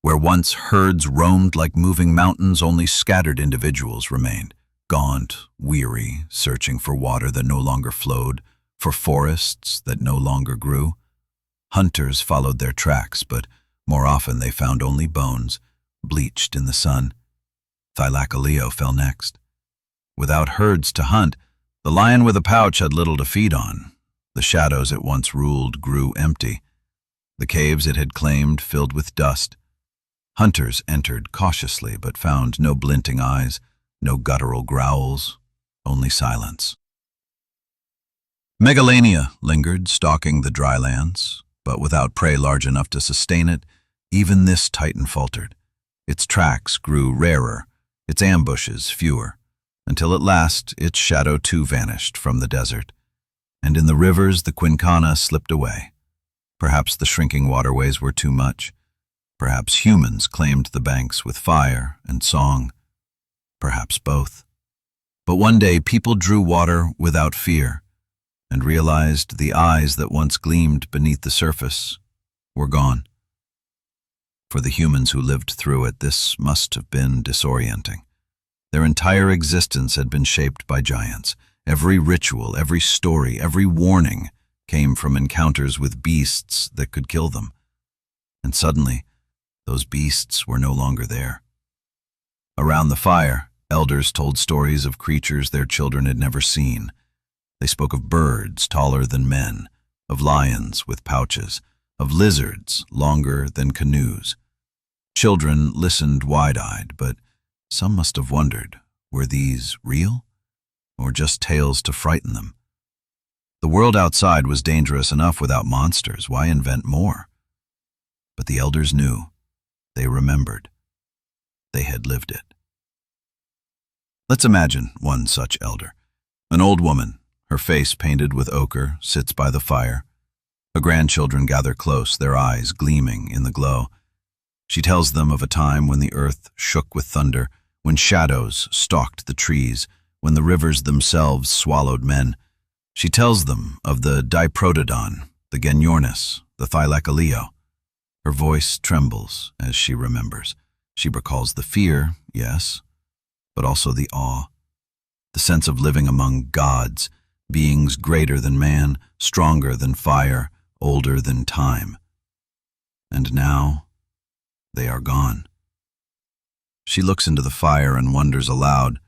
Where once herds roamed like moving mountains, only scattered individuals remained, gaunt, weary, searching for water that no longer flowed, for forests that no longer grew. Hunters followed their tracks, but more often they found only bones, bleached in the sun. Thylacoleo fell next. Without herds to hunt, the lion with a pouch had little to feed on. The shadows it once ruled grew empty. The caves it had claimed filled with dust. Hunters entered cautiously, but found no glinting eyes, no guttural growls, only silence. Megalania lingered, stalking the dry lands, but without prey large enough to sustain it, even this titan faltered. Its tracks grew rarer, its ambushes fewer, until at last its shadow too vanished from the desert. And in the rivers the Quinkana slipped away. Perhaps the shrinking waterways were too much. Perhaps humans claimed the banks with fire and song. Perhaps both. But one day people drew water without fear and realized the eyes that once gleamed beneath the surface were gone. For the humans who lived through it, this must have been disorienting. Their entire existence had been shaped by giants. Every ritual, every story, every warning came from encounters with beasts that could kill them. And suddenly, those beasts were no longer there. Around the fire, elders told stories of creatures their children had never seen. They spoke of birds taller than men, of lions with pouches, of lizards longer than canoes. Children listened wide-eyed, but some must have wondered, were these real, or just tales to frighten them? The world outside was dangerous enough without monsters. Why invent more? But the elders knew. They remembered. They had lived it. Let's imagine one such elder. An old woman, her face painted with ochre, sits by the fire. Her grandchildren gather close, their eyes gleaming in the glow. She tells them of a time when the earth shook with thunder, when shadows stalked the trees, when the rivers themselves swallowed men. She tells them of the Diprotodon, the Genyornis, the Thylacoleo. Her voice trembles as she remembers. She recalls the fear, yes, but also the awe, the sense of living among gods, beings greater than man, stronger than fire, older than time. And now, they are gone. She looks into the fire and wonders aloud,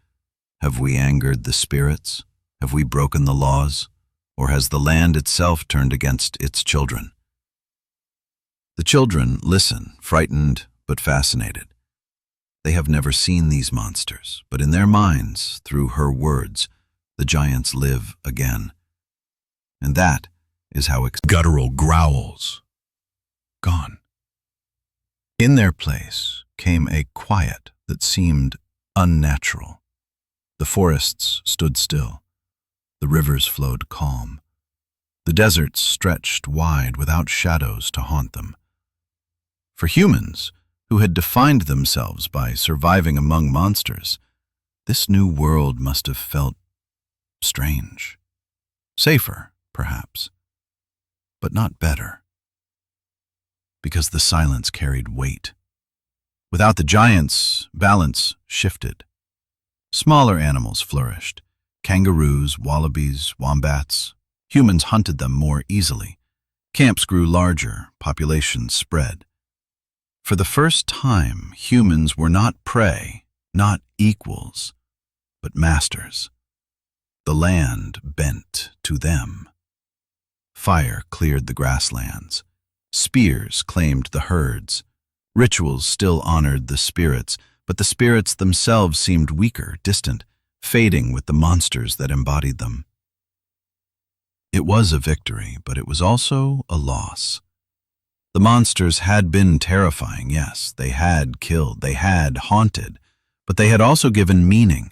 have we angered the spirits? Have we broken the laws? Or has the land itself turned against its children? The children listen, frightened but fascinated. They have never seen these monsters, but in their minds, through her words, the giants live again. And that is how guttural growls gone. In their place came a quiet that seemed unnatural. The forests stood still. The rivers flowed calm. The deserts stretched wide without shadows to haunt them. For humans, who had defined themselves by surviving among monsters, this new world must have felt strange. Safer, perhaps, but not better. Because the silence carried weight. Without the giants, balance shifted. Smaller animals flourished. Kangaroos, wallabies, wombats. Humans hunted them more easily. Camps grew larger, populations spread. For the first time, humans were not prey, not equals, but masters. The land bent to them. Fire cleared the grasslands. Spears claimed the herds. Rituals still honored the spirits, but the spirits themselves seemed weaker, distant, fading with the monsters that embodied them. It was a victory, but it was also a loss. The monsters had been terrifying, yes. They had killed, they had haunted, but they had also given meaning.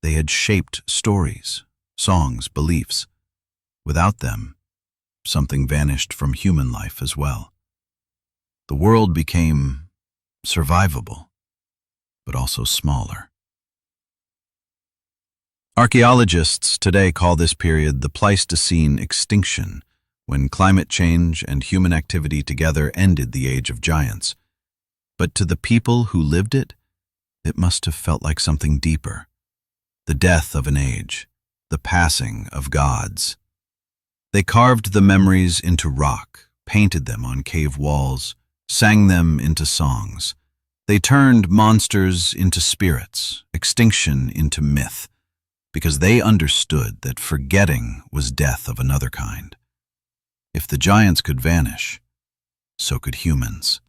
They had shaped stories, songs, beliefs. Without them, something vanished from human life as well. The world became survivable, but also smaller. Archaeologists today call this period the Pleistocene extinction, when climate change and human activity together ended the age of giants. But to the people who lived it, it must have felt like something deeper. The death of an age, the passing of gods. They carved the memories into rock, painted them on cave walls, sang them into songs. They turned monsters into spirits, extinction into myth, because they understood that forgetting was death of another kind. If the giants could vanish, so could humans.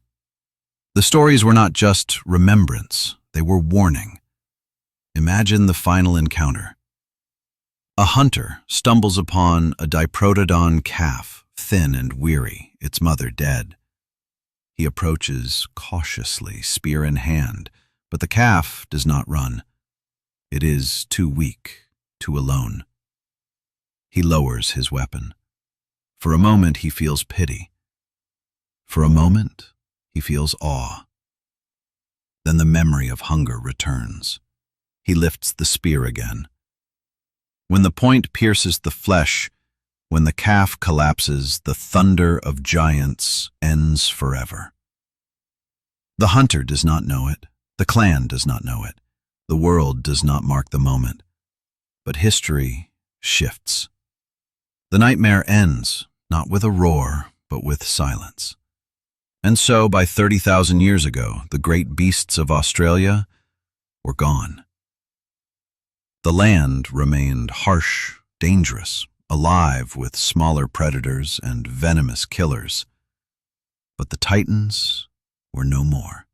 The stories were not just remembrance, they were warning. Imagine the final encounter. A hunter stumbles upon a Diprotodon calf, thin and weary, its mother dead. He approaches cautiously, spear in hand, but the calf does not run. It is too weak, too alone. He lowers his weapon. For a moment he feels pity. For a moment he feels awe. Then the memory of hunger returns. He lifts the spear again. When the point pierces the flesh, when the calf collapses, the thunder of giants ends forever. The hunter does not know it. The clan does not know it. The world does not mark the moment. But history shifts. The nightmare ends, not with a roar, but with silence. And so, by 30,000 years ago, the great beasts of Australia were gone. The land remained harsh, dangerous, alive with smaller predators and venomous killers. But the titans were no more.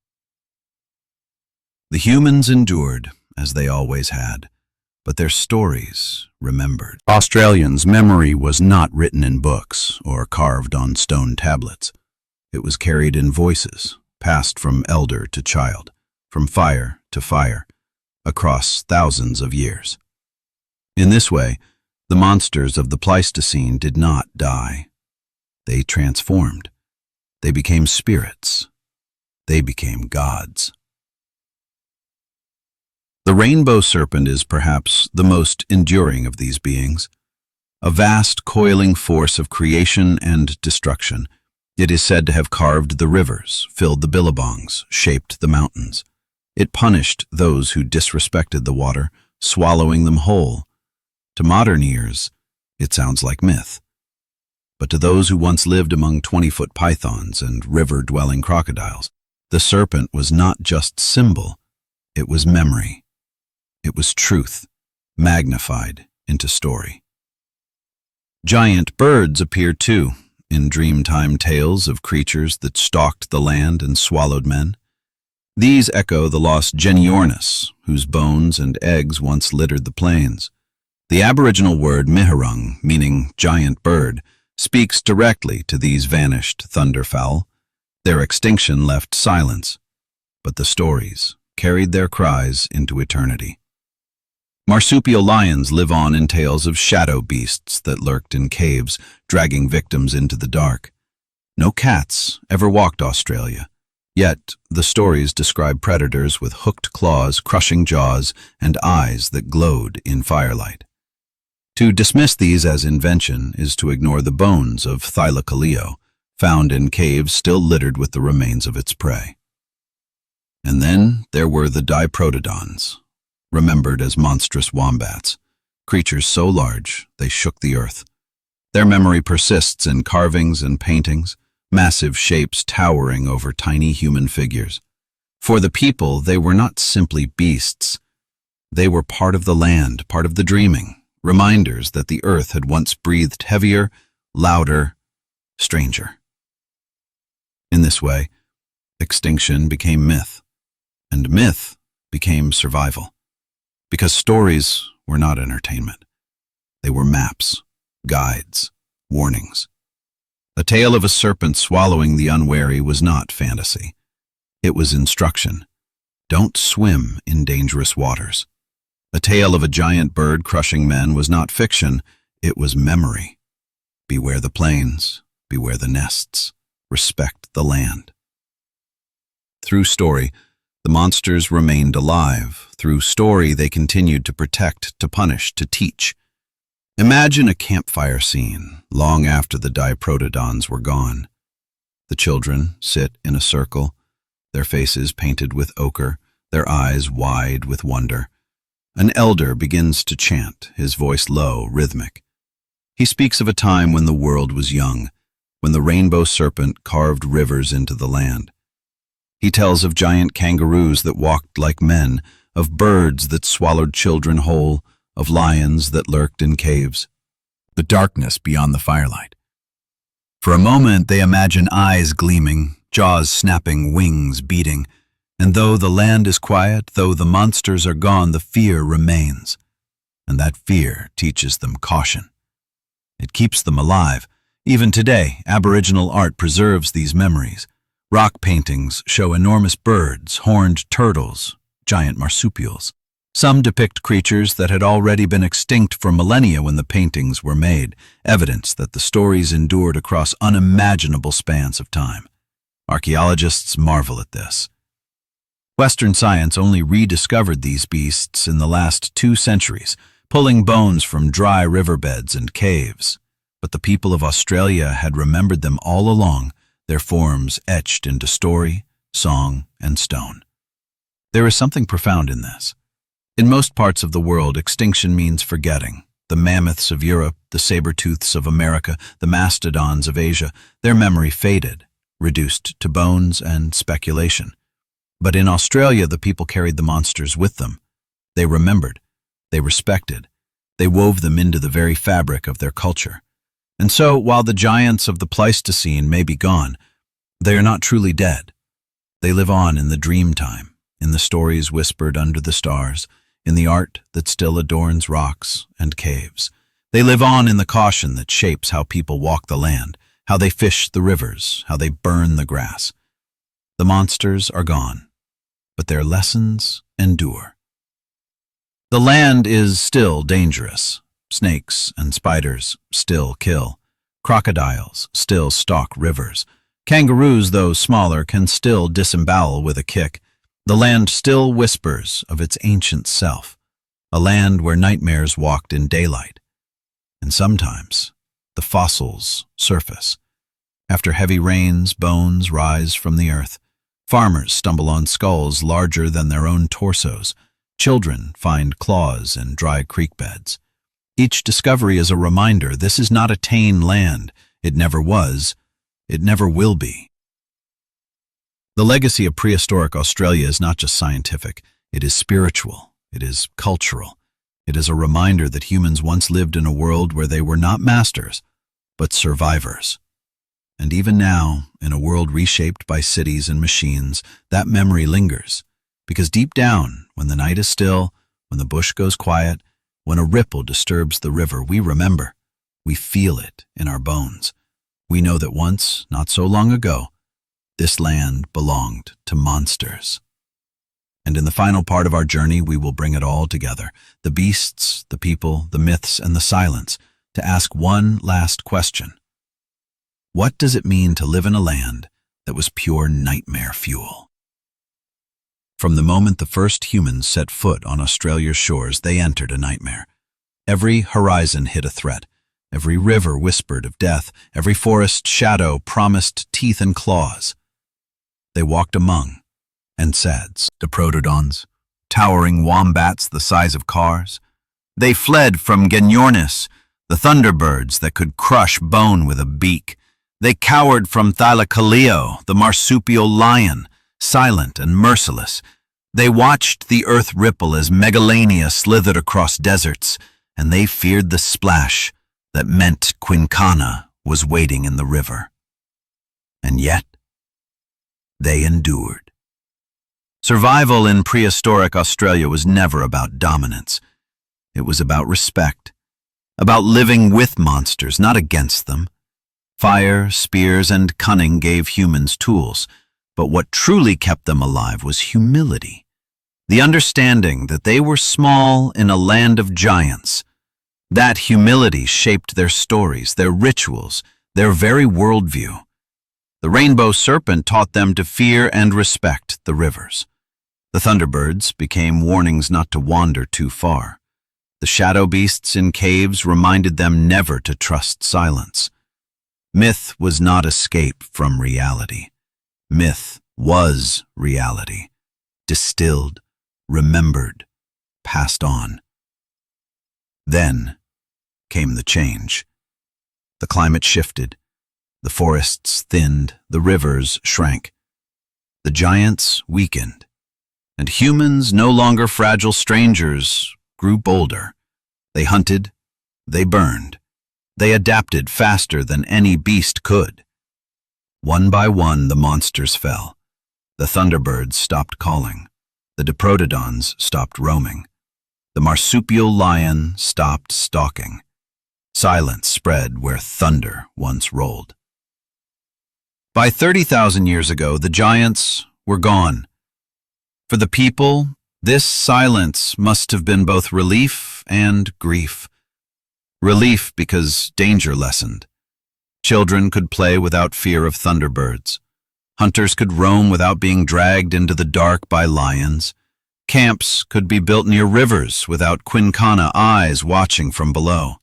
The humans endured, as they always had, but their stories remembered. Australians' memory was not written in books or carved on stone tablets. It was carried in voices, passed from elder to child, from fire to fire, across thousands of years. In this way, the monsters of the Pleistocene did not die. They transformed. They became spirits. They became gods. The rainbow serpent is perhaps the most enduring of these beings. A vast coiling force of creation and destruction, it is said to have carved the rivers, filled the billabongs, shaped the mountains. It punished those who disrespected the water, swallowing them whole. To modern ears, it sounds like myth. But to those who once lived among 20-foot pythons and river-dwelling crocodiles, the serpent was not just symbol, it was memory. It was truth, magnified into story. Giant birds appear too, in dreamtime tales of creatures that stalked the land and swallowed men. These echo the lost Geniornis, whose bones and eggs once littered the plains. The Aboriginal word mihirung, meaning giant bird, speaks directly to these vanished thunderfowl. Their extinction left silence, but the stories carried their cries into eternity. Marsupial lions live on in tales of shadow beasts that lurked in caves, dragging victims into the dark. No cats ever walked Australia, yet the stories describe predators with hooked claws, crushing jaws, and eyes that glowed in firelight. To dismiss these as invention is to ignore the bones of Thylacoleo, found in caves still littered with the remains of its prey. And then there were the Diprotodons, remembered as monstrous wombats, creatures so large they shook the earth. Their memory persists in carvings and paintings, massive shapes towering over tiny human figures. For the people, they were not simply beasts. They were part of the land, part of the dreaming, reminders that the earth had once breathed heavier, louder, stranger. In this way, extinction became myth, and myth became survival. Because stories were not entertainment. They were maps, guides, warnings. A tale of a serpent swallowing the unwary was not fantasy. It was instruction. Don't swim in dangerous waters. A tale of a giant bird crushing men was not fiction, it was memory. Beware the plains, beware the nests, respect the land. Through story, the monsters remained alive. Through story, they continued to protect, to punish, to teach. Imagine a campfire scene long after the Diprotodons were gone. The children sit in a circle, their faces painted with ochre, their eyes wide with wonder. An elder begins to chant, his voice low, rhythmic. He speaks of a time when the world was young, when the Rainbow Serpent carved rivers into the land. He tells of giant kangaroos that walked like men, of birds that swallowed children whole, of lions that lurked in caves. The darkness beyond the firelight. For a moment they imagine eyes gleaming, jaws snapping, wings beating. And though the land is quiet, though the monsters are gone, the fear remains. And that fear teaches them caution. It keeps them alive. Even today, Aboriginal art preserves these memories. Rock paintings show enormous birds, horned turtles, giant marsupials. Some depict creatures that had already been extinct for millennia when the paintings were made, evidence that the stories endured across unimaginable spans of time. Archaeologists marvel at this. Western science only rediscovered these beasts in the last 2 centuries, pulling bones from dry riverbeds and caves. But the people of Australia had remembered them all along, their forms etched into story, song, and stone. There is something profound in this. In most parts of the world, extinction means forgetting. The mammoths of Europe, the saber-tooths of America, the mastodons of Asia, their memory faded, reduced to bones and speculation. But in Australia, the people carried the monsters with them. They remembered, they respected, they wove them into the very fabric of their culture. And so, while the giants of the Pleistocene may be gone, they are not truly dead. They live on in the dream time, in the stories whispered under the stars, in the art that still adorns rocks and caves. They live on in the caution that shapes how people walk the land, how they fish the rivers, how they burn the grass. The monsters are gone, but their lessons endure. The land is still dangerous. Snakes and spiders still kill. Crocodiles still stalk rivers. Kangaroos, though smaller, can still disembowel with a kick. The land still whispers of its ancient self, a land where nightmares walked in daylight. And sometimes the fossils surface. After heavy rains, bones rise from the earth. Farmers stumble on skulls larger than their own torsos. Children find claws in dry creek beds. Each discovery is a reminder this is not a tame land. It never was. It never will be. The legacy of prehistoric Australia is not just scientific. It is spiritual. It is cultural. It is a reminder that humans once lived in a world where they were not masters, but survivors. And even now, in a world reshaped by cities and machines, that memory lingers. Because deep down, when the night is still, when the bush goes quiet, when a ripple disturbs the river, we remember. We feel it in our bones. We know that once, not so long ago, this land belonged to monsters. And in the final part of our journey, we will bring it all together, the beasts, the people, the myths, and the silence, to ask one last question. What does it mean to live in a land that was pure nightmare fuel? From the moment the first humans set foot on Australia's shores, they entered a nightmare. Every horizon hid a threat. Every river whispered of death. Every forest shadow promised teeth and claws. They walked among NSAIDs, Diprotodons, towering wombats the size of cars. They fled from Genyornis, the thunderbirds that could crush bone with a beak. They cowered from Thylacoleo, the marsupial lion, silent and merciless. They watched the earth ripple as Megalania slithered across deserts, and they feared the splash that meant Quinkana was waiting in the river. And yet, they endured. Survival in prehistoric Australia was never about dominance. It was about respect, about living with monsters, not against them. Fire, spears, and cunning gave humans tools, but what truly kept them alive was humility. The understanding that they were small in a land of giants. That humility shaped their stories, their rituals, their very worldview. The Rainbow Serpent taught them to fear and respect the rivers. The thunderbirds became warnings not to wander too far. The shadow beasts in caves reminded them never to trust silence. Myth was not escape from reality. Myth was reality, distilled, remembered, passed on. Then came the change. The climate shifted. The forests thinned, the rivers shrank. The giants weakened, and humans, no longer fragile strangers, grew bolder. They hunted, they burned, they adapted faster than any beast could. One by one, the monsters fell. The thunderbirds stopped calling. The Diprotodons stopped roaming. The marsupial lion stopped stalking. Silence spread where thunder once rolled. By 30,000 years ago, the giants were gone. For the people, this silence must have been both relief and grief. Relief because danger lessened. Children could play without fear of thunderbirds. Hunters could roam without being dragged into the dark by lions. Camps could be built near rivers without Quinkana eyes watching from below.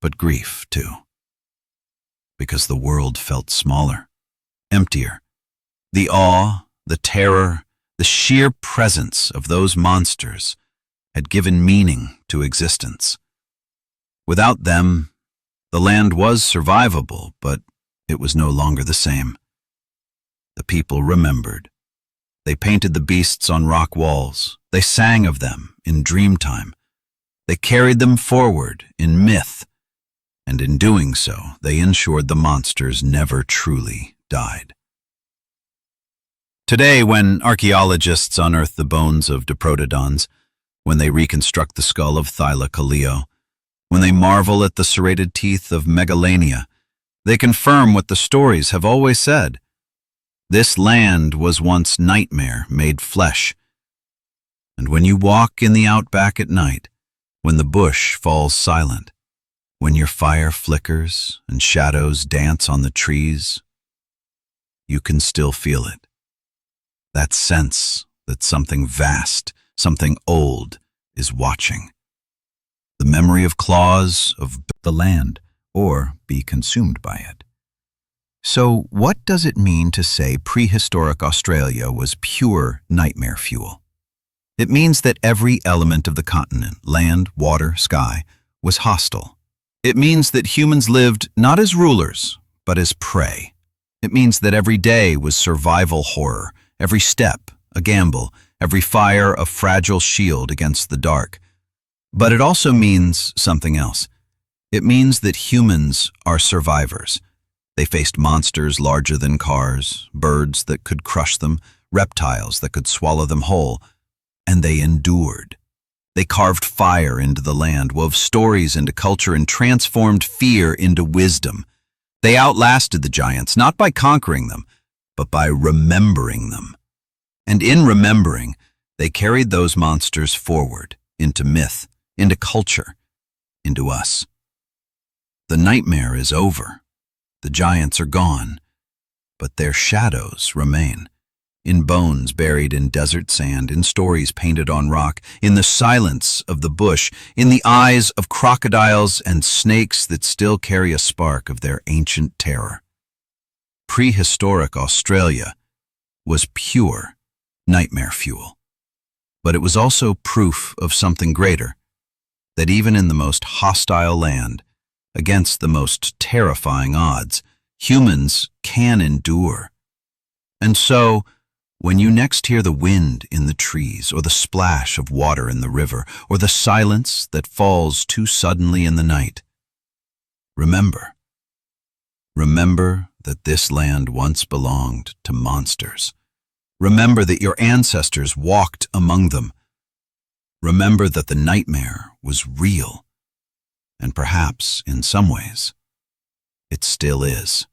But grief, too. Because the world felt smaller, emptier. The awe, the terror, the sheer presence of those monsters had given meaning to existence. Without them, the land was survivable, but it was no longer the same. The people remembered. They painted the beasts on rock walls. They sang of them in dreamtime. They carried them forward in myth, and in doing so, they ensured the monsters never truly died. Today, when archaeologists unearth the bones of Diprotodons, when they reconstruct the skull of Thylacoleo, when they marvel at the serrated teeth of Megalania, they confirm what the stories have always said. This land was once nightmare made flesh. And when you walk in the outback at night, when the bush falls silent, when your fire flickers and shadows dance on the trees, you can still feel it. That sense that something vast, something old, is watching. The memory of claws of the land, or be consumed by it. So what does it mean to say prehistoric Australia was pure nightmare fuel? It means that every element of the continent, land, water, sky, was hostile. It means that humans lived not as rulers, but as prey. It means that every day was survival horror, every step a gamble, every fire a fragile shield against the dark. But it also means something else. It means that humans are survivors. They faced monsters larger than cars, birds that could crush them, reptiles that could swallow them whole, and they endured. They carved fire into the land, wove stories into culture, and transformed fear into wisdom. They outlasted the giants, not by conquering them, but by remembering them. And in remembering, They carried those monsters forward, into myth, into culture, into us. The nightmare is over. The giants are gone, but their shadows remain. In bones buried in desert sand, in stories painted on rock, in the silence of the bush, in the eyes of crocodiles and snakes that still carry a spark of their ancient terror. Prehistoric Australia was pure nightmare fuel. But it was also proof of something greater, that even in the most hostile land, against the most terrifying odds, humans can endure. And so, when you next hear the wind in the trees, or the splash of water in the river, or the silence that falls too suddenly in the night, remember that this land once belonged to monsters. Remember that your ancestors walked among them. Remember that the nightmare was real, and perhaps, in some ways, it still is.